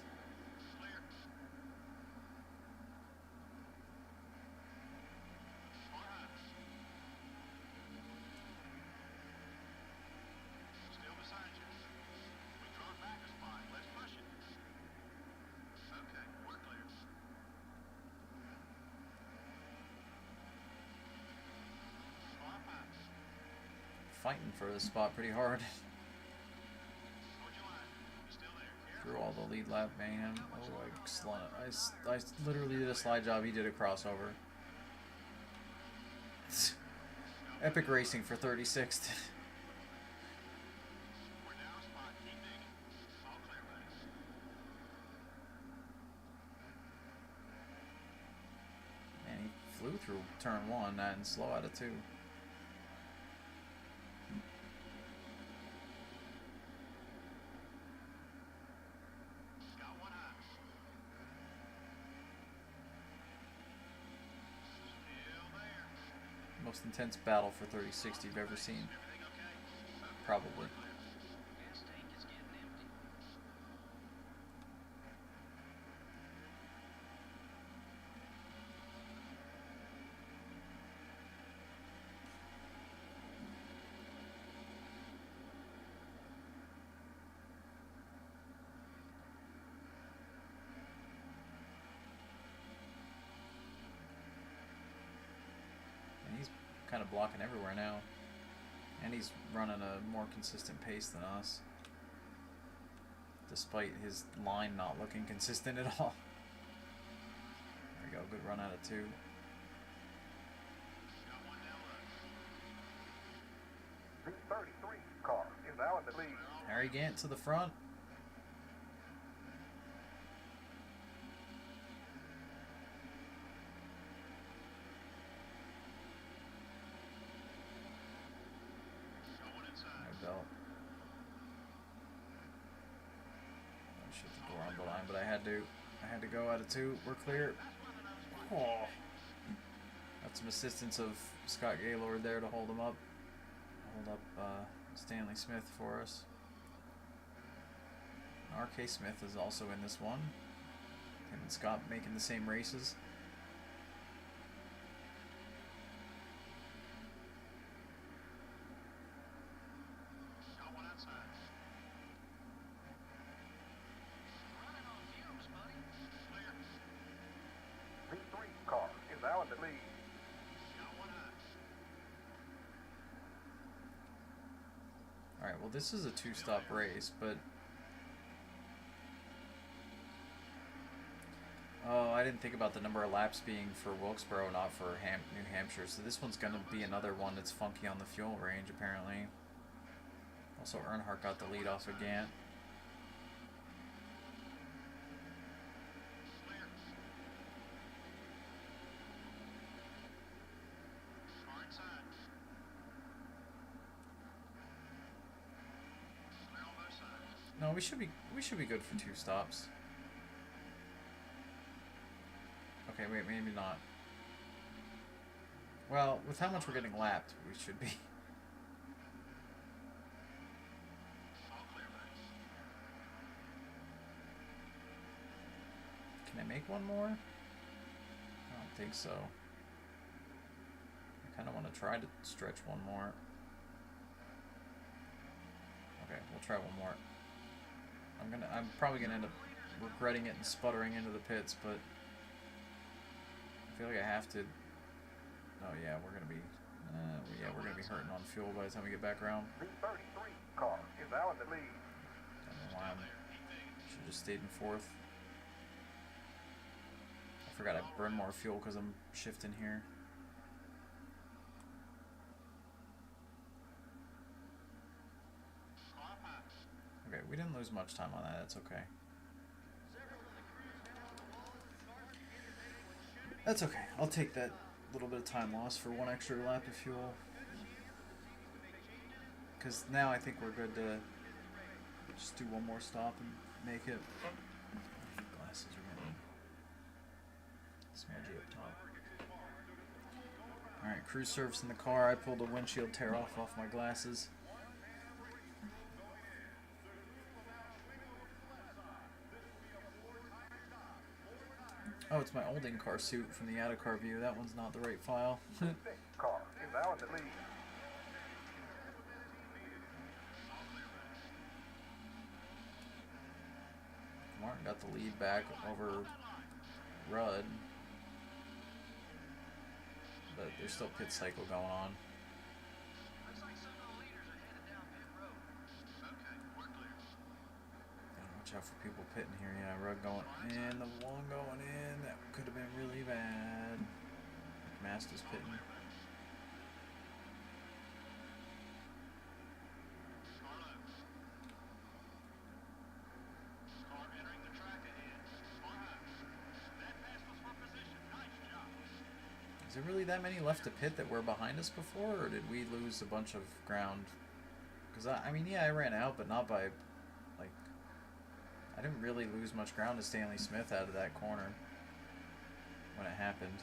S1: Fighting for this spot pretty hard. Through all the lead lap mayhem. Oh, I literally did a slide job. He did a crossover. Epic racing for 36th. Man, he flew through turn 1 and slow out of 2. most intense battle for 3060 you've ever seen. Probably. Kind of blocking everywhere now, and he's running a more consistent pace than us, despite his line not looking consistent at all. There we go, good run out of 2.
S2: The 33 car is now in the lead.
S1: Harry Gant to the front. But I had to go out of 2. We're clear. Oh, got some assistance of Scott Gaylord there to hold up Stanley Smith for us. RK Smith is also in this one. Him and Scott making the same races. Alright, well this is a 2-stop race, but... Oh, I didn't think about the number of laps being for Wilkesboro, not for New Hampshire. So this one's going to be another one that's funky on the fuel range, apparently. Also, Earnhardt got the lead off of Gant. No, we should be good for 2 stops. Okay, wait, maybe not. Well, with how much we're getting lapped, we should be. Can I make one more? I don't think so. I kind of want to try to stretch one more. Okay, we'll try one more. I'm probably gonna end up regretting it and sputtering into the pits, but I feel like I have to. Oh yeah, we're gonna be hurting on fuel by the time we get back around.
S2: The 33 car is now in the lead.
S1: Don't know why should have just stayed in 4th. I forgot I burned more fuel because I'm shifting here. Okay, we didn't lose much time on that, that's okay. That's okay, I'll take that little bit of time loss for 1 extra lap of fuel. Because now I think we're good to just do one more stop and make it. Glasses are getting smudgy up top. Alright, crew service in the car. I pulled a windshield tear off my glasses. Oh, it's my old in-car suit from the out-of-car view. That one's not the right file.
S2: Car is now in the lead.
S1: Martin got the lead back over Rudd. But there's still pit cycle going on. Watch out for people pitting here. Yeah, Rudd going in, the one going in. That could have been really bad. Master's pitting. Is there really that many left to pit that were behind us before, or did we lose a bunch of ground? Because I mean, yeah, I ran out, but not by, like, I didn't really lose much ground to Stanley Smith out of that corner when it happened.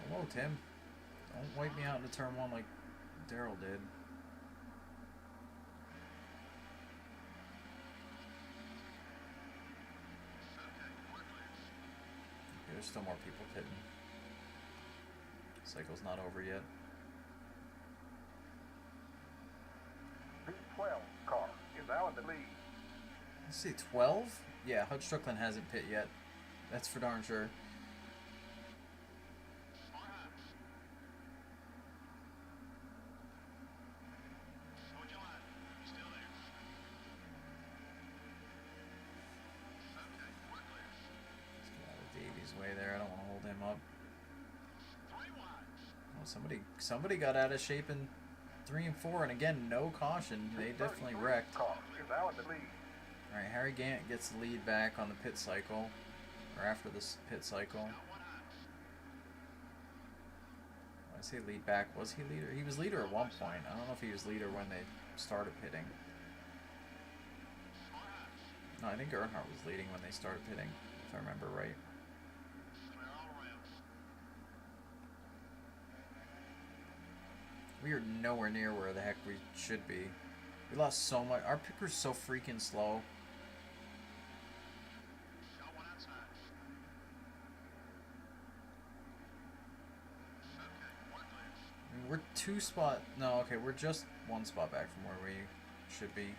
S1: Hello, Tim. Don't wipe me out into turn 1 like Daryl did. Okay, there's still more people pitting. Cycle's not over yet.
S2: P12 car is now in the lead.
S1: Let's see, 12? Yeah, Hutch Strickland hasn't pit yet. That's for darn sure. Way there. I don't want to hold him up. Well, somebody got out of shape in 3 and 4, and again, no caution. They definitely wrecked.
S2: Car is now in the lead.
S1: All right, Harry Gant gets the lead back on the pit cycle, or after this pit cycle. When I say lead back, was he leader? He was leader at one point. I don't know if he was leader when they started pitting. No, I think Earnhardt was leading when they started pitting, if I remember right. We are nowhere near where the heck we should be. We lost so much. Our picker's so freaking slow. I mean, we're 2 spot. No, okay, we're just 1 spot back from where we should be.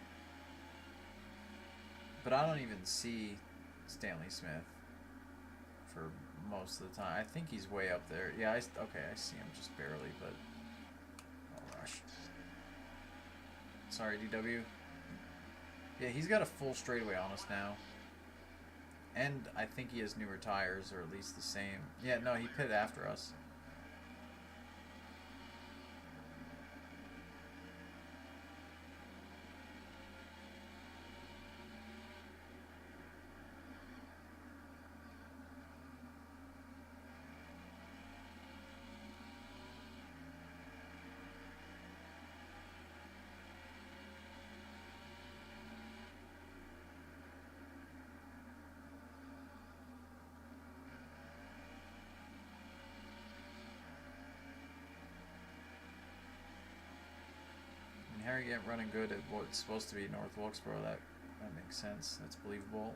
S1: But I don't even see Stanley Smith for most of the time. I think he's way up there. Yeah, okay, I see him just barely, but. Sorry, DW. Yeah, he's got a full straightaway on us now. And I think he has newer tires, or at least the same. Yeah, no, he pitted after us. Harry Gant running good at what's supposed to be North Wilkesboro. That makes sense. That's believable.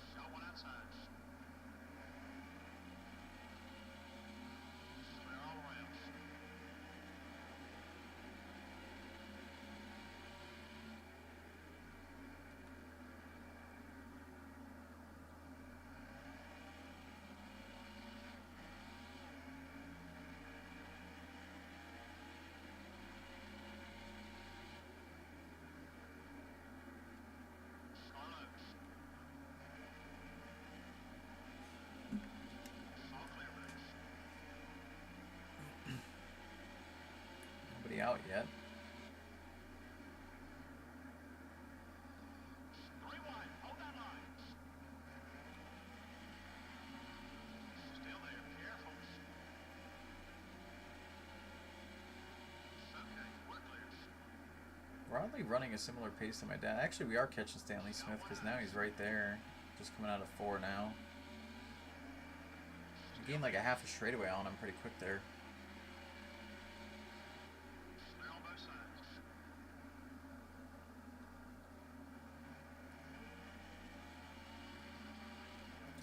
S1: Out yet. We're oddly running a similar pace to my dad. Actually, we are catching Stanley Smith because now he's right there. Just coming out of 4 now. We gained like a half a straightaway on him pretty quick there.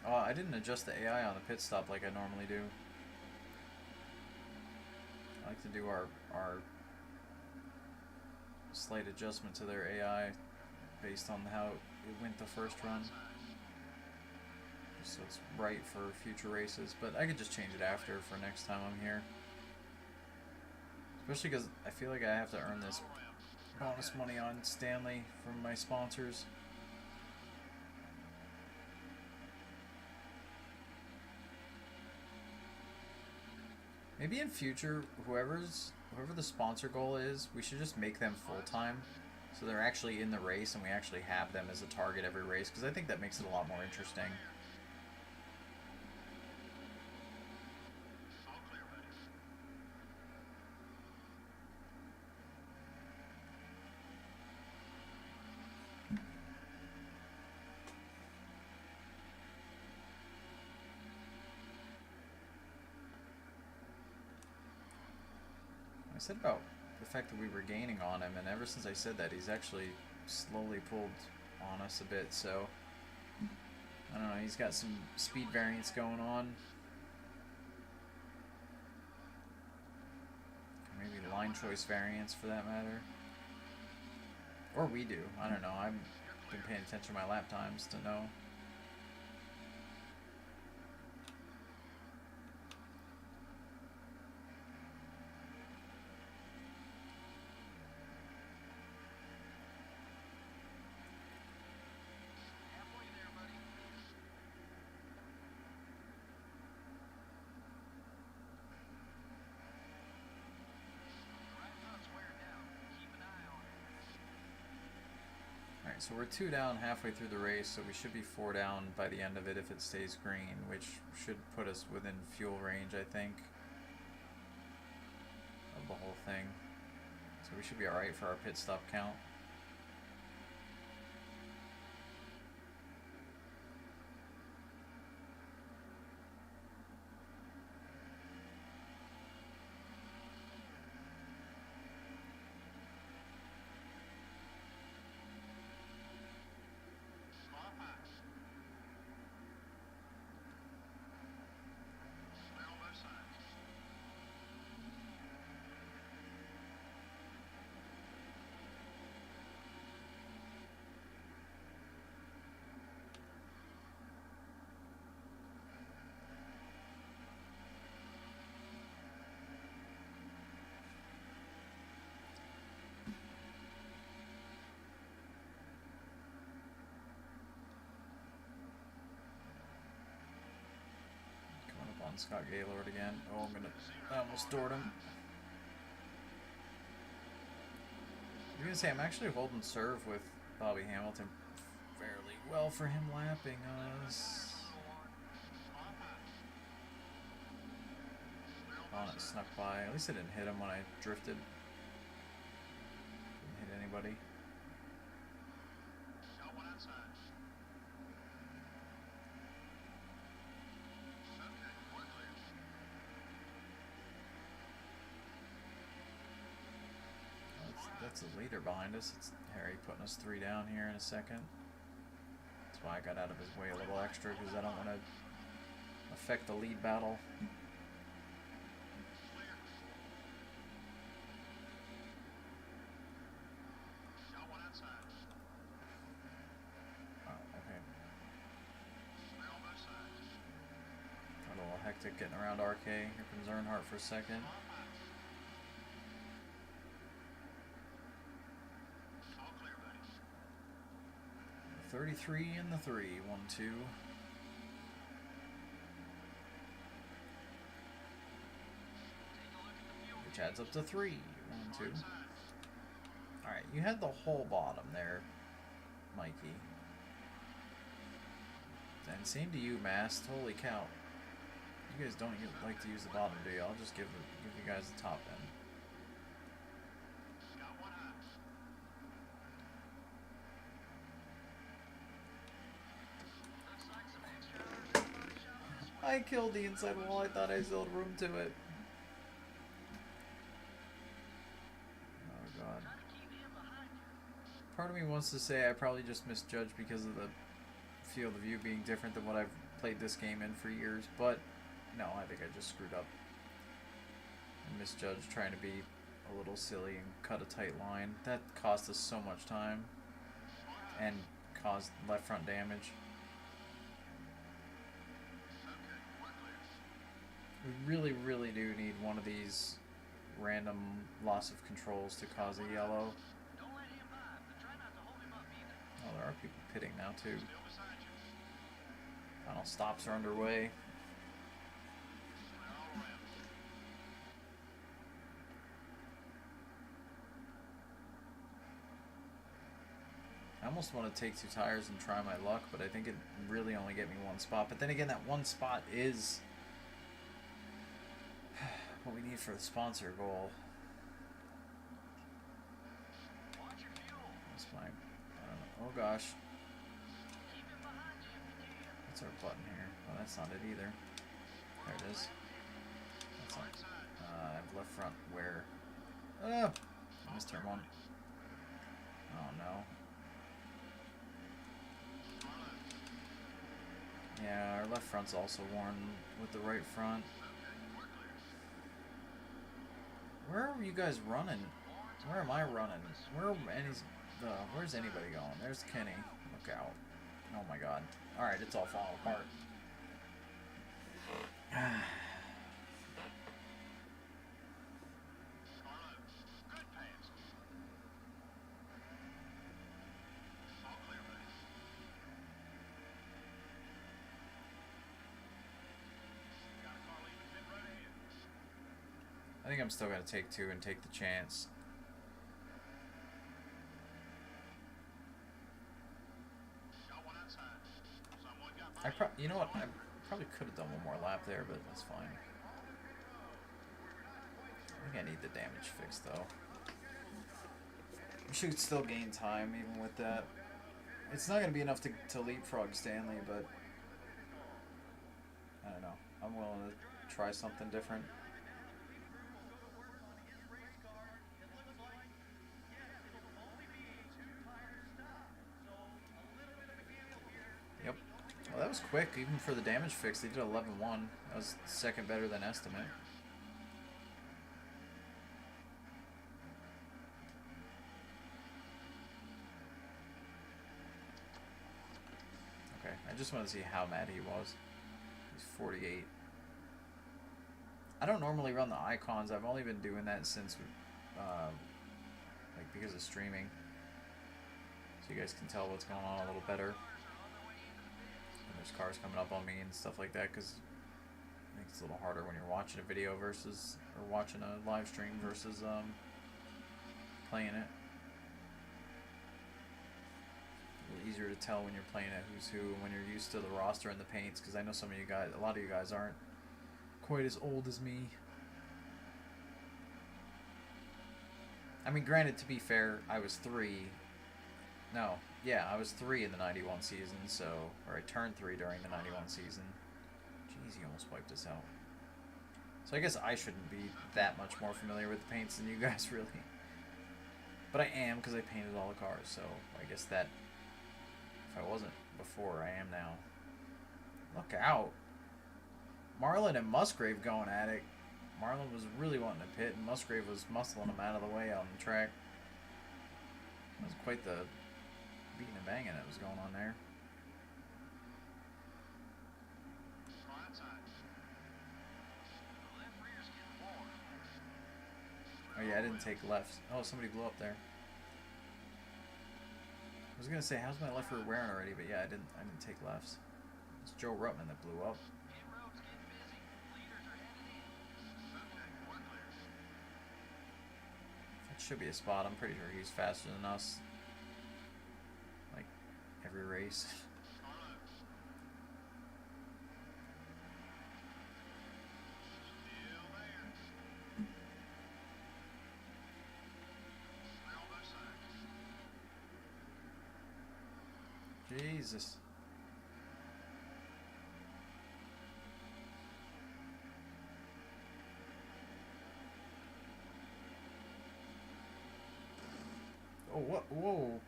S1: I didn't adjust the AI on the pit stop like I normally do. I like to do our slight adjustment to their AI based on how it went the first run. So it's right for future races, but I could just change it after for next time I'm here. Especially because I feel like I have to earn this bonus money on Stanley from my sponsors. Maybe in future, whoever the sponsor goal is, we should just make them full-time, so they're actually in the race and we actually have them as a target every race, because I think that makes it a lot more interesting. I said about the fact that we were gaining on him, and ever since I said that, he's actually slowly pulled on us a bit, so I don't know, he's got some speed variance going on. Maybe line choice variance for that matter. Or we do, I don't know, I've been paying attention to my lap times to know. So we're 2 down halfway through the race, so we should be 4 down by the end of it if it stays green, which should put us within fuel range, I think, of the whole thing. So we should be alright for our pit stop count. Scott Gaylord again. Oh, I almost doored him. I'm gonna say I'm actually holding serve with Bobby Hamilton fairly well for him lapping us. Oh, it snuck by. At least I didn't hit him when I drifted. Didn't hit anybody. 'That's the leader behind us. It's Harry putting us 3 down here in a second. That's why I got out of his way a little extra, because I don't want to affect the lead battle. Oh, okay. Got a little hectic getting around RK. Here comes Earnhardt for a second. 33 in the 3, 1, 2. Which adds up to 3, 1, 2. Alright, you had the whole bottom there, Mikey. And same to you, Mast. Holy cow. You guys don't like to use the bottom, do you? I'll just give you guys the top then. I killed the inside wall. I thought I still had room to it. Oh god. Part of me wants to say I probably just misjudged because of the field of view being different than what I've played this game in for years, but no, I think I just screwed up. I misjudged trying to be a little silly and cut a tight line. That cost us so much time and caused left front damage. We really, really do need one of these random loss of controls to cause a yellow. Oh, there are people pitting now too. Final stops are underway. I almost want to take 2 tires and try my luck, but I think it really only get me 1 spot. But then again, that 1 spot is what we need for the sponsor goal. That's fine. I don't know. Oh gosh. What's our button here? Oh, that's not it either. There it is. That's not. I have left front wear. Missed turn one. Oh no. Yeah, our left front's also worn with the right front. Where are you guys running? Where am I running? Where's anybody going? There's Kenny. Look out. Oh my god. Alright, it's all falling apart. I think I'm still going to take two and take the chance. You know what? I probably could have done one more lap there, but that's fine. I think I need the damage fixed, though. We should still gain time, even with that. It's not going to be enough to leapfrog Stanley, but I don't know. I'm willing to try something different. Yep. Well, that was quick, even for the damage fix. They did 11-1. That was second better than estimate. Okay, I just want to see how mad he was. He's 48. I don't normally run the icons. I've only been doing that since, like, because of streaming. So you guys can tell what's going on a little better. And there's cars coming up on me and stuff like that, because I think it's a little harder when you're watching a video versus, or watching a live stream versus playing it. A little easier to tell when you're playing it who's who, and when you're used to the roster and the paints, because I know some of you guys, a lot of you guys aren't quite as old as me. I mean, granted, to be fair, I was 3. No, yeah, I was 3 in the 91 season, so, or I turned 3 during the 91 season. Jeez, he almost wiped us out. So I guess I shouldn't be that much more familiar with the paints than you guys, really. But I am, because I painted all the cars, so I guess that, if I wasn't before, I am now. Look out. Marlin and Musgrave going at it. Marlin was really wanting to pit, and Musgrave was muscling him out of the way on the track. It was quite the beating and banging that was going on there. Oh yeah, I didn't take lefts. Oh, somebody blew up there. I was gonna say, how's my left rear wearing already? But yeah, I didn't take lefts. It's Joe Ruttman that blew up. That should be a spot. I'm pretty sure he's faster than us. Like every race. Jesus. Oh, what? Whoa.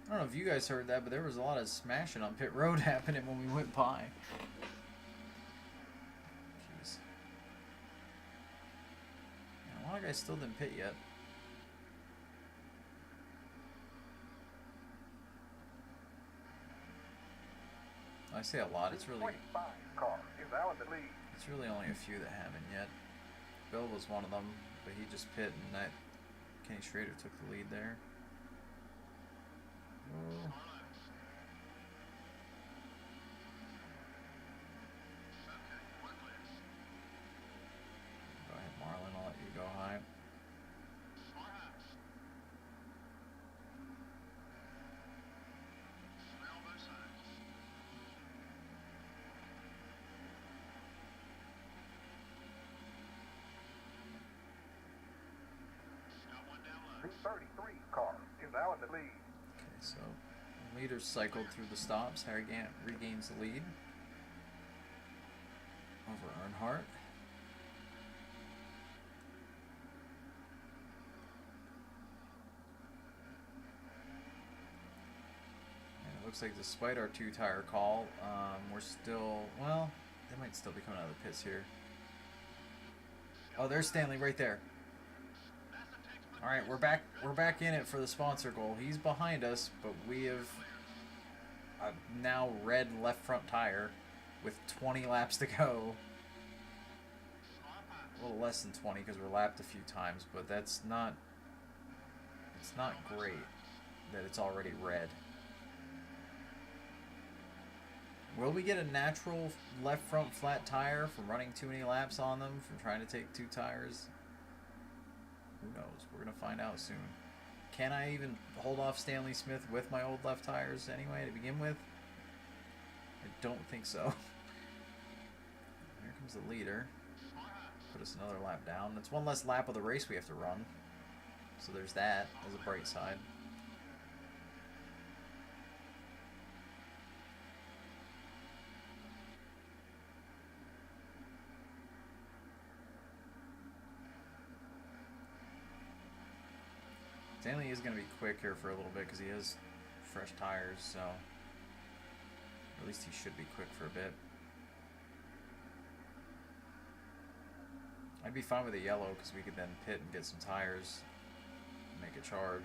S1: I don't know if you guys heard that, but there was a lot of smashing on pit road happening when we went by. Jeez. Yeah, a lot of guys still didn't pit yet. I say a lot, it's really only a few that haven't yet. Bill was one of them, but he just pit, and that Kenny Schrader took the lead there. Oh. Go ahead, Marlon, I'll let you go high.
S2: Car is now in the lead.
S1: Okay, so leader cycled through the stops. Harry Gant regains the lead over Earnhardt. looks like despite our 2-tire call, we're still, well, they might still be coming out of the pits here. Oh, there's Stanley right there. All right, we're back in it for the sponsor goal. He's behind us, but we have a now red left front tire with 20 laps to go. A little less than 20 because we're lapped a few times, but that's not, it's not great that it's already red. Will we get a natural left front flat tire from running too many laps on them, from trying to take 2 tires? Who knows? We're going to find out soon. Can I even hold off Stanley Smith with my old left tires anyway to begin with? I don't think so. Here comes the leader. Put us another lap down. That's one less lap of the race we have to run. So there's that as a bright side. Stanley is going to be quick here for a little bit because he has fresh tires, so at least he should be quick for a bit. I'd be fine with a yellow because we could then pit and get some tires and make a charge.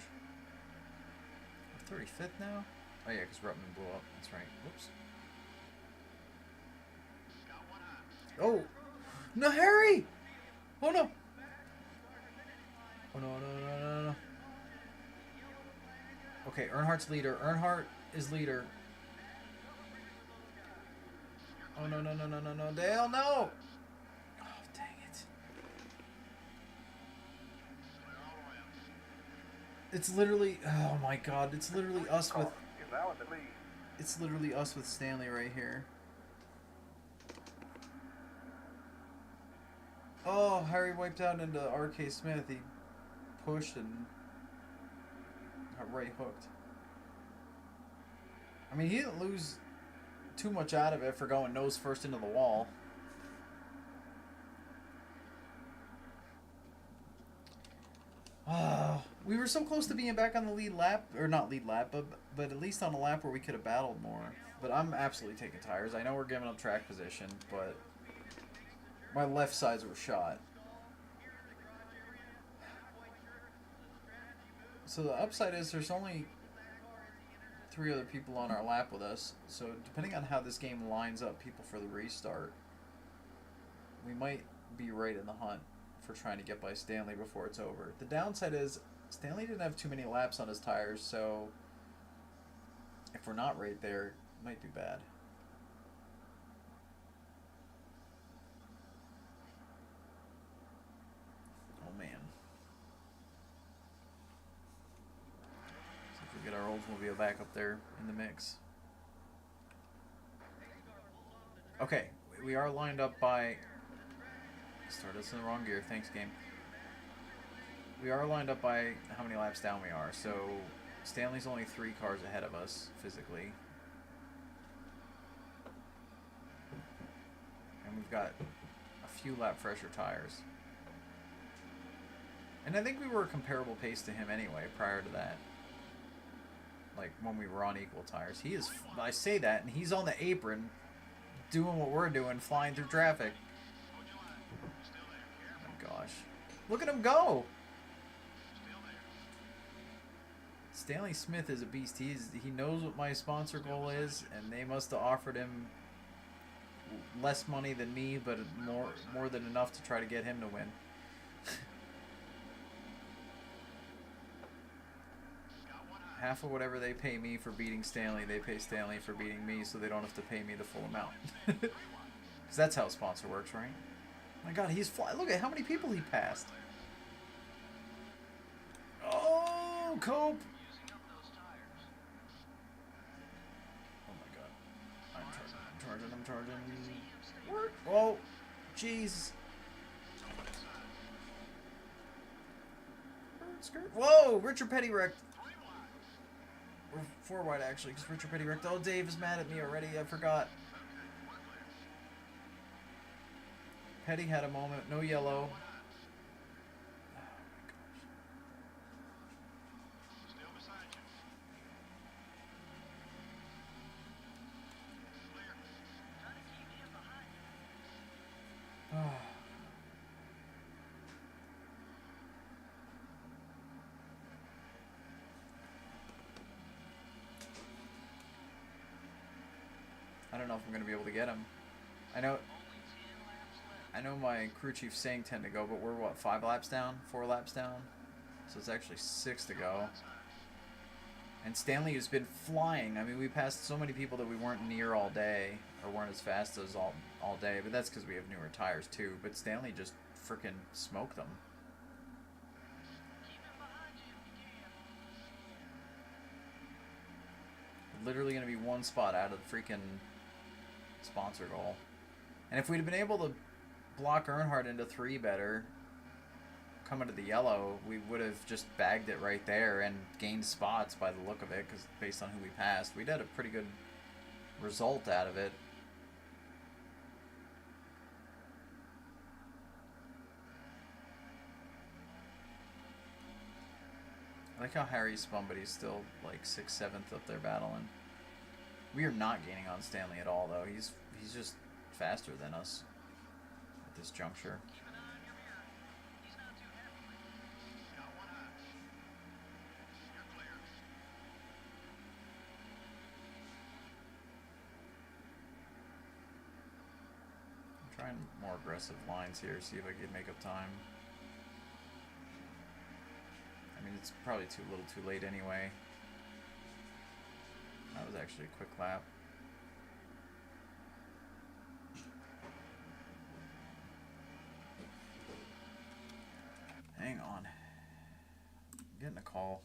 S1: We're 35th now? Oh yeah, because Ruttman blew up. That's right. Whoops. Oh! No, Harry! Oh no! Oh no, no, no, no, no. Okay, Earnhardt's leader. Earnhardt is leader. Oh no, no, no, no, no, no. Dale, no! Oh, dang it. It's literally, oh my god, it's literally us with, it's literally us with Stanley right here. Oh, Harry wiped out into R.K. Smith. He pushed and got right hooked. I mean, he didn't lose too much out of it for going nose first into the wall. We were so close to being back on the lead lap, or not lead lap, but at least on a lap where we could have battled more. But I'm absolutely taking tires. I know we're giving up track position, but my left sides were shot. So the upside is there's only 3 other people on our lap with us. So depending on how this game lines up people for the restart, we might be right in the hunt for trying to get by Stanley before it's over. The downside is Stanley didn't have too many laps on his tires, so if we're not right there, it might be bad. Oh man. So if we get our Oldsmobile back up there in the mix. Okay, we are lined up by... Start us in the wrong gear. Thanks, game. We are lined up by how many laps down we are. So Stanley's only 3 cars ahead of us physically. And we've got a few lap fresher tires. And I think we were a comparable pace to him anyway prior to that. Like when we were on equal tires. He is, I say that, and he's on the apron doing what we're doing, flying through traffic. Gosh. Look at him go! Stanley Smith is a beast. He knows what my sponsor goal is, and they must have offered him less money than me, but more than enough to try to get him to win. Half of whatever they pay me for beating Stanley, they pay Stanley for beating me, so they don't have to pay me the full amount. Because that's how a sponsor works, right? My god, he's flying. Look at how many people he passed. Oh, Cope. Oh my god. I'm charging. Whoa. Jeez. Whoa, Richard Petty wrecked. We're 4 wide actually, because Richard Petty wrecked. Oh, Dave is mad at me already. I forgot. Petty had a moment. No yellow. Oh my gosh. don't know if I'm gonna be able to get him. I know my crew chief's saying 10 to go, but we're what, 5 laps down, 4 laps down, so it's actually 6 to go. And Stanley has been flying. I mean, we passed so many people that we weren't near all day, or weren't as fast as all day, but that's because we have newer tires too. But Stanley just freaking smoked them. Literally going to be 1 spot out of the freaking sponsor goal. And if we'd have been able to block Earnhardt into 3 better, coming to the yellow, we would have just bagged it right there and gained spots by the look of it, because based on who we passed, we'd had a pretty good result out of it. I like how Harry spun, but he's still like 6th, 7th up there battling. We are not gaining on Stanley at all, though. He's just faster than us at this juncture. I'm trying more aggressive lines here, see if I can make up time. I mean, it's probably a little too late anyway. That was actually a quick lap. Hang on. I'm getting a call.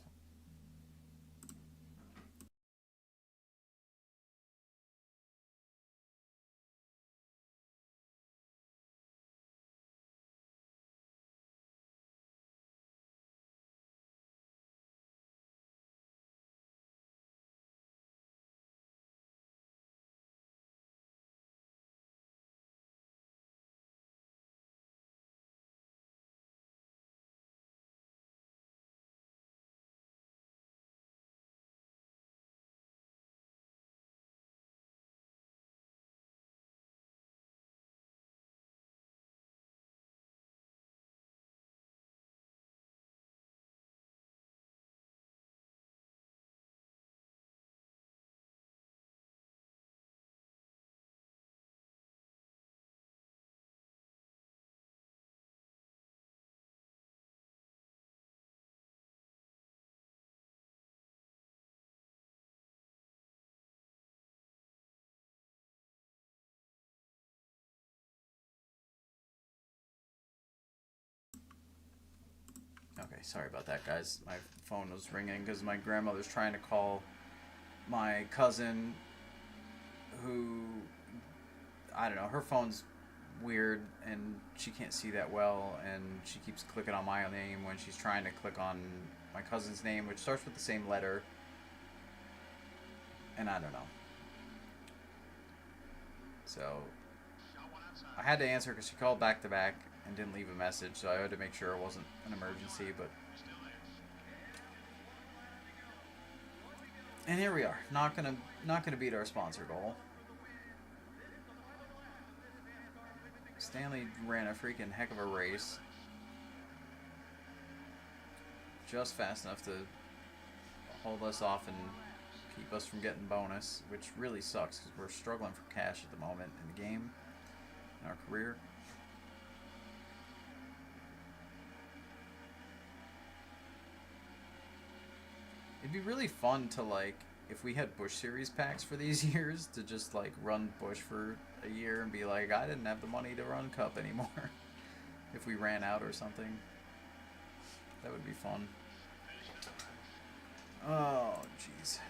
S1: Okay, sorry about that, guys. My phone was ringing because my grandmother's trying to call my cousin who, I don't know, her phone's weird and she can't see that well, and she keeps clicking on my name when she's trying to click on my cousin's name, which starts with the same letter, and I don't know. So I had to answer because she called back to back and didn't leave a message, so I had to make sure it wasn't an emergency. But and here we are, not gonna beat our sponsor goal. Stanley ran a freaking heck of a race, just fast enough to hold us off and keep us from getting bonus, which really sucks because we're struggling for cash at the moment in the game, in our career. It'd be really fun to, like, if we had Busch Series packs for these years, to just, like, run Busch for a year and be like, I didn't have the money to run Cup anymore. If we ran out or something. That would be fun. Oh, jeez.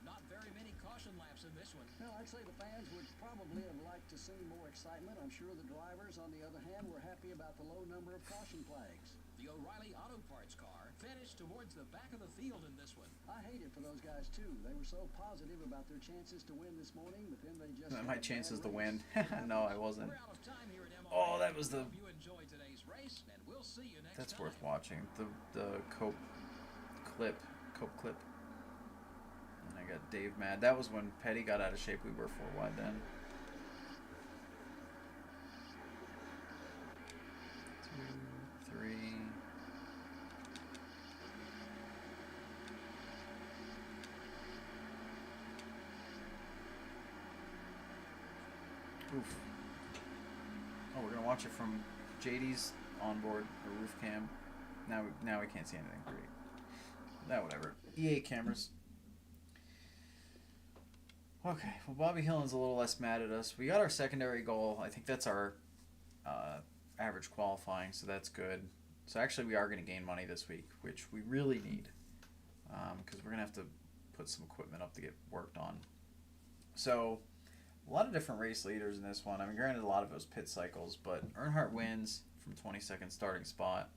S6: Not very many caution laps in this one.
S4: Well, I'd say the fans would probably have liked to see more excitement. I'm sure the drivers, on the other hand, were happy about the low number of caution flags.
S6: The O'Reilly Auto Parts car finished towards the back of the field in this one.
S4: I hate it for those guys, too. They were so positive about their chances to win this morning, but then they just...
S1: My chances to win. No, I wasn't.
S6: We're out of time here at MRA.
S1: Oh, that was the...
S6: Hope you enjoyed today's race, and we'll see you next
S1: That's
S6: time.
S1: worth watching. The Cope clip. And I got Dave mad. That was when Petty got out of shape. We were 4 wide then. 2, 3. Oof. Oh, we're gonna watch it from JD's onboard or roof cam. Now we can't see anything. Great. Now whatever. EA cameras. Okay, well Bobby Hillen's a little less mad at us. We got our secondary goal. I think that's our average qualifying, so that's good. So actually we are going to gain money this week, which we really need, because we're going to have to put some equipment up to get worked on. So a lot of different race leaders in this one. I mean, granted, a lot of it was pit cycles, but Earnhardt wins from 22nd starting spot.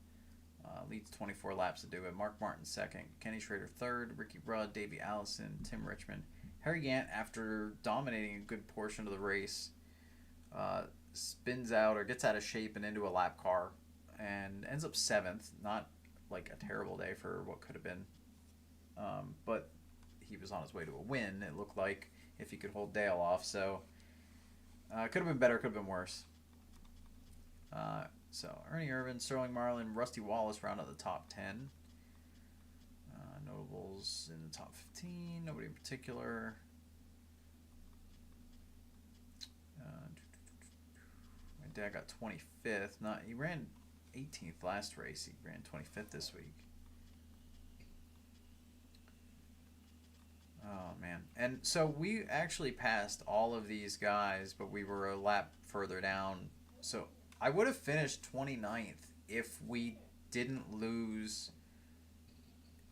S1: Leads 24 laps to do it. Mark Martin second. Kenny Schrader third. Ricky Rudd, Davey Allison, Tim Richmond. Harry Gant, after dominating a good portion of the race, spins out or gets out of shape and into a lap car and ends up 7th. Not like a terrible day for what could have been. But he was on his way to a win, it looked like, if he could hold Dale off. So could have been better, could have been worse. So Ernie Irvan, Sterling Marlin, Rusty Wallace round out the top 10. Notables in the top 15. Nobody in particular. My dad got 25th. He ran 18th last race. He ran 25th this week. Oh man. And so we actually passed all of these guys, but we were a lap further down. So I would have finished 29th if we didn't lose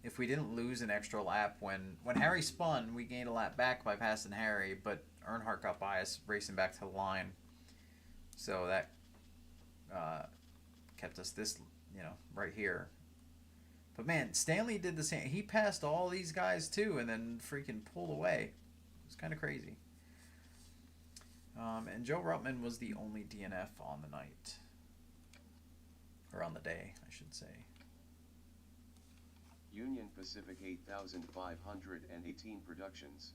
S1: an extra lap. When Harry spun, we gained a lap back by passing Harry, but Earnhardt got by us racing back to the line. So that kept us right here. But man, Stanley did the same. He passed all these guys too, and then freaking pulled away. It was kind of crazy. And Joe Rutman was the only DNF on the night. Or on the day, I should say.
S5: Union Pacific 8518 Productions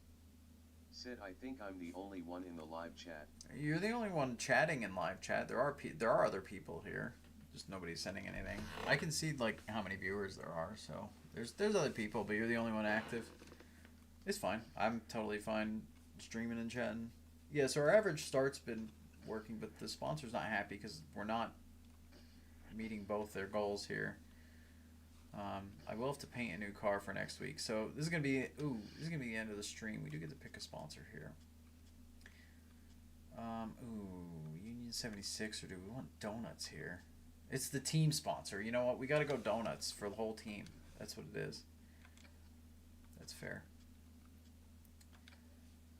S5: said, I think I'm the only one in the live chat.
S1: You're the only one chatting in live chat. There are other people here. Just nobody's sending anything. I can see like how many viewers there are, so there's other people, but you're the only one active. It's fine. I'm totally fine streaming and chatting. Yeah, so our average start's been working, but the sponsor's not happy because we're not meeting both their goals here. I will have to paint a new car for next week. So this is gonna be the end of the stream. We do get to pick a sponsor here. Union 76, or do we want donuts here? It's the team sponsor. You know what? We got to go donuts for the whole team. That's what it is. That's fair.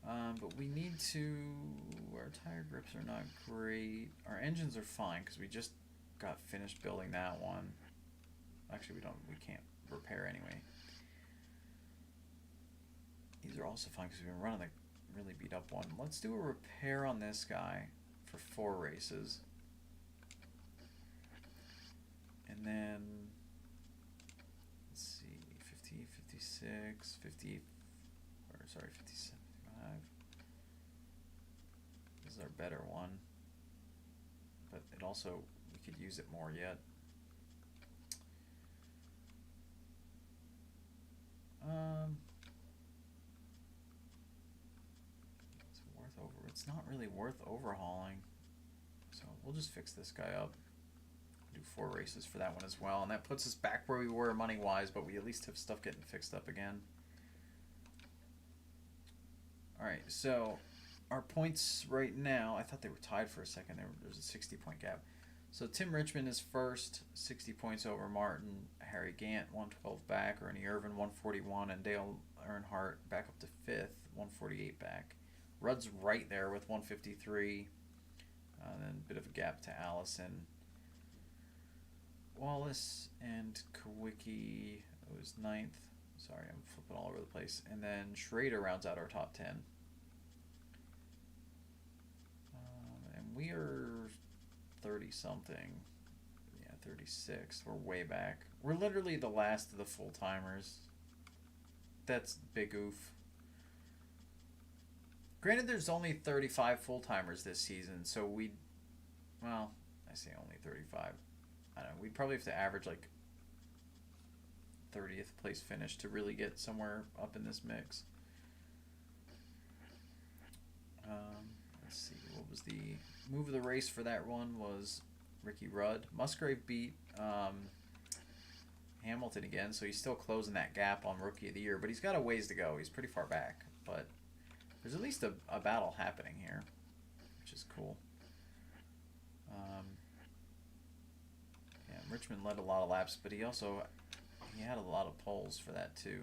S1: But we need to... Our tire grips are not great. Our engines are fine because we just got finished building that one. Actually, we can't repair anyway. These are also fine because we've been running the really beat up one. Let's do a repair on this guy for 4 races. And then, let's see, 50, 56, 50, or sorry, 57, 55. This is our better one. But it also, we could use it more yet. It's not really worth overhauling. So we'll just fix this guy up. Do 4 races for that one as well, and that puts us back where we were money wise, but we at least have stuff getting fixed up again. Alright, so our points right now, I thought they were tied for a second. There's a 60-point gap. So Tim Richmond is first, 60 points over Martin. Harry Gant 112 back. Ernie Irvan 141, and Dale Earnhardt back up to 5th, 148 back. Rudd's right there with 153. Then a bit of a gap to Allison. Wallace and Kawicki was 9th. Sorry, I'm flipping all over the place. And then Schrader rounds out our top 10. And we are 30-something. Yeah, 36. We're way back. We're literally the last of the full-timers. That's big oof. Granted, there's only 35 full-timers this season, so well, I say only 35. I don't know, we'd probably have to average like 30th place finish to really get somewhere up in this mix. Let's see, what was the move of the race for that one was Ricky Rudd. Musgrave beat Hamilton again, so he's still closing that gap on Rookie of the Year, but he's got a ways to go. He's pretty far back, but there's at least a battle happening here, which is cool. Yeah, Richmond led a lot of laps, but he had a lot of poles for that too.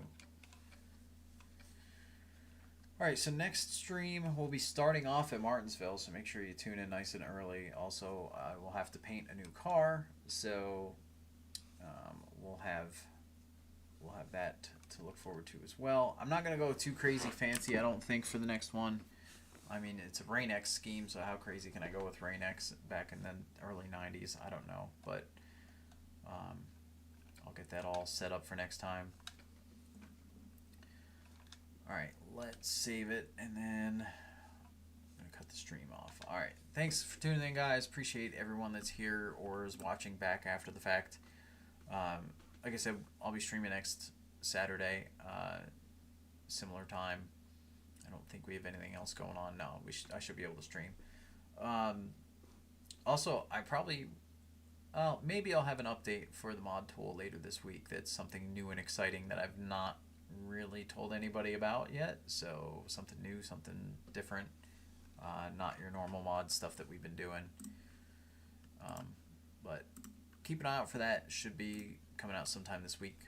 S1: Alright, so next stream we'll be starting off at Martinsville, so make sure you tune in nice and early. Also, we'll have to paint a new car, so we'll have that to look forward to as well. I'm not going to go too crazy fancy, I don't think, for the next one. I mean, it's a Rain-X scheme, so how crazy can I go with Rain-X back in the early 90s? I don't know, but I'll get that all set up for next time. Alright, let's save it, and then I'm going to cut the stream off. Alright, thanks for tuning in, guys. Appreciate everyone that's here or is watching back after the fact. Like I said, I'll be streaming next Saturday, similar time. I don't think we have anything else going on. No, I should be able to stream. Also, maybe I'll have an update for the mod tool later this week. That's something new and exciting that I've not really told anybody about yet. So something new, something different, not your normal mod stuff that we've been doing. But keep an eye out for that. Should be coming out sometime this week.